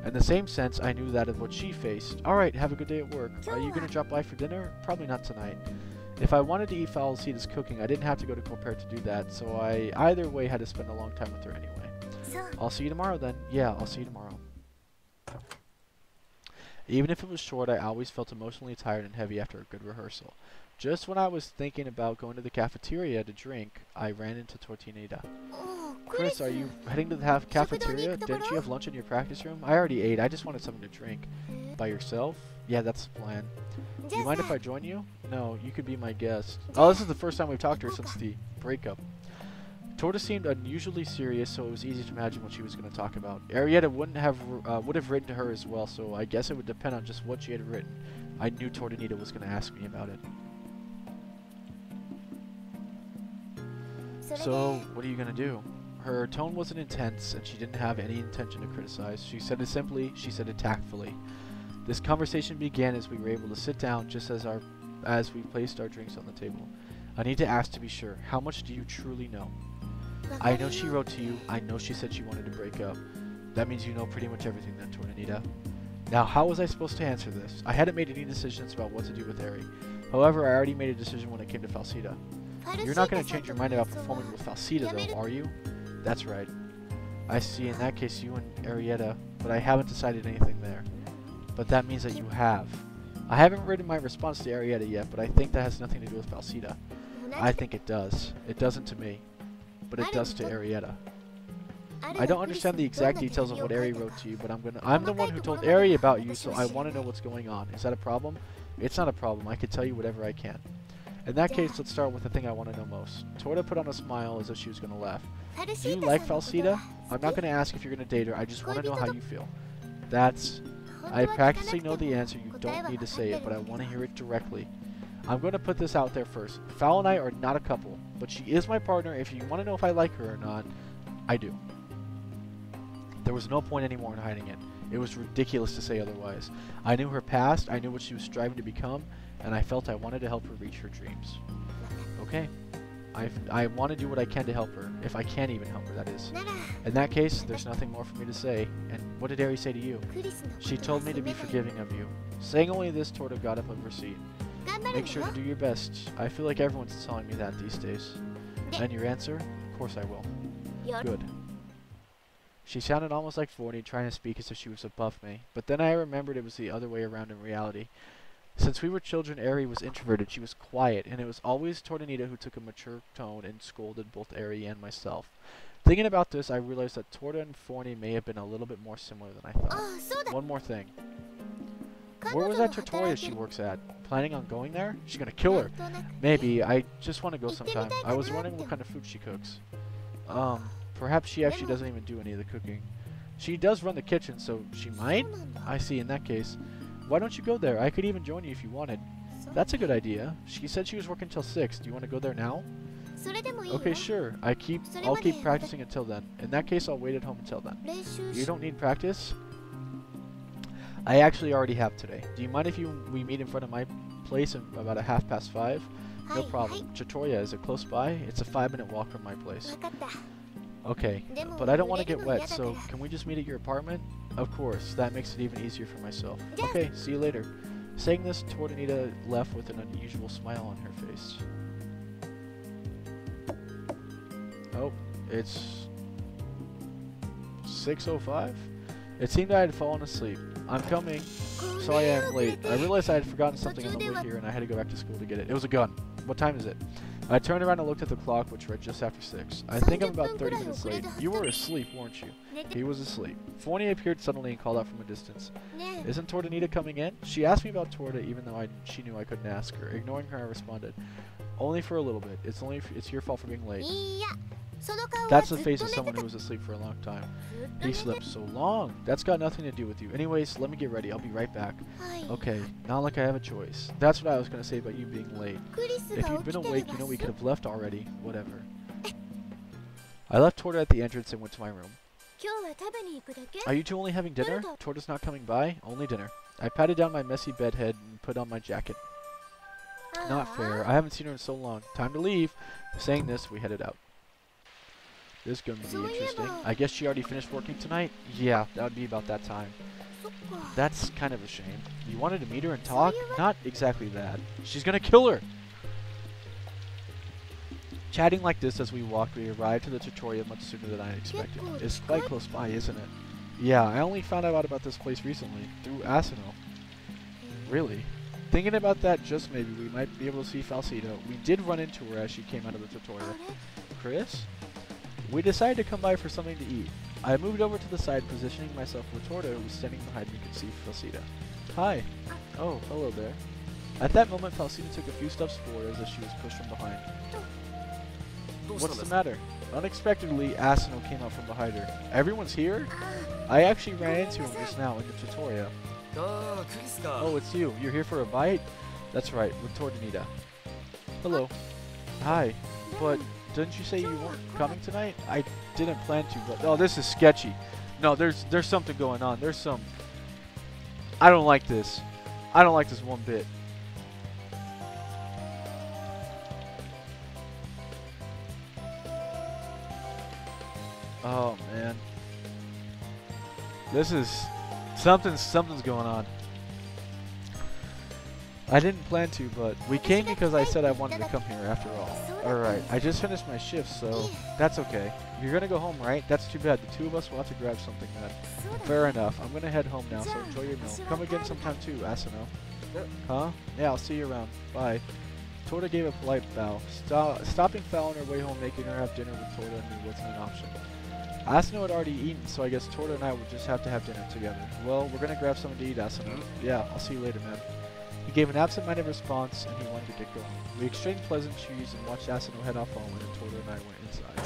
In the same sense, I knew that of what she faced. Alright, have a good day at work. Are you going to drop by for dinner? Probably not tonight. If I wanted to eat Falsita's cooking, I didn't have to go to Corpere to do that, so I either way had to spend a long time with her anyway. I'll see you tomorrow then. Yeah, I'll see you tomorrow. Even if it was short, I always felt emotionally tired and heavy after a good rehearsal. Just when I was thinking about going to the cafeteria to drink, I ran into Tortinita. Chris, are you heading to the cafeteria? Didn't you have lunch in your practice room? I already ate. I just wanted something to drink. By yourself? Yeah, that's the plan. Do you mind if I join you? No, you could be my guest. Oh, this is the first time we've talked to her since the breakup. Torta seemed unusually serious, so it was easy to imagine what she was going to talk about. Arietta would have written to her as well, so I guess it would depend on just what she had written. I knew Tortinita was going to ask me about it. So, what are you going to do? Her tone wasn't intense, and she didn't have any intention to criticize. She said it simply, she said it tactfully. This conversation began as we were able to sit down just as we placed our drinks on the table. I need to ask to be sure, how much do you truly know? I know she wrote to you. I know she said she wanted to break up. That means you know pretty much everything then, Tornanita. Now, how was I supposed to answer this? I hadn't made any decisions about what to do with Eri. However, I already made a decision when it came to Falsita. You're not going to change your mind about performing with Falsita, though, are you? That's right. I see, in that case, you and Arietta, but I haven't decided anything there. But that means that you have. I haven't written my response to Arietta yet, but I think that has nothing to do with Falsita. I think it does. It doesn't to me, but it does to Arietta. I don't understand the exact details of what Eri wrote to you, but I'm the one who told Eri about you, so I want to know what's going on. Is that a problem? It's not a problem. I can tell you whatever I can. In that case, let's start with the thing I want to know most. Torta put on a smile as if she was going to laugh. Do you like Falsita? I'm not going to ask if you're going to date her. I just want to know how you feel. I practically know the answer. You don't need to say it, but I want to hear it directly. I'm going to put this out there first. Fowl and I are not a couple, but she is my partner. If you want to know if I like her or not, I do. There was no point anymore in hiding it. It was ridiculous to say otherwise. I knew her past, I knew what she was striving to become, and I felt I wanted to help her reach her dreams. Okay. I want to do what I can to help her, if I can even help her, that is. In that case, there's nothing more for me to say. And what did Eri say to you? She told me to be forgiving of you. Saying only this, Torta got up of her seat. Make sure to do your best. I feel like everyone's telling me that these days. And your answer? Of course I will. Good. She sounded almost like Forney, trying to speak as if she was above me. But then I remembered it was the other way around in reality. Since we were children, Eri was introverted. She was quiet, and it was always Tortanita who took a mature tone and scolded both Eri and myself. Thinking about this, I realized that Torta and Forney may have been a little bit more similar than I thought. One more thing. Where was that tutorial she works at? Planning on going there? She's gonna kill her. Maybe. I just want to go sometime. I was wondering what kind of food she cooks. Perhaps she actually doesn't even do any of the cooking. She does run the kitchen, so she might? I see. In that case, why don't you go there? I could even join you if you wanted. That's a good idea. She said she was working till 6. Do you want to go there now? Okay, sure. I'll keep practicing until then. In that case, I'll wait at home until then. You don't need practice? I actually already have today. Do you mind if we meet in front of my place at about 5:30? No problem. Trattoria, is it close by? It's a 5-minute walk from my place. Okay, but I don't want to get wet, so can we just meet at your apartment? Of course, that makes it even easier for myself. Okay, see you later. Saying this, Tortanita left with an unusual smile on her face. Oh, it's 6:05? It seemed I had fallen asleep. I'm coming. Sorry I am late. I realized I had forgotten something on the way here and I had to go back to school to get it. It was a gun. What time is it? I turned around and looked at the clock, which read just after 6. I think I'm about 30 minutes late. You were asleep, weren't you? He was asleep. Forney appeared suddenly and called out from a distance. Isn't Tortanita coming in? She asked me about Torta, even though she knew I couldn't ask her. Ignoring her, I responded, only for a little bit. It's your fault for being late. That's the face of someone who was asleep for a long time. He slept so long. That's got nothing to do with you. Anyways, let me get ready. I'll be right back. Okay, not like I have a choice. That's what I was going to say about you being late. If you'd been awake, you know we could have left already. Whatever. I left Torta at the entrance and went to my room. Are you two only having dinner? Torta's not coming by? Only dinner. I patted down my messy bed head and put on my jacket. Not fair. I haven't seen her in so long. Time to leave. Saying this, we headed out. This is going to be interesting. I guess she already finished working tonight? Yeah, that would be about that time. That's kind of a shame. You wanted to meet her and talk? Not exactly that. She's going to kill her! Chatting like this as we walked, we arrived to the tutorial much sooner than I expected. It's quite close by, isn't it? Yeah, I only found out about this place recently, through Asano. Really? Thinking about that, just maybe, we might be able to see Falsito. We did run into her as she came out of the tutorial. Chris? We decided to come by for something to eat. I moved over to the side, positioning myself where Torta, who was standing behind me, could see Falsita. Hi. Oh, hello there. At that moment, Falsita took a few steps forward as if she was pushed from behind. What's the matter? Unexpectedly, Asano came out from behind her. Everyone's here? I actually ran into him just now in the tutorial. Oh, it's you. You're here for a bite? That's right, with Tortanita. Hello. Hi. But didn't you say you weren't coming tonight? I didn't plan to, but oh, this is sketchy. No, there's something going on. There's some. I don't like this. I don't like this one bit. Oh man. This is something's going on. I didn't plan to, but we came because I said I wanted to come here after all. Alright, I just finished my shift, so that's okay. You're gonna go home, right? That's too bad. The two of us will have to grab something then. Fair enough. I'm gonna head home now, so enjoy your meal. Come again sometime too, Asano. Huh? Yeah, I'll see you around. Bye. Torta gave a polite bow. Stopping Fal on her way home, making her have dinner with Torta and me wasn't an option. Asano had already eaten, so I guess Torta and I would just have to have dinner together. Well, we're gonna grab something to eat, Asano. Yeah, I'll see you later, man. He gave an absent-minded response, and he wanted to get going. We exchanged pleasantries and watched Asano head off home, and then Torta and I went inside.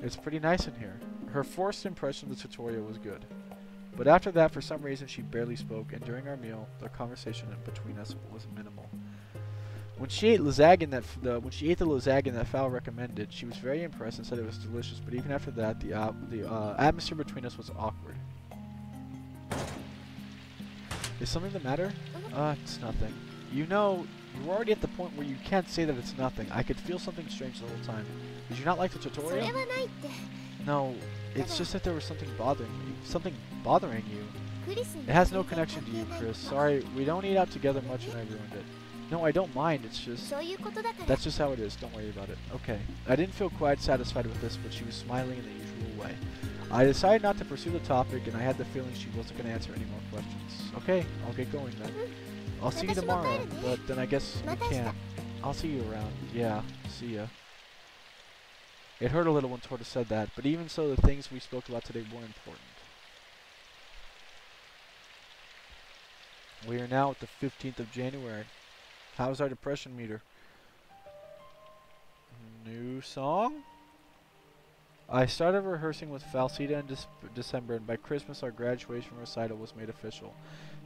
It's pretty nice in here. Her first impression of the tutorial was good. But after that, for some reason, she barely spoke, and during our meal, the conversation between us was minimal. When she ate lasagna when she ate the lasagna that Fal recommended, she was very impressed and said it was delicious. But even after that, the atmosphere between us was awkward. Is something the matter? It's nothing. You know, you're already at the point where you can't say that it's nothing. I could feel something strange the whole time. Did you not like the tutorial? No, it's just that there was something bothering you. Something bothering you. It has no connection to you, Chris. Sorry, we don't eat out together much and I ruined it. No, I don't mind. It's just... That's just how it is. Don't worry about it. Okay. I didn't feel quite satisfied with this, but she was smiling in the usual way. I decided not to pursue the topic, and I had the feeling she wasn't going to answer any more questions. Okay, I'll get going then. I'll see you tomorrow, but then I guess we can't. I'll see you around. Yeah, see ya. It hurt a little when Torta said that, but even so, the things we spoke about today were important. We are now at the 15th of January. How's our depression meter? New song? I started rehearsing with Falsita in December, and by Christmas our graduation recital was made official.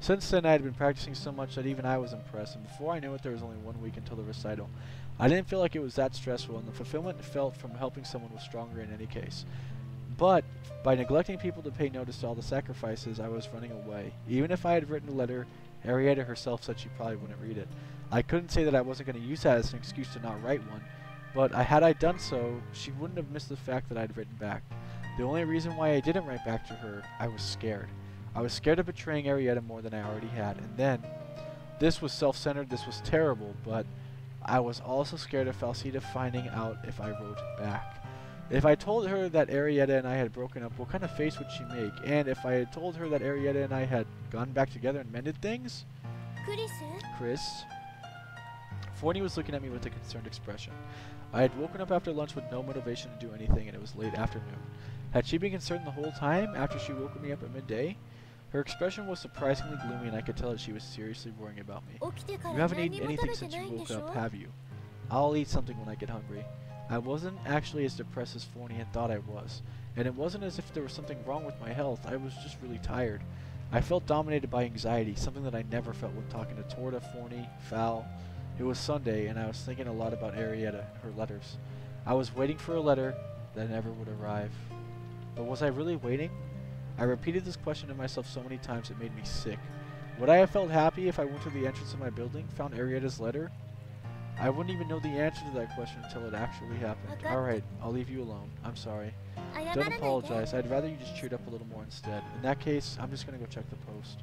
Since then I had been practicing so much that even I was impressed, and before I knew it there was only 1 week until the recital. I didn't feel like it was that stressful, and the fulfillment felt from helping someone was stronger in any case. But by neglecting people to pay notice to all the sacrifices, I was running away. Even if I had written a letter, Arietta herself said she probably wouldn't read it. I couldn't say that I wasn't going to use that as an excuse to not write one, but had I done so, she wouldn't have missed the fact that I'd written back. The only reason why I didn't write back to her, I was scared. I was scared of betraying Arietta more than I already had, and then, this was self-centered, this was terrible, but I was also scared of Falsita finding out if I wrote back. If I told her that Arietta and I had broken up, what kind of face would she make? And if I had told her that Arietta and I had gone back together and mended things? Chris? Forney was looking at me with a concerned expression. I had woken up after lunch with no motivation to do anything, and it was late afternoon. Had she been concerned the whole time, after she woke me up at midday? Her expression was surprisingly gloomy, and I could tell that she was seriously worrying about me. You haven't eaten anything since you woke up, have you? I'll eat something when I get hungry. I wasn't actually as depressed as Forney had thought I was, and it wasn't as if there was something wrong with my health. I was just really tired. I felt dominated by anxiety, something that I never felt when talking to Torta, Forney, Fal. It was Sunday, and I was thinking a lot about Arietta and her letters. I was waiting for a letter that never would arrive. But was I really waiting? I repeated this question to myself so many times it made me sick. Would I have felt happy if I went to the entrance of my building, found Arietta's letter? I wouldn't even know the answer to that question until it actually happened. Alright, I'll leave you alone. I'm sorry. Don't apologize. I'd rather you just cheered up a little more instead. In that case, I'm just gonna go check the post.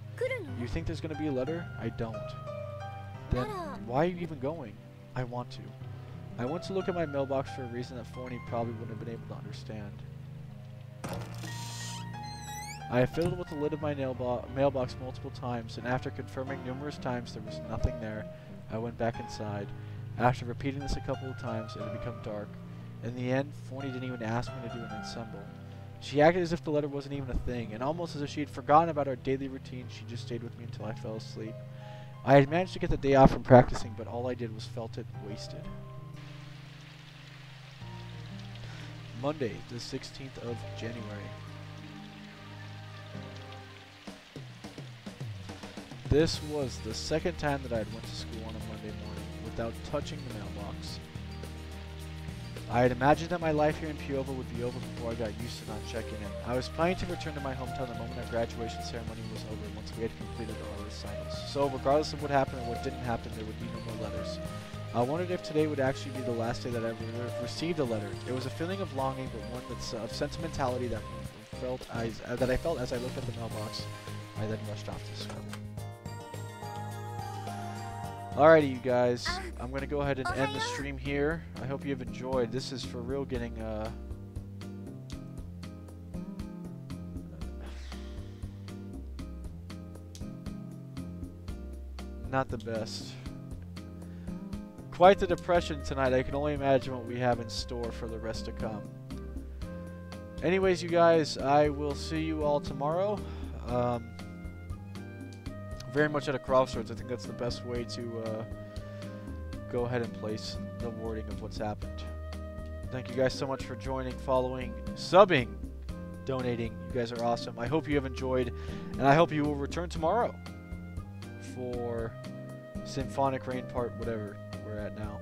You think there's gonna be a letter? I don't. Then why are you even going? I want to. I went to look at my mailbox for a reason that Forney probably wouldn't have been able to understand. I fiddled with the lid of my mailbox multiple times, and after confirming numerous times there was nothing there, I went back inside. After repeating this a couple of times, it had become dark. In the end, Forney didn't even ask me to do an ensemble. She acted as if the letter wasn't even a thing, and almost as if she had forgotten about our daily routine, she just stayed with me until I fell asleep. I had managed to get the day off from practicing, but all I did was felt it wasted. Monday, the 16th of January. This was the second time that I had went to school on a Monday morning without touching the mailbox. I had imagined that my life here in Piova would be over before I got used to not checking in. I was planning to return to my hometown the moment our graduation ceremony was over once we had completed our recitals. So regardless of what happened or what didn't happen, there would be no more letters. I wondered if today would actually be the last day that I received a letter. It was a feeling of longing, but one that's of sentimentality that I felt as I looked at the mailbox. I then rushed off to school. Alrighty, you guys, I'm going to go ahead and end the stream here. I hope you have enjoyed. This is for real getting, not the best. Quite the depression tonight. I can only imagine what we have in store for the rest to come. Anyways, you guys, I will see you all tomorrow. Very much at a crossroads. I think that's the best way to go ahead and place the wording of what's happened. Thank you guys so much for joining, following, subbing, donating. You guys are awesome. I hope you have enjoyed, and I hope you will return tomorrow for Symphonic Rain Part whatever we're at now.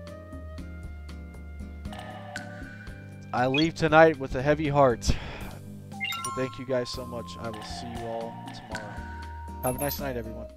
I leave tonight with a heavy heart. So thank you guys so much. I will see you all tomorrow. Have a nice night, everyone.